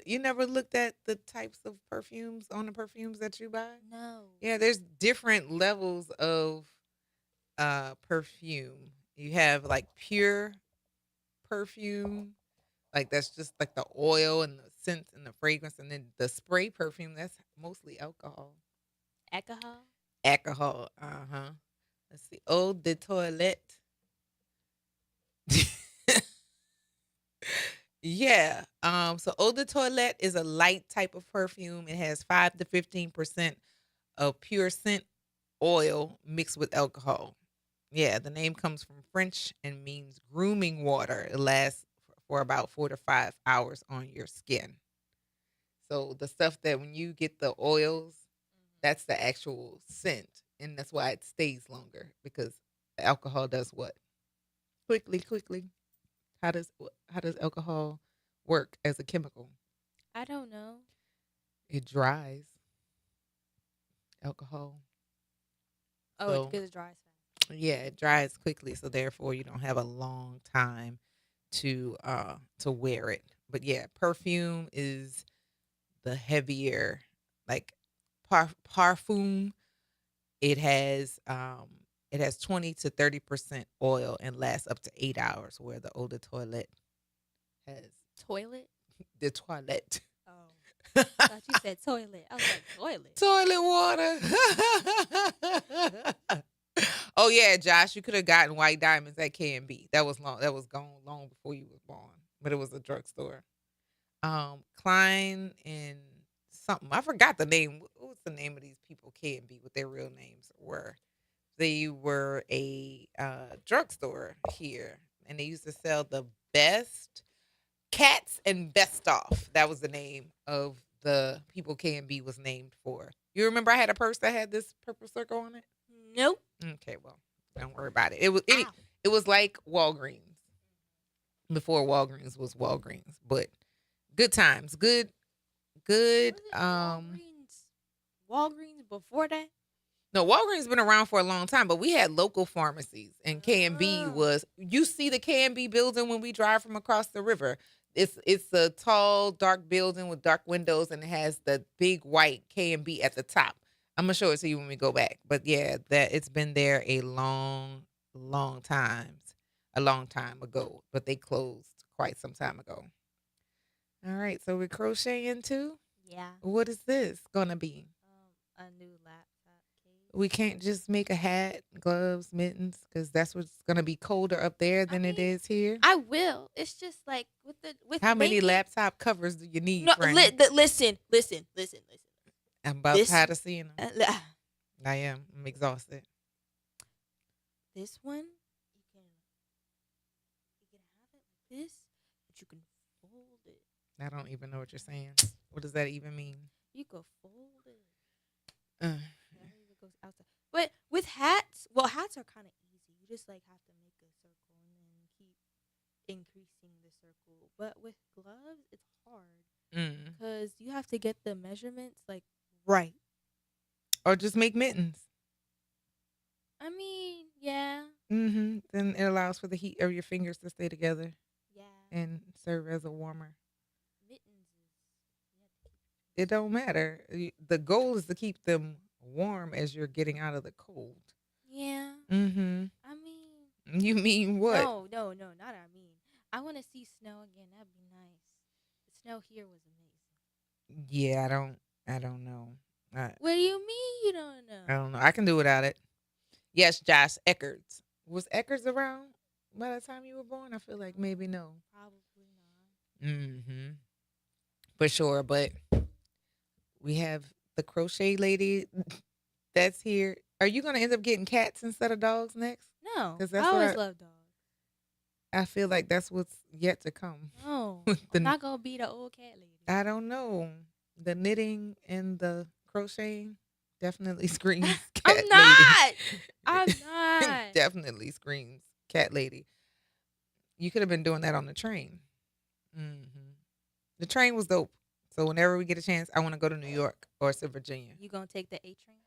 You never looked at the types of perfumes on the perfumes that you buy? No. Yeah, there's different levels of perfume. You have like pure perfume, like that's just like the oil and the scent and the fragrance, and then the spray perfume that's mostly alcohol. Alcohol. Alcohol. Uh-huh. Let's see. Eau de Toilette. Yeah. So Eau de Toilette is a light type of perfume. It has 5 to 15% of pure scent oil mixed with alcohol. Yeah, the name comes from French and means grooming water. It lasts for about 4 to 5 hours on your skin. So the stuff that when you get the oils, that's the actual scent, and that's why it stays longer because the alcohol does what? Quickly. How does alcohol work as a chemical? I don't know. It dries alcohol. Oh, So because it dries fast. yeah, it dries quickly, so therefore you don't have a long time to wear it. But yeah, perfume is the heavier like parfum. It has 20 to 30% oil and lasts up to 8 hours, where the eau de toilette has Toilet? the toilette. Oh. I thought you said toilet. I was like, toilet. Toilet water. Oh yeah, Josh, you could have gotten White Diamonds at K&B. That was long. That was gone long before you was born, but it was a drugstore. Klein and something. I forgot the name. What was the name of these people? K&B, what their real names were. They were a drugstore here, and they used to sell the best Cats and Best Off. That was the name of the people K&B was named for. You remember I had a purse that had this purple circle on it? Nope. Okay, well, don't worry about it. It was like Walgreens before Walgreens was Walgreens, but good times, good. Walgreens before that? No, Walgreens been around for a long time, but we had local pharmacies, and K&B was. You see the K&B building when we drive from across the river. It's a tall, dark building with dark windows, and it has the big white K&B at the top. I'm gonna show it to you when we go back. But yeah, that it's been there a long time ago. But they closed quite some time ago. All right, so we're crocheting too. Yeah. What is this gonna be? A new laptop case. We can't just make a hat, gloves, mittens, because that's what's gonna be colder up there than it is here. I will. It's just like with How many making- laptop covers do you need? No, friend? listen. I'm about tired of seeing them. Uh, I am. I'm exhausted. This one, you can have it like this, but you can fold it. I don't even know what you're saying. What does that even mean? You can fold it. Uh, It goes outside. But with hats, well, hats are kind of easy. You just like have to make a circle and then keep increasing the circle, but with gloves, it's hard Mm. because you have to get the measurements like right. Or just make mittens. I mean, yeah, Mm-hmm. Then it allows for the heat of your fingers to stay together yeah. and serve as a warmer. Mittens is It don't matter. The goal is to keep them warm as you're getting out of the cold. yeah. Mm-hmm. I mean, You mean what? no, not I mean. I want to see snow again. That'd be nice. The snow here was amazing. Yeah, I don't know. What do you mean you don't know? I don't know. I can do without it. Yes, Josh Eckarts. Was Eckarts around by the time you were born? I feel like maybe no. Probably not. Mm-hmm. For sure, but we have the crochet lady that's here. Are you gonna end up getting cats instead of dogs next? No, Because I that's always what love dogs. I feel like that's what's yet to come. No, With I'm not gonna be the old cat lady. I don't know. The knitting and the crocheting definitely screams cat I'm not. lady. I'm not. Definitely screams cat lady. You could have been doing that on the train. Mm-hmm. The train was dope. So whenever we get a chance, I want to go to New York or to Virginia. You gonna take the A train?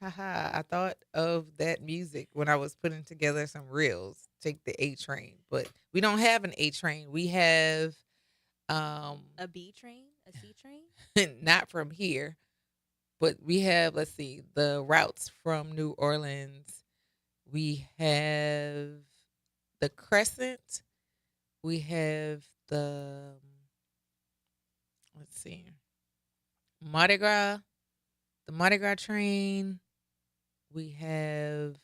Haha, I thought of that music when I was putting together some reels. Take the A train, but we don't have an A train. We have A B train? A C train? not from here, but we have, let's see, the routes from New Orleans. We have the Crescent. We have the, let's see, Mardi Gras, the Mardi Gras train. We have,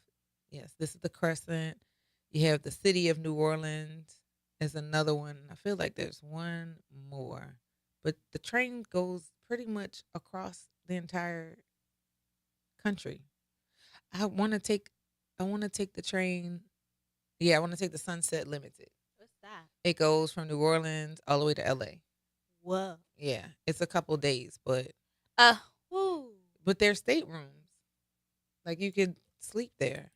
yes, this is the Crescent. You have the City of New Orleans is another one. I feel like there's one more, but the train goes pretty much across the entire country. I want to take the train. Yeah, I want to take the Sunset Limited. What's that? It goes from New Orleans all the way to LA. Whoa. Yeah, it's a couple days, but Woo. but there's staterooms. Like you could sleep there.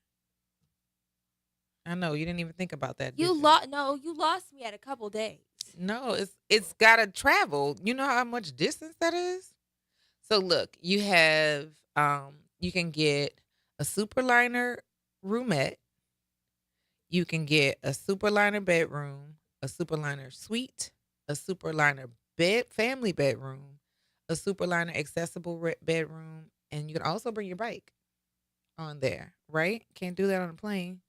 I know you didn't even think about that. You did lost. No, you lost me at a couple days. No, it's gotta travel. You know how much distance that is? So look, you have you can get a superliner roomette, you can get a superliner bedroom, a superliner suite, a superliner bed family bedroom, a superliner accessible bedroom, and you can also bring your bike on there, right? Can't do that on a plane.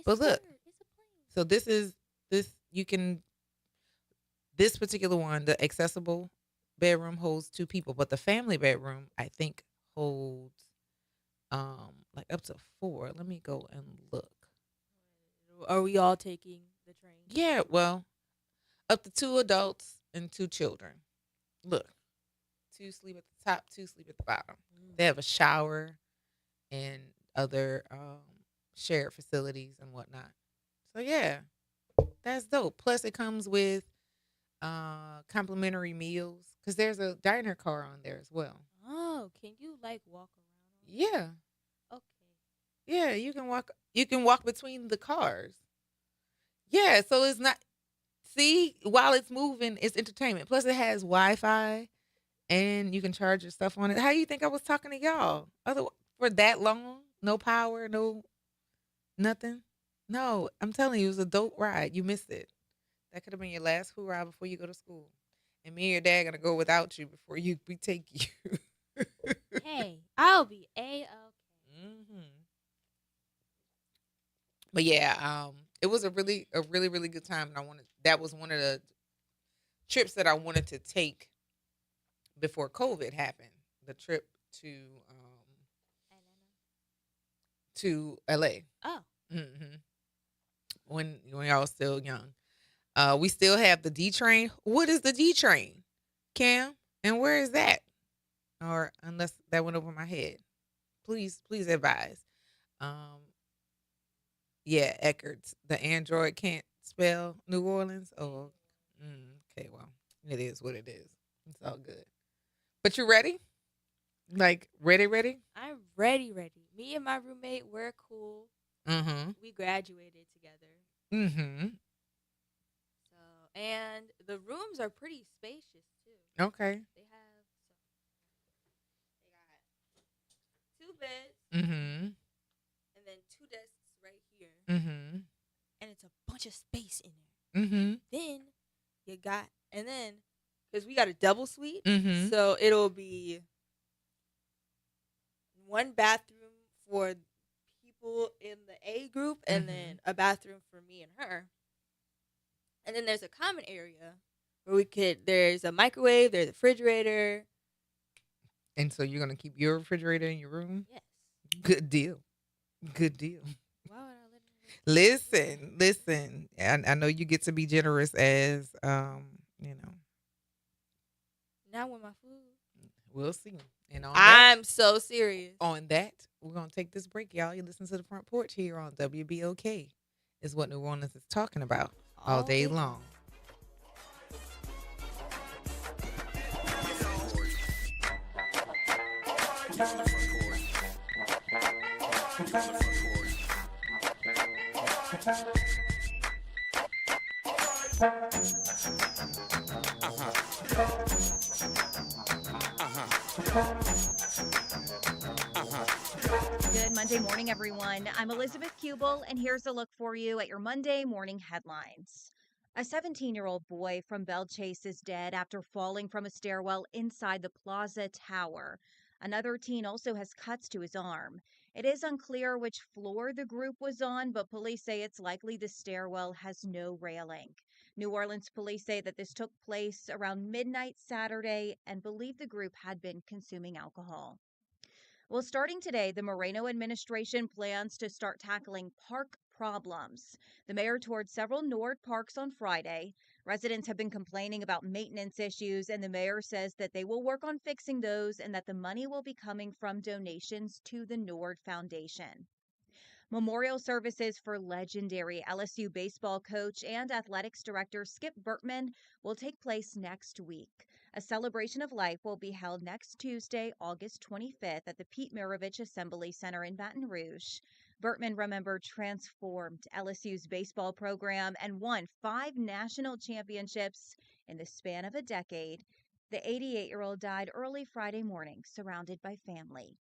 But look, so this you can this particular one, the accessible bedroom holds 2 people, but the family bedroom I think holds like up to 4. Let me go and look. Are we all taking the train? Yeah, well, up to 2 adults and 2 children. Look, 2 sleep at the top, 2 sleep at the bottom. They have a shower and other shared facilities and whatnot. So yeah, that's dope. Plus, it comes with complimentary meals because there's a diner car on there as well. Oh, can you like walk around? Yeah, Okay. yeah, you can walk. You can walk between the cars. Yeah, so it's not. See, while it's moving, it's entertainment. Plus, it has Wi-Fi, and you can charge your stuff on it. How do you think I was talking to y'all? For that long, no power, no nothing. No, I'm telling you, it was a dope ride. You missed it. That could have been your last hoorah before you go to school. And me and your dad gonna go without you before we take you. Hey, I'll be A-okay. Hmm. But yeah, it was a really, really good time, and that was one of the trips that I wanted to take before COVID happened. The trip to LA. Oh. Hmm. When y'all was still young. We still have the D train. What is the D train, Cam? And where is that? Or unless that went over my head, please advise. Yeah, Eckarts. The android can't spell New Orleans. Oh, okay. Well, it is what it is. It's all good. But you ready? Like ready? I'm ready. Me and my roommate, we're cool. Mm-hmm. We graduated together. Mm-hmm. And the rooms are pretty spacious too. Okay. They got 2 beds Mm-hmm. and then 2 desks right here. Mm-hmm. And it's a bunch of space in there. Mm-hmm. Then because we got a double suite, Mm-hmm. so it'll be 1 bathroom for people in the A group and then a bathroom for me and her. And then there's a common area where there's a microwave, there's a refrigerator. And so you're gonna keep your refrigerator in your room? Yes. Good deal. Good deal. Why would I let him? Listen. I know you get to be generous as Not with my food. We'll see. And I'm so serious. On that, we're gonna take this break, y'all. You listen to the Front Porch here on WBOK. Is what New Orleans is talking about all day long. Good Monday morning, everyone. I'm Elizabeth Kubel, and here's a look for you at your Monday morning headlines. A 17-year-old boy from Belle Chase is dead after falling from a stairwell inside the Plaza Tower. Another teen also has cuts to his arm. It is unclear which floor the group was on, but police say it's likely the stairwell has no railing. New Orleans police say that this took place around midnight Saturday and believe the group had been consuming alcohol. Well, starting today, the Moreno administration plans to start tackling park problems. The mayor toured several Nord parks on Friday. Residents have been complaining about maintenance issues, and the mayor says that they will work on fixing those and that the money will be coming from donations to the Nord Foundation. Memorial services for legendary LSU baseball coach and athletics director Skip Bertman will take place next week. A celebration of life will be held next Tuesday, August 25th at the Pete Maravich Assembly Center in Baton Rouge. Bertman, remember, transformed LSU's baseball program and won 5 national championships in the span of a decade. The 88-year-old died early Friday morning, surrounded by family.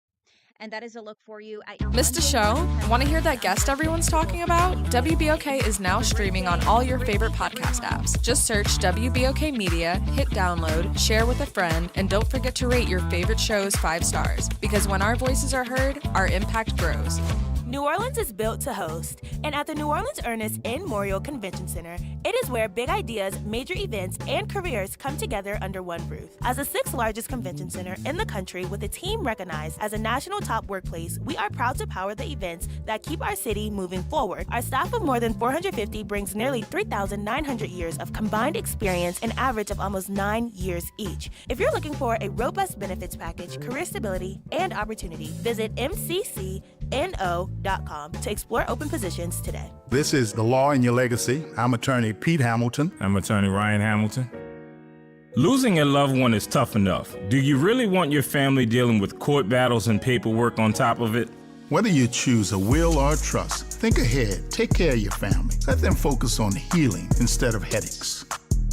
And that is a look for you at your Missed a show? Want to hear that guest everyone's talking about? WBOK is now streaming on all your favorite podcast apps. Just search WBOK Media, hit download, share with a friend, and don't forget to rate your favorite shows 5 stars. Because when our voices are heard, our impact grows. New Orleans is built to host, and at the New Orleans Ernest N. Memorial Convention Center, it is where big ideas, major events, and careers come together under one roof. As the 6th largest convention center in the country with a team recognized as a national top workplace, we are proud to power the events that keep our city moving forward. Our staff of more than 450 brings nearly 3,900 years of combined experience, an average of almost 9 years each. If you're looking for a robust benefits package, career stability, and opportunity, visit mccno.com to explore open positions today. This is The Law in Your Legacy. I'm attorney Pete Hamilton. I'm attorney Ryan Hamilton. Losing a loved one is tough enough. Do you really want your family dealing with court battles and paperwork on top of it? Whether you choose a will or a trust, think ahead. Take care of your family. Let them focus on healing instead of headaches.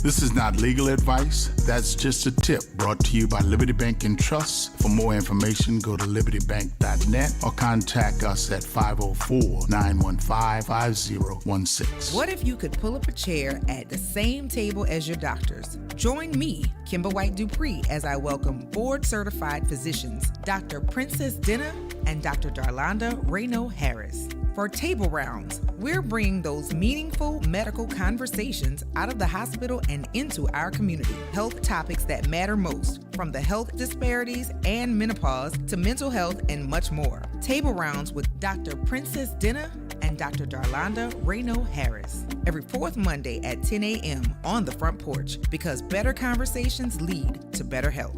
This is not legal advice. That's just a tip brought to you by Liberty Bank and Trust. For more information, go to libertybank.net or contact us at 504-915-5016. What if you could pull up a chair at the same table as your doctors? Join me, Kimber White Dupree, as I welcome board-certified physicians, Dr. Princess Dinner and Dr. Darlanda Rayno Harris. For Table Rounds, we're bringing those meaningful medical conversations out of the hospital and into our community. Health topics that matter most, from the health disparities and menopause to mental health and much more. Table Rounds with Dr. Princess Dinner and Dr. Darlanda Rayno Harris. Every 4th Monday at 10 a.m. on the Front Porch, because better conversations lead to better health.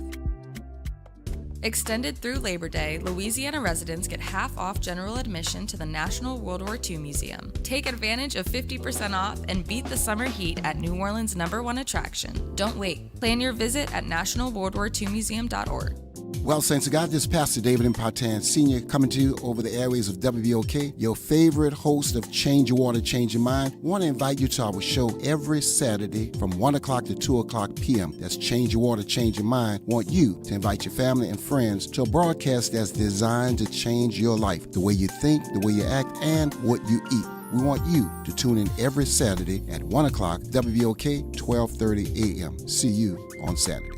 Extended through Labor Day, Louisiana residents get half off general admission to the National World War II Museum. Take advantage of 50% off and beat the summer heat at New Orleans' #1 attraction. Don't wait. Plan your visit at nationalworldwar2museum.org. Well, Saints of God, this is Pastor David Impartan Sr. coming to you over the airways of WBOK, your favorite host of Change Your Water, Change Your Mind. I want to invite you to our show every Saturday from 1 o'clock to 2 o'clock p.m. That's Change Your Water, Change Your Mind. I want you to invite your family and friends to a broadcast that's designed to change your life, the way you think, the way you act, and what you eat. We want you to tune in every Saturday at 1 o'clock, WBOK, 12:30 a.m. See you on Saturday.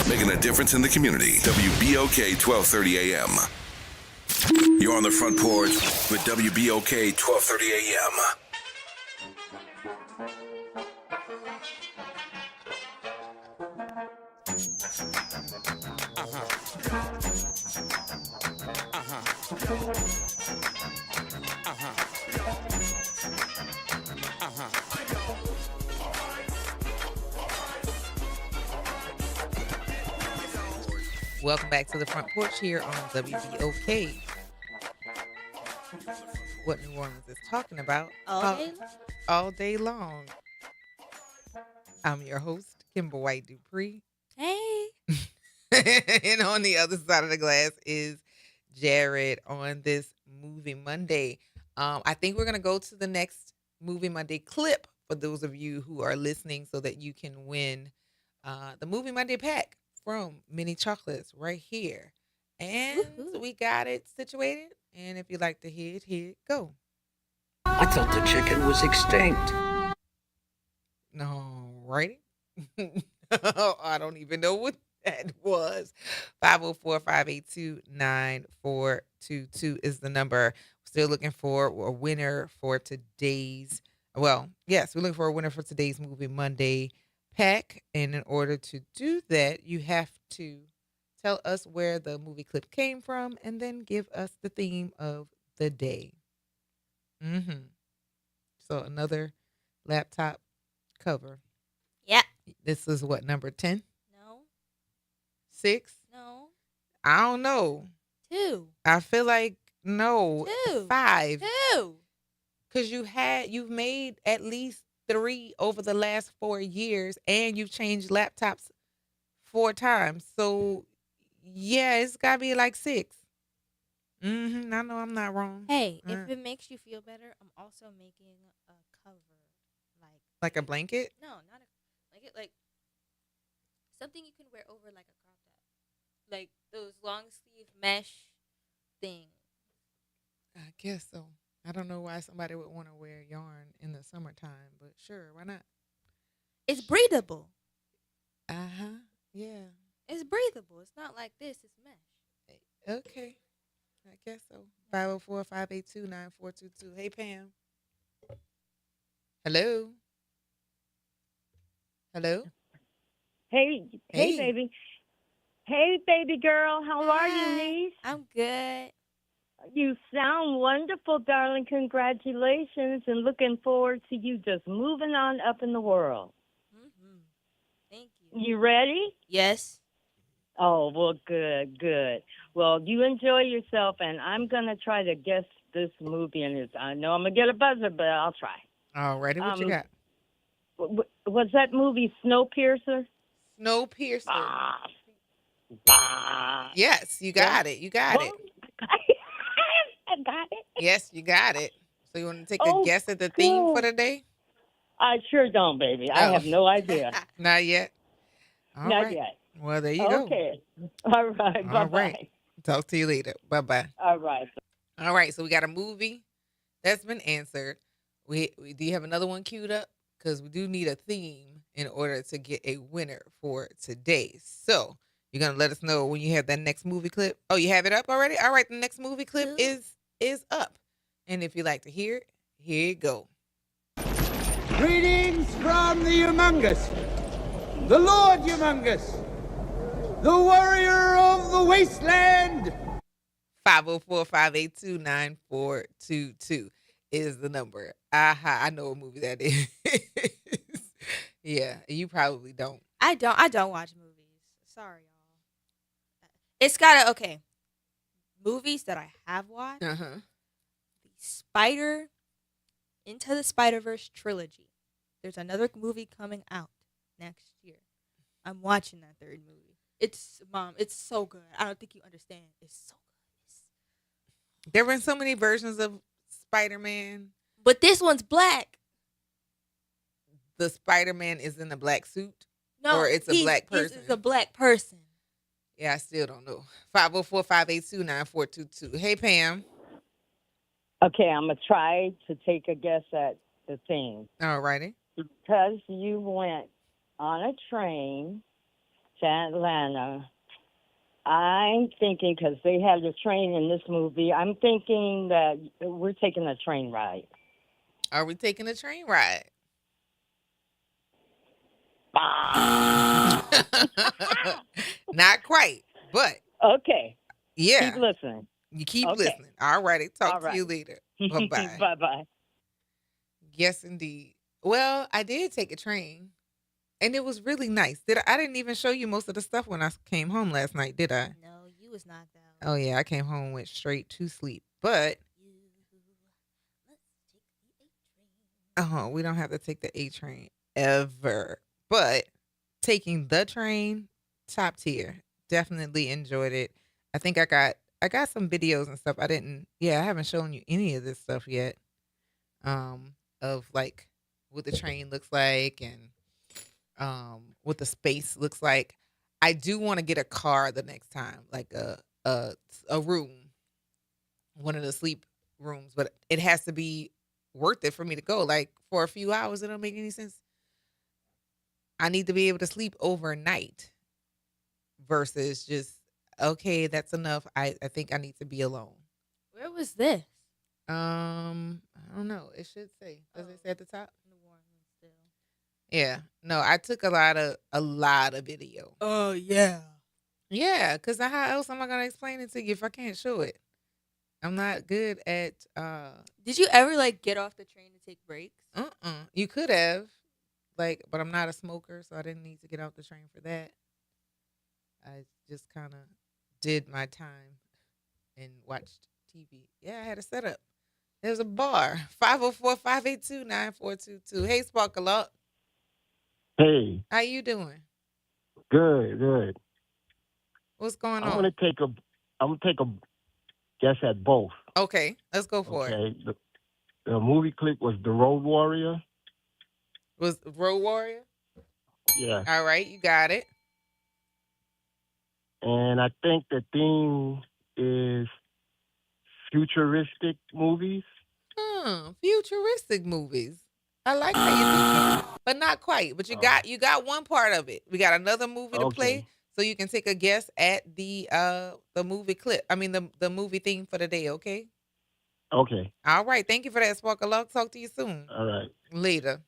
Making a difference in the community. WBOK 1230 AM. You're on the front porch with WBOK 1230 AM. Welcome back to the Front Porch here on WBOK. What New Orleans is talking about all day long. I'm your host, Kimber White Dupree. Hey. And on the other side of the glass is Jared on this Movie Monday. I think we're going to go to the next Movie Monday clip for those of you who are listening so that you can win the Movie Monday pack from Mini Chocolates right here. And we got it situated. And if you like to hear it, go. I thought the chicken was extinct. No, right? I don't even know what that was. 504-582-9422 is the number. Still looking for a winner for today's, we're looking for a winner for today's Movie Monday pack. And in order to do that, you have to tell us where the movie clip came from and then give us the theme of the day. So another laptop cover. Yeah. This is what, number 10? No. 6? No. I don't know. 2. I feel like no. 2. 5. 2. Because you've made at least 3 over the last 4 years, and you've changed laptops 4 times. So yeah, it's gotta be like 6. I know I'm not wrong. Hey, if it makes you feel better, I'm also making a cover, like a blanket. No, not a blanket, like something you can wear over like a crop top, like those long sleeve mesh things. I guess so. I don't know why somebody would want to wear yarn in the summertime, but sure, why not? It's breathable. Yeah. It's breathable. It's not like this. It's mesh. Okay. I guess so. 504-582-9422. Hey, Pam. Hello. Hello. Hey, baby. Hey, baby girl. How are you, niece? I'm good. You sound wonderful, darling. Congratulations, and looking forward to you just moving on up in the world. Thank you. You ready? Yes. Oh, well, good. Well, you enjoy yourself, and I'm going to try to guess this movie. And I know I'm going to get a buzzer, but I'll try. All righty, what you got? Was that movie Snowpiercer? Snowpiercer. Yes, you got it. You got it. I got it. Yes, you got it. So you want to take a guess at the theme for the day? I sure don't, baby. I have no idea. Not yet? All Not right. yet. Well, there you go. Okay. All right. Bye-bye. All right. Talk to you later. Bye-bye. All right. All right. So we got a movie that's been answered. Do you have another one queued up? Because we do need a theme in order to get a winner for today. So you're going to let us know when you have that next movie clip. Oh, you have it up already? All right. The next movie clip is up. And if you'd like to hear it, here you go. Greetings from the Humongous, the Lord Humongous, the warrior of the wasteland. 504-582-9422 is the number. I know what movie that is. Yeah, you probably don't. I don't watch movies. Sorry, y'all. It's gotta movies that I have watched. The Into the Spider-Verse trilogy. There's another movie coming out next year. I'm watching that third movie. It's so good. I don't think you understand. It's so good. There been so many versions of Spider-Man. But this one's black. The Spider-Man is in a black suit? No, or it's a black person? He's a black person. Yeah, I still don't know. 504-582-9422. Hey, Pam. Okay, I'm going to try to take a guess at the theme. All righty. Because you went on a train to Atlanta, I'm thinking, because they have the train in this movie, I'm thinking that we're taking a train ride. Are we taking a train ride? Not quite, but. Okay. Yeah. Keep listening. You keep listening. All righty. Talk to you later. Bye-bye. Bye-bye. Yes, indeed. Well, I did take a train, and it was really nice. I didn't even show you most of the stuff when I came home last night, did I? No, you was knocked out. Oh, yeah. I came home and went straight to sleep. But, we don't have to take the A train ever. But taking the train, top tier. Definitely enjoyed it. I think I got some videos and stuff. I haven't shown you any of this stuff yet. Of like what the train looks like and what the space looks like. I do want to get a car the next time, like a room, one of the sleep rooms, but it has to be worth it for me to go. Like for a few hours, it don't make any sense. I need to be able to sleep overnight versus just, okay, that's enough. I think I need to be alone. Where was this? I don't know. It should say. Does it say at the top? New Orleans still. Yeah. No, I took a lot of video. Oh yeah. Yeah, because how else am I gonna explain it to you if I can't show it? I'm not good at Did you ever like get off the train to take breaks? You could have. But I'm not a smoker, so I didn't need to get off the train for that. I just kind of did my time and watched TV. Yeah, I had a setup. There's a bar. 504-582-9422. Hey, Sparkle. Hey. How you doing? Good. What's going on? I'm gonna take a guess at both. Okay, let's go for it. The movie clip was The Road Warrior. Was Road Warrior? Yeah. All right, you got it. And I think the theme is futuristic movies. Futuristic movies. I like how you think, but not quite. But you got one part of it. We got another movie to play, so you can take a guess at the movie clip. I mean the movie theme for the day. Okay. Okay. All right. Thank you for that, Sparkle. I'll talk to you soon. All right. Later.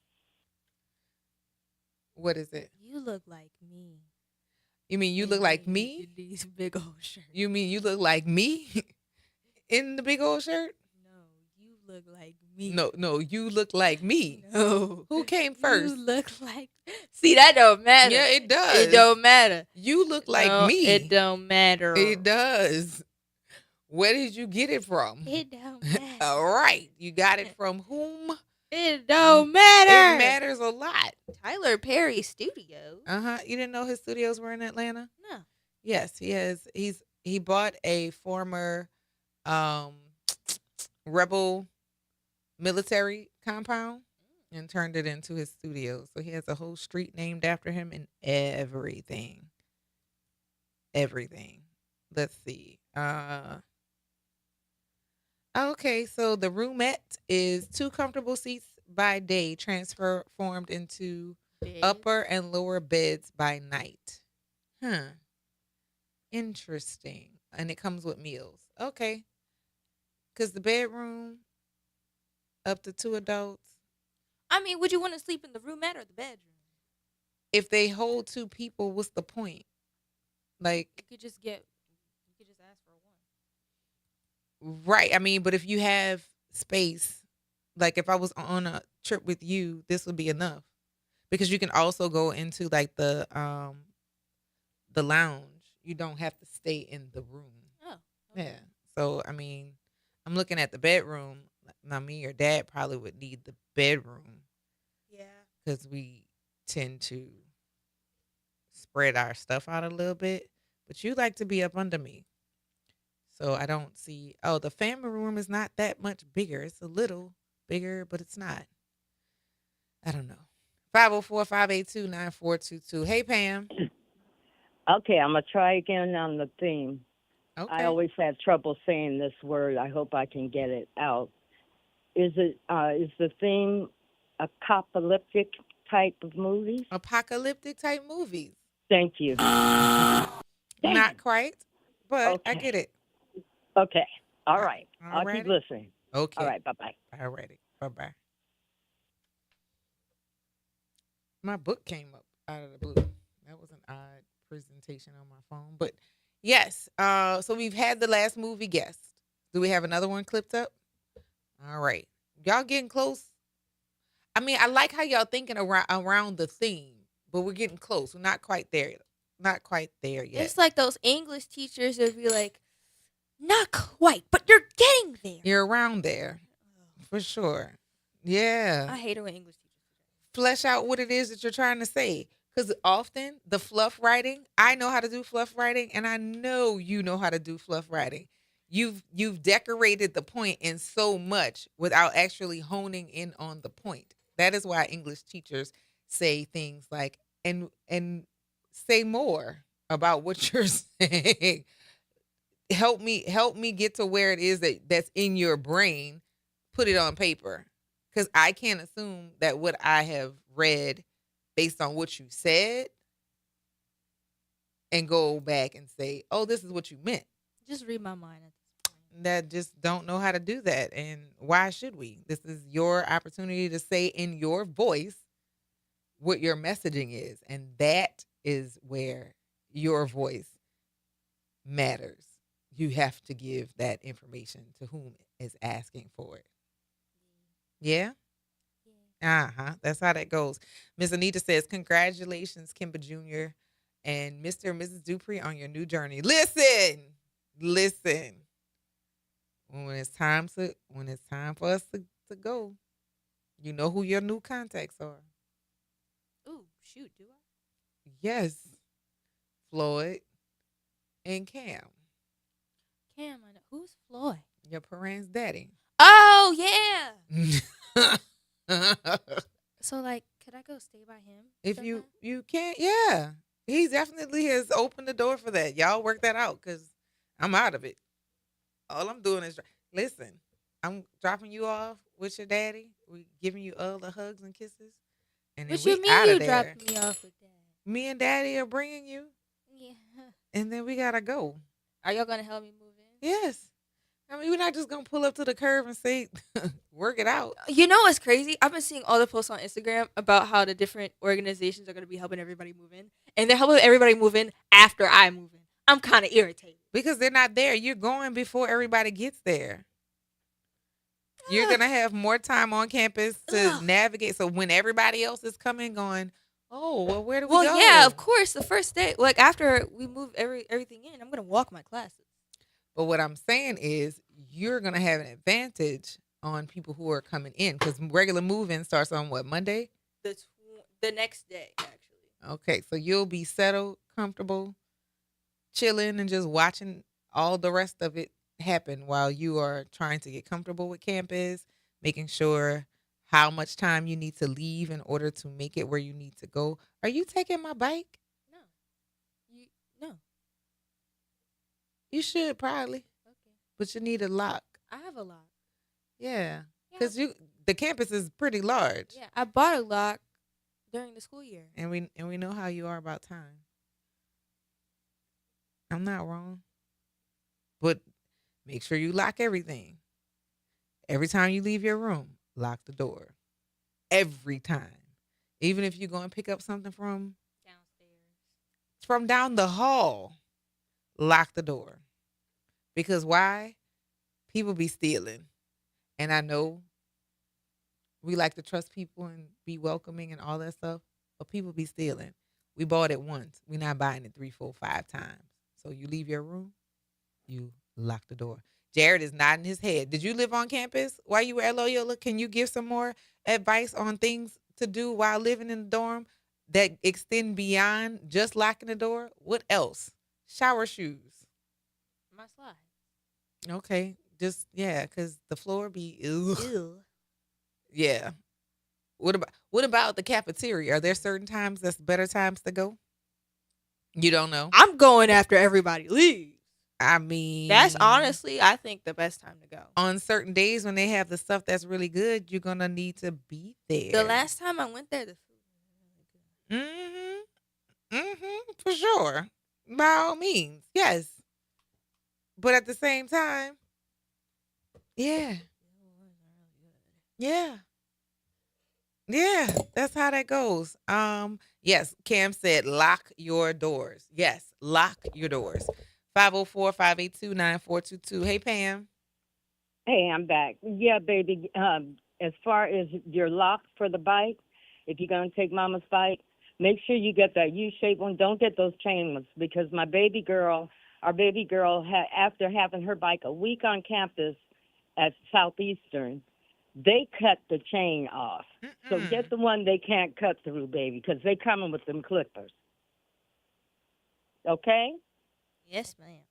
What is it? You look like me. You mean you look like me? In these big old shirts. You mean you look like me in the big old shirt? No, you look like me. No, you look like me. No. Who came first? You look like. See, that don't matter. Yeah, it does. It don't matter. You look like No, me. It don't matter. It does. Where did you get it from? It don't matter. All right. You got it from whom? It don't matter. It matters a lot. Tyler Perry Studios. You didn't know his studios were in Atlanta? No. Yes, he has. He bought a former rebel military compound and turned it into his studio. So he has a whole street named after him and everything. Everything. Let's see. Okay, so the roomette is 2 comfortable seats by day transformed into upper and lower beds by night. Interesting. And it comes with meals. Okay. Because the bedroom, up to 2 adults. I mean, would you want to sleep in the roomette or the bedroom? If they hold 2 people, what's the point? Like, You could just ask for one. right. I mean, but if you have space, like if I was on a trip with you, this would be enough. Because you can also go into like the lounge. You don't have to stay in the room. Oh. Okay. Yeah. So, I mean, I'm looking at the bedroom. Now, me or Dad probably would need the bedroom. Yeah. Because we tend to spread our stuff out a little bit. But you like to be up under me. So I don't see, oh, the family room is not that much bigger. It's a little bigger, but it's not. I don't know. 504-582-9422. Hey, Pam. Okay, I'm gonna try again on the theme. I Okay. always have trouble saying this word. I hope I can get it out. Is the theme apocalyptic type of movies? Apocalyptic type movies. Thank you. Not quite, but I Okay. get it. Okay. All right. All I'll keep righty. listening. Okay. All right. Bye-bye. All righty. Bye-bye. My book came up out of the blue. That was an odd presentation on my phone. But yes, so we've had the last movie guest. Do we have another one clipped up? All right. Y'all getting close? I mean, I like how y'all thinking around the theme, but we're getting close. We're not quite there. Not quite there yet. It's like those English teachers that be like, not quite, but you're getting there. You're around there. For sure. Yeah. I hate it when English teachers. Flesh out what it is that you're trying to say. Because often the fluff writing, I know how to do fluff writing, and I know you know how to do fluff writing. You've decorated the point in so much without actually honing in on the point. That is why English teachers say things like, and say more about what you're saying. Help me get to where it is that's in your brain. Put it on paper. Because I can't assume that what I have read based on what you said and go back and say, oh, this is what you meant. Just read my mind. That just don't know how to do that. And why should we? This is your opportunity to say in your voice what your messaging is. And that is where your voice matters. You have to give that information to whom is asking for it. Yeah? That's how that goes. Miss Anita says, congratulations, Kimba Jr. and Mr. and Mrs. Dupree on your new journey. Listen. When it's time for us to go, you know who your new contacts are. Ooh, shoot, do I? Yes. Floyd and Cam. Cam, I know. Who's Floyd? Your parents' daddy. Oh, yeah. So, like, could I go stay by him? If you can't, yeah. He definitely has opened the door for that. Y'all work that out because I'm out of it. All I'm doing is, listen, I'm dropping you off with your daddy. We giving you all the hugs and kisses. And What then you we mean outta you there. dropping me off with that? Me and daddy are bringing you. Yeah. And then we got to go. Are y'all going to help me move in? Yes. I mean, we're not just going to pull up to the curb and say, work it out. You know what's crazy? I've been seeing all the posts on Instagram about how the different organizations are going to be helping everybody move in. And they're helping everybody move in after I move in. I'm kind of irritated. Because they're not there. You're going before everybody gets there. You're going to have more time on campus to navigate. So when everybody else is coming, going, oh, well, where do we go? Well, yeah, of course. The first day, like after we move everything in, I'm going to walk my classes. But what I'm saying is you're going to have an advantage on people who are coming in because regular move-in starts on what, Monday? The next day, actually. Okay, so you'll be settled, comfortable, chilling, and just watching all the rest of it happen while you are trying to get comfortable with campus, making sure how much time you need to leave in order to make it where you need to go. Are you taking my bike? No. You should probably. Okay. But you need a lock. I have a lock. Yeah. Because the campus is pretty large. Yeah, I bought a lock during the school year. And we know how you are about time. I'm not wrong. But make sure you lock everything. Every time you leave your room, lock the door. Every time. Even if you go and pick up something from downstairs. From down the hall, lock the door. Because why? People be stealing. And I know we like to trust people and be welcoming and all that stuff, but people be stealing. We bought it once. We're not buying it 3, 4, 5 times. So you leave your room, you lock the door. Jared is nodding his head. Did you live on campus while you were at Loyola? Can you give some more advice on things to do while living in the dorm? that extend beyond just locking the door. What else? Shower shoes. My slide. Okay. Just yeah, because the floor be ugh. Ew. Yeah. What about the cafeteria? Are there certain times that's better times to go? You don't know. I'm going after everybody leaves. I mean, That's honestly, I think, the best time to go. on certain days when they have the stuff that's really good, you're gonna need to be there. The last time I went there, the food was really good. For sure. By all means, yes. But at the same time, yeah, yeah, yeah. That's how that goes. Yes. Cam said, lock your doors. Yes, lock your doors. 504-582-9422. Hey, Pam. Hey, I'm back. Yeah, baby. As far as your lock for the bike, if you're gonna take Mama's bike, make sure you get that U-shaped one. Don't get those chain ones because our baby girl, after having her bike a week on campus at Southeastern, they cut the chain off. So get the one they can't cut through, baby, because they coming with them clippers. Okay? Yes, ma'am.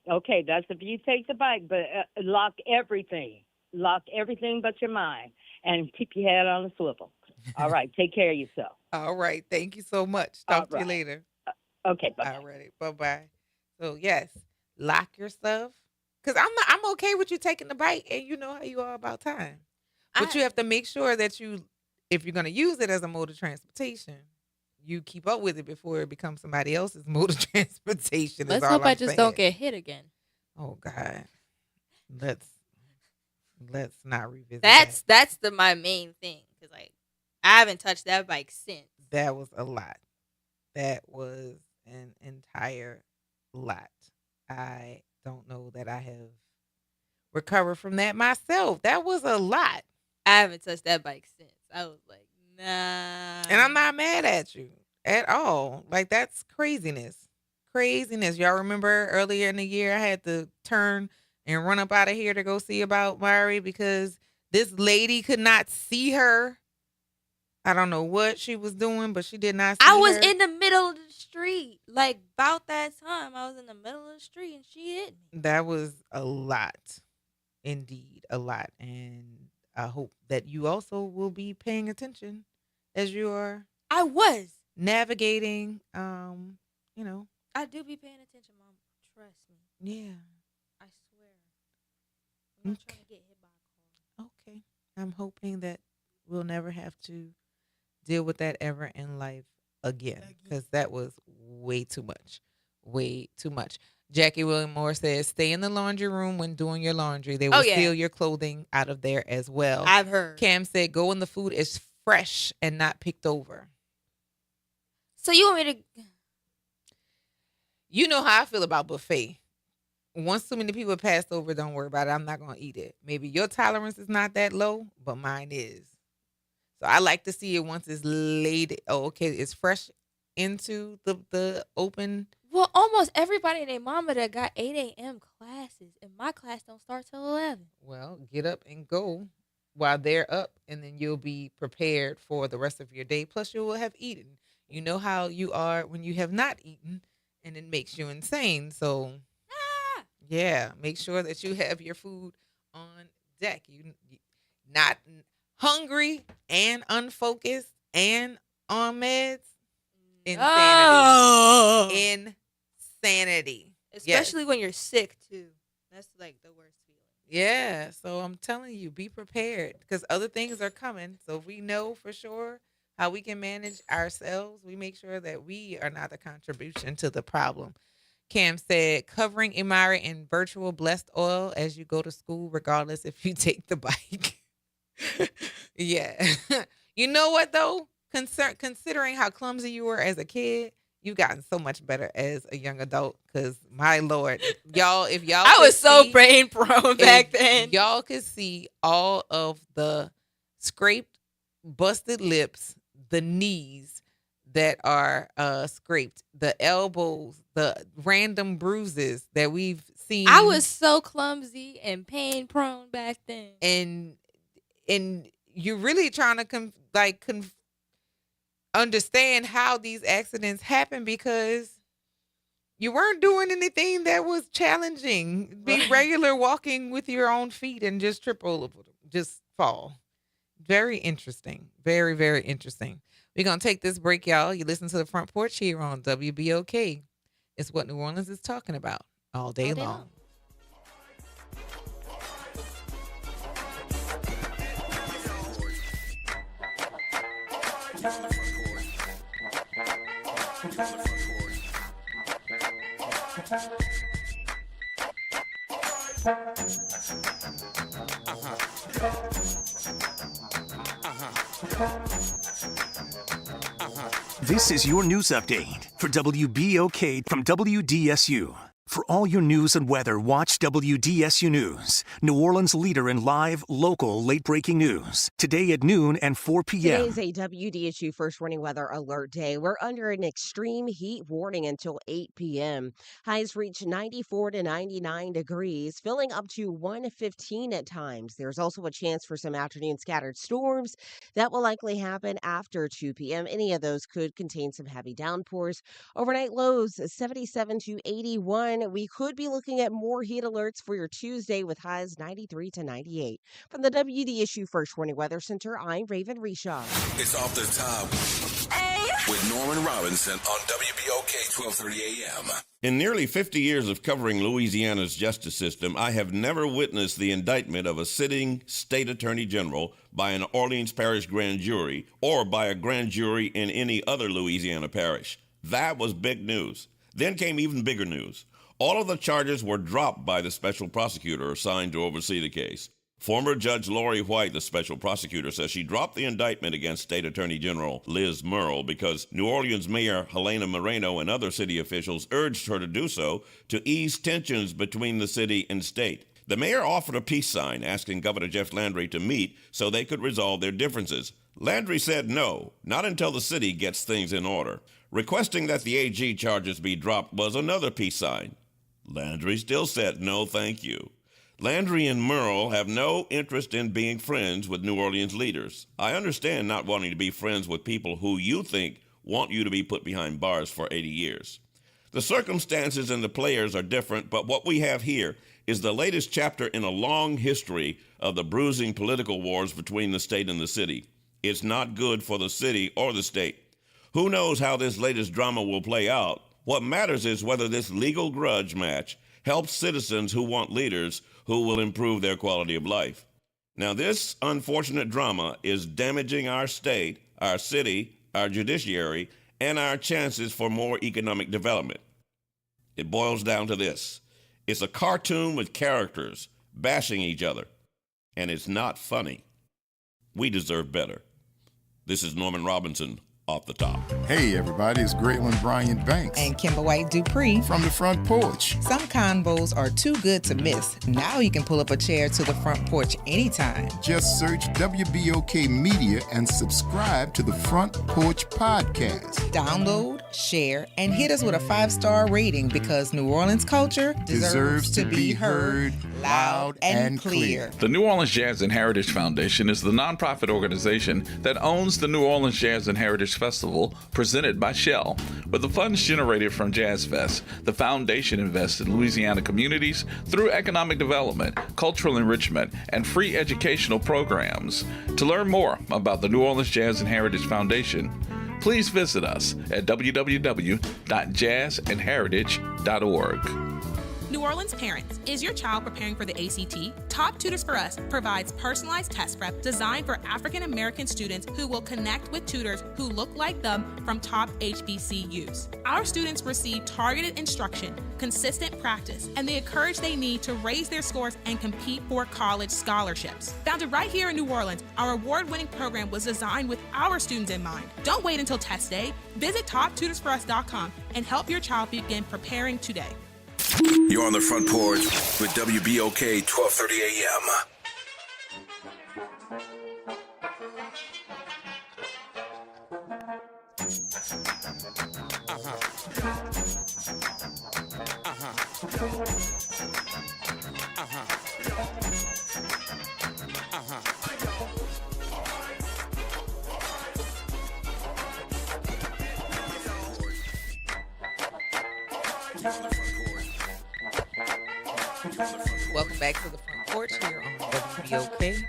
Okay, that's if you take the bike, but lock everything. Lock everything but your mind and keep your head on a swivel. All right, take care of yourself. All right. Thank you so much. Talk to you later. Okay, bye. All right. Bye-bye. So, yes, lock your stuff. Because I'm okay with you taking the bike, and you know how you are about time. But you have to make sure that if you're going to use it as a mode of transportation, you keep up with it before it becomes somebody else's mode of transportation. Let's hope I just don't get hit again. Oh, God. Let's not revisit That's my main thing. Because, like, I haven't touched that bike since. That was a lot. That was an entire lot. I don't know that I have recovered from that myself. That was a lot. I haven't touched that bike since. I was like, nah. And I'm not mad at you at all. Like, that's craziness. Craziness. Y'all remember earlier in the year, I had to turn and run up out of here to go see about Mari because this lady could not see her. I don't know what she was doing, but she did not see her. I was in the middle of the street. Like, about that time, I was in the middle of the street, and she hit me. That was a lot. Indeed, a lot. And I hope that you also will be paying attention as you are. I was. Navigating, I do be paying attention, Mom. Trust me. Yeah. I swear. I'm not trying to get hit by a car. Okay. I'm hoping that we'll never have to deal with that ever in life again because that was way too much. Way too much. Jackie William Moore says, stay in the laundry room when doing your laundry. They will steal your clothing out of there as well. I've heard. Cam said, go when the food is fresh and not picked over. So you want me to... You know how I feel about buffet. Once too many people passed over, don't worry about it. I'm not going to eat it. Maybe your tolerance is not that low, but mine is. So I like to see it once it's laid. Oh, okay, it's fresh into the open. Well, almost everybody and their mama that got 8 a.m. classes, and my class don't start till 11. Well, get up and go while they're up, and then you'll be prepared for the rest of your day. Plus, you will have eaten. You know how you are when you have not eaten, and it makes you insane. So, yeah, make sure that you have your food on deck. You not hungry and unfocused and on meds. Insanity. Insanity. Especially when you're sick, too. That's like the worst feeling. Yeah. So I'm telling you, be prepared because other things are coming. So if we know for sure how we can manage ourselves, we make sure that we are not a contribution to the problem. Cam said, covering Imari in virtual blessed oil as you go to school, regardless if you take the bike. Yeah. You know what, though? Considering how clumsy you were as a kid, you've gotten so much better as a young adult. Because, my Lord, if y'all I was so brain prone back then. Y'all could see all of the scraped, busted lips, the knees that are scraped, the elbows, the random bruises that we've seen. I was so clumsy and pain prone back then. And you're really trying to understand how these accidents happen because you weren't doing anything that was challenging. Be regular walking with your own feet and just trip over them, just fall. Very interesting. Very, very interesting. We're going to take this break, y'all. You listen to the Front Porch here on WBOK. It's what New Orleans is talking about all day long. This is your news update for WBOK from WDSU. For all your news and weather, watch WDSU News, New Orleans' leader in live, local, late-breaking news. Today at noon and 4 p.m. Today's a WDSU First Warning Weather Alert Day. We're under an extreme heat warning until 8 p.m. Highs reach 94 to 99 degrees, filling up to 115 at times. There's also a chance for some afternoon scattered storms that will likely happen after 2 p.m. Any of those could contain some heavy downpours. Overnight lows 77 to 81. We could be looking at more heat alerts for your Tuesday with highs 93 to 98. From the WDSU First Warning Weather Center, I'm Raven Reshaw. It's off the top with Norman Robinson on WBOK 1230 AM. In nearly 50 years of covering Louisiana's justice system, I have never witnessed the indictment of a sitting state attorney general by an Orleans Parish grand jury or by a grand jury in any other Louisiana parish. That was big news. Then came even bigger news. All of the charges were dropped by the special prosecutor assigned to oversee the case. Former Judge Lori White, the special prosecutor, says she dropped the indictment against State Attorney General Liz Murrill because New Orleans Mayor Helena Moreno and other city officials urged her to do so to ease tensions between the city and state. The mayor offered a peace sign asking Governor Jeff Landry to meet so they could resolve their differences. Landry said no, not until the city gets things in order. Requesting that the AG charges be dropped was another peace sign. Landry still said no, thank you. Landry and Murrill have no interest in being friends with New Orleans leaders. I understand not wanting to be friends with people who you think want you to be put behind bars for 80 years. The circumstances and the players are different, but what we have here is the latest chapter in a long history of the bruising political wars between the state and the city. It's not good for the city or the state. Who knows how this latest drama will play out? What matters is whether this legal grudge match helps citizens who want leaders who will improve their quality of life. Now, this unfortunate drama is damaging our state, our city, our judiciary, and our chances for more economic development. It boils down to this. It's a cartoon with characters bashing each other, and it's not funny. We deserve better. This is Norman Robinson. Off the top. Hey everybody, it's Graylin Bryant Banks and Kimber White Dupree from the Front Porch. Some combos are too good to miss. Now you can pull up a chair to the Front Porch anytime. Just search WBOK Media and subscribe to the Front Porch Podcast. Download, share, and hit us with a 5-star rating because New Orleans culture deserves to be heard loud and clear. The New Orleans Jazz and Heritage Foundation is the nonprofit organization that owns the New Orleans Jazz and Heritage Festival presented by Shell. With the funds generated from Jazz Fest, the foundation invests in Louisiana communities through economic development, cultural enrichment, and free educational programs. To learn more about the New Orleans Jazz and Heritage Foundation, please visit us at www.jazzandheritage.org. New Orleans parents, is your child preparing for the ACT? Top Tutors for Us provides personalized test prep designed for African American students who will connect with tutors who look like them from top HBCUs. Our students receive targeted instruction, consistent practice, and the encouragement they need to raise their scores and compete for college scholarships. Founded right here in New Orleans, our award-winning program was designed with our students in mind. Don't wait until test day. Visit TopTutorsForUs.com and help your child begin preparing today. You're on the Front Porch with WBOK 1230 AM. Welcome back to the Front Porch here on WBOK.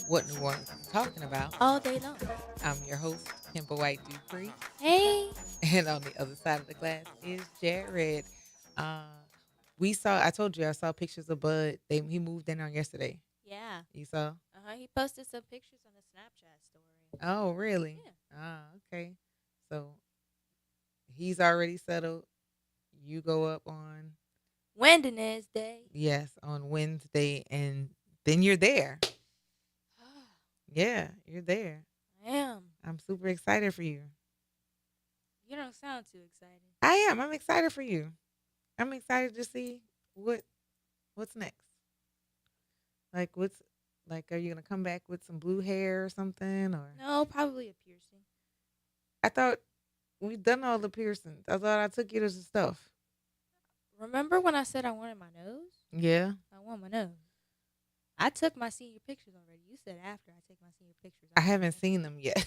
What New Orleans is talking about. All day long. I'm your host, Kimber White Dupree. Hey. And on the other side of the glass is Jared. I told you I saw pictures of Bud. He moved in on yesterday. Yeah. You saw? He posted some pictures on the Snapchat story. Oh, really? Yeah. Okay. So he's already settled. You go up on Wednesday. Yes, on Wednesday, and then you're there. Yeah, you're there. I am. I'm super excited for you. You don't sound too excited. I am. I'm excited for you. I'm excited to see what's next. Are you gonna come back with some blue hair or something? Or No, probably a piercing. I thought we've done all the piercings. I thought I took you to the stuff. Remember when I said I wanted my nose? Yeah. I want my nose. I took my senior pictures already. You said after I take my senior pictures. I haven't seen them yet.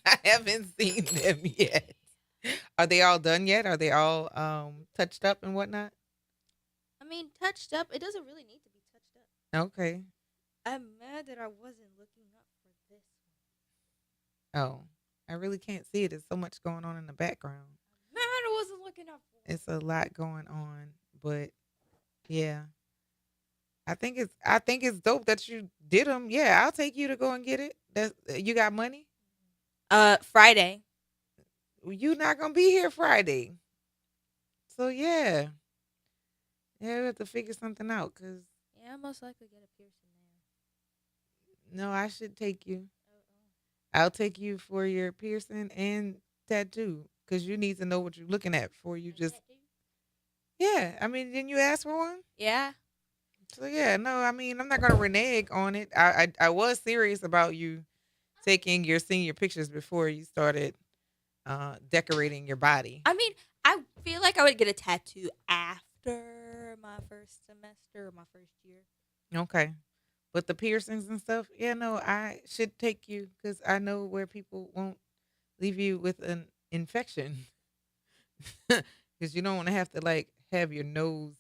I haven't seen them yet. Are they all done yet? Are they all touched up and whatnot? I mean, touched up. It doesn't really need to be touched up. Okay. I'm mad that I wasn't looking up for this one. Oh, I really can't see it. There's so much going on in the background. I'm mad I wasn't looking up for it. It's a lot going on, but yeah. I think it's dope that you did them. Yeah, I'll take you to go and get it. You got money? Friday. You're not gonna be here Friday, so yeah, we have to figure something out. Cause Yeah, I'll most likely get a piercing there. no, I should take you. I'll take you for your piercing and tattoo, cause you need to know what you're looking at before you just. Yeah, I mean, didn't you ask for one? Yeah. So yeah, no, I mean, I'm not gonna renege on it. I was serious about you taking your senior pictures before you started decorating your body. I mean, I feel like I would get a tattoo after my first semester or my first year. Okay, but the piercings and stuff, yeah, no, I should take you because I know where people won't leave you with an infection, because you don't want to have to have your nose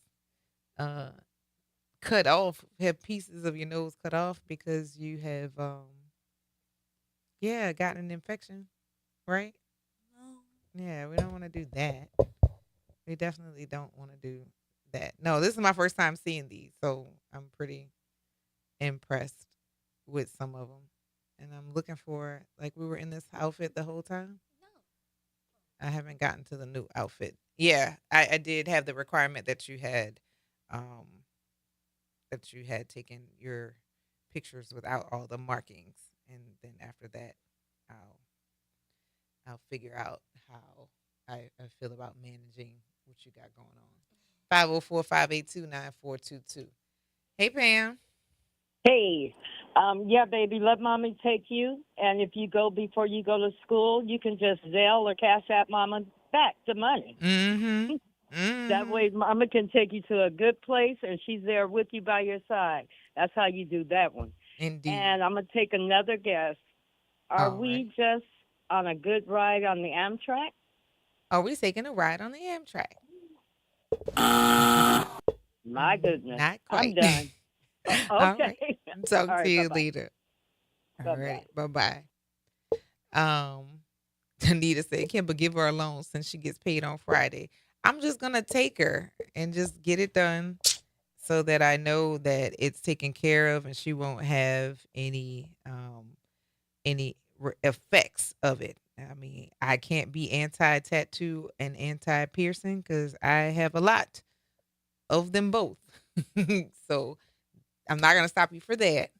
cut off, have pieces of your nose cut off because you have gotten an infection, right? No. Yeah, we don't want to do that. We definitely don't want to do that. No, this is my first time seeing these, so I'm pretty impressed with some of them. And I'm looking for, we were in this outfit the whole time? No. I haven't gotten to the new outfit. Yeah, I did have the requirement that you had taken your pictures without all the markings, and then after that I'll figure out how I feel about managing what you got going on. 504-582-9422. Hey, Pam. Hey, yeah, baby, let mommy take you. And if you go before you go to school, you can just Zelle or Cash App mama back the money. Mm-hmm. Mm-hmm. That way, mama can take you to a good place, and she's there with you by your side. That's how you do that one. Indeed. And I'm going to take another guess. Are we just on a good ride on the Amtrak? Are we taking a ride on the Amtrak? My goodness. Not quite. I'm done. Okay. All right. Talk All to right, you bye-bye. later. All Bye-bye. right. Bye-bye. Anita said, Kimber, give her a loan since she gets paid on Friday. I'm just going to take her and just get it done so that I know that it's taken care of and she won't have any effects of it. I mean, I can't be anti-tattoo and anti-piercing because I have a lot of them both. So I'm not going to stop you for that,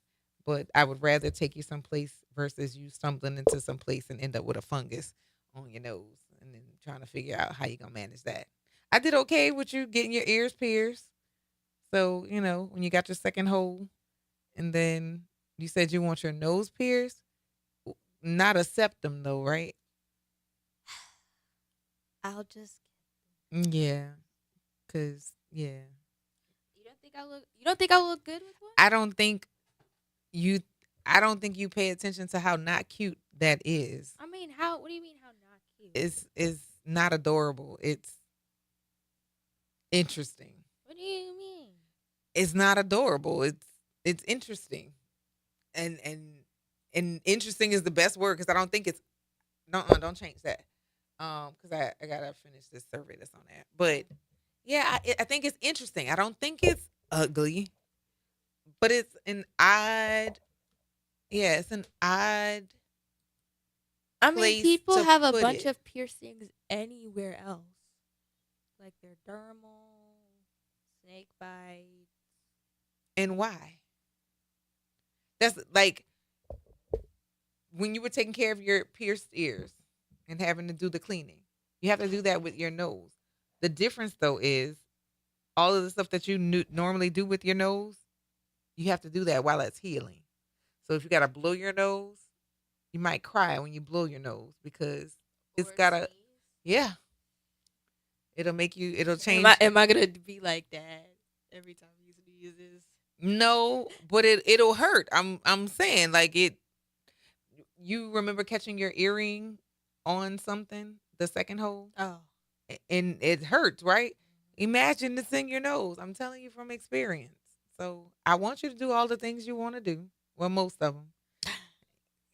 but I would rather take you someplace versus you stumbling into some place and end up with a fungus on your nose and then trying to figure out how you're going to manage that. I did okay with you getting your ears pierced. So, when you got your second hole and then you said you want your nose pierced, not a septum though, right? I'll just. Yeah. Cause yeah. You don't think I look good with one? I don't think you pay attention to how not cute that is. I mean, what do you mean how not cute? not adorable. It's interesting. What do you mean? It's not adorable. It's interesting. And interesting is the best word because I don't think it's no, don't change that. Because I gotta finish this survey that's on that. But yeah, I think it's interesting. I don't think it's ugly, but it's an odd. Yeah, it's an odd. I mean, place people to have a put bunch it. of piercings anywhere else, like their dermal, snake bite. And why? That's like when you were taking care of your pierced ears and having to do the cleaning. You have to do that with your nose. The difference though is all of the stuff that you normally do with your nose, you have to do that while it's healing. So if you got to blow your nose, you might cry when you blow your nose because it's got to yeah, it'll change. Am I gonna be like that every time he sneezes? No, but it'll hurt. I'm saying like it. You remember catching your earring on something, the second hole, Oh, and it hurts, right? Imagine it's in your nose. I'm telling you from experience. So I want you to do all the things you want to do. Well, most of them.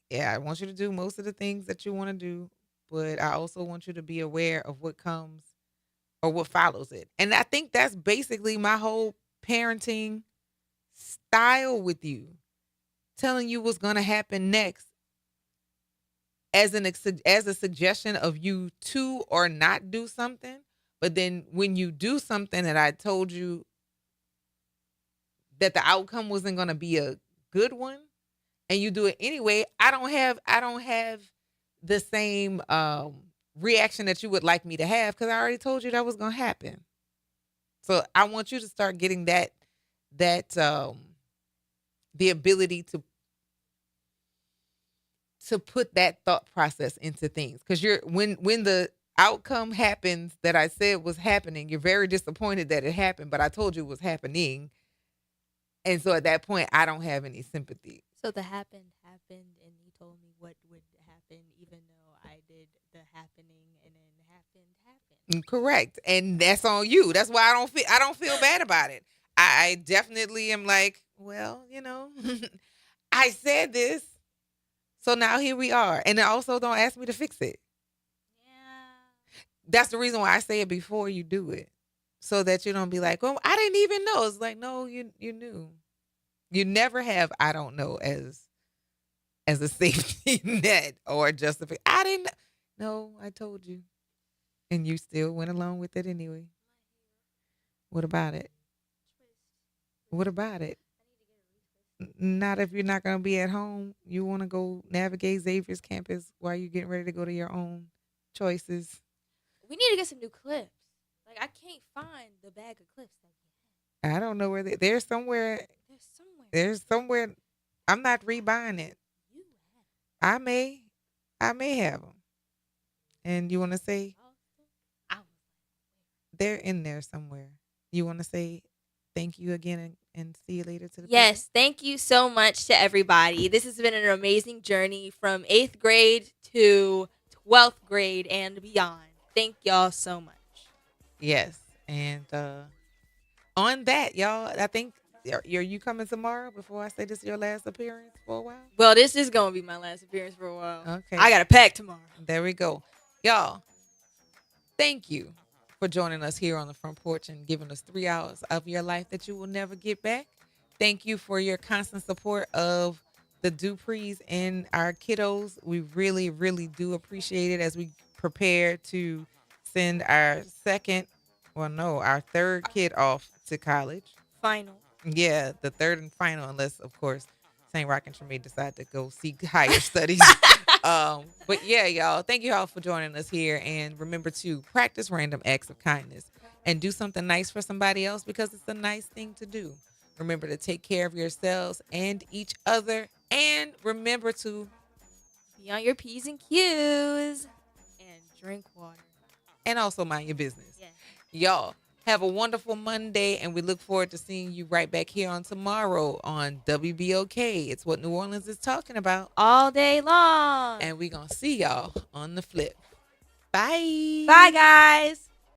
Yeah, I want you to do most of the things that you want to do, but I also want you to be aware of what comes or what follows it. And I think that's basically my whole parenting style with you, telling you what's going to happen next as a suggestion of you to or not do something. But then when you do something that I told you that the outcome wasn't going to be a good one and you do it anyway, I don't have the same reaction that you would like me to have because I already told you that was going to happen. So I want you to start getting that the ability to put that thought process into things because you're when the outcome happens that I said was happening, you're very disappointed that it happened, but I told you it was happening. And so at that point, I don't have any sympathy. so the happened, and he told me what would happen, even though I did the happening, and then happened. Correct. And that's on you. That's why I don't feel bad about it. I definitely am like, well, I said this. So now here we are. And then also don't ask me to fix it. Yeah. That's the reason why I say it before you do it. So that you don't be like, well, I didn't even know. It's like, no, you knew. You never have I don't know as a safety net or justification. I didn't know. I told you. And you still went along with it anyway. What about it? What about it? Not if you're not going to be at home. You want to go navigate Xavier's campus while you're getting ready to go to your own choices. We need to get some new clips. Like I can't find the bag of clips that we I don't know where there's somewhere. have. There's somewhere. I'm not rebuying it. You have. I may have them. And you want to say they're in there somewhere. You want to say thank you again and see you later to the Yes, thank you so much to everybody. This has been an amazing journey from 8th grade to 12th grade and beyond. Thank y'all so much. Yes. And on that, y'all, I think are you coming tomorrow before I say this is your last appearance for a while? Well, this is going to be my last appearance for a while. Okay. I got to pack tomorrow. There we go. Y'all, thank you for joining us here on the front porch and giving us 3 hours of your life that you will never get back. Thank you for your constant support of the Duprees and our kiddos. We really, really do appreciate it as we prepare to send our third kid off to college. Final. Yeah, the third and final, unless, of course, St. Rock and Tremaine decide to go seek higher studies. But yeah, y'all, thank you all for joining us here. And remember to practice random acts of kindness and do something nice for somebody else because it's a nice thing to do. Remember to take care of yourselves and each other. And remember to be on your P's and Q's and drink water. And also mind your business. Yes. Y'all, have a wonderful Monday, and we look forward to seeing you right back here on tomorrow on WBOK. It's what New Orleans is talking about. All day long. And we're going to see y'all on the flip. Bye. Bye, guys.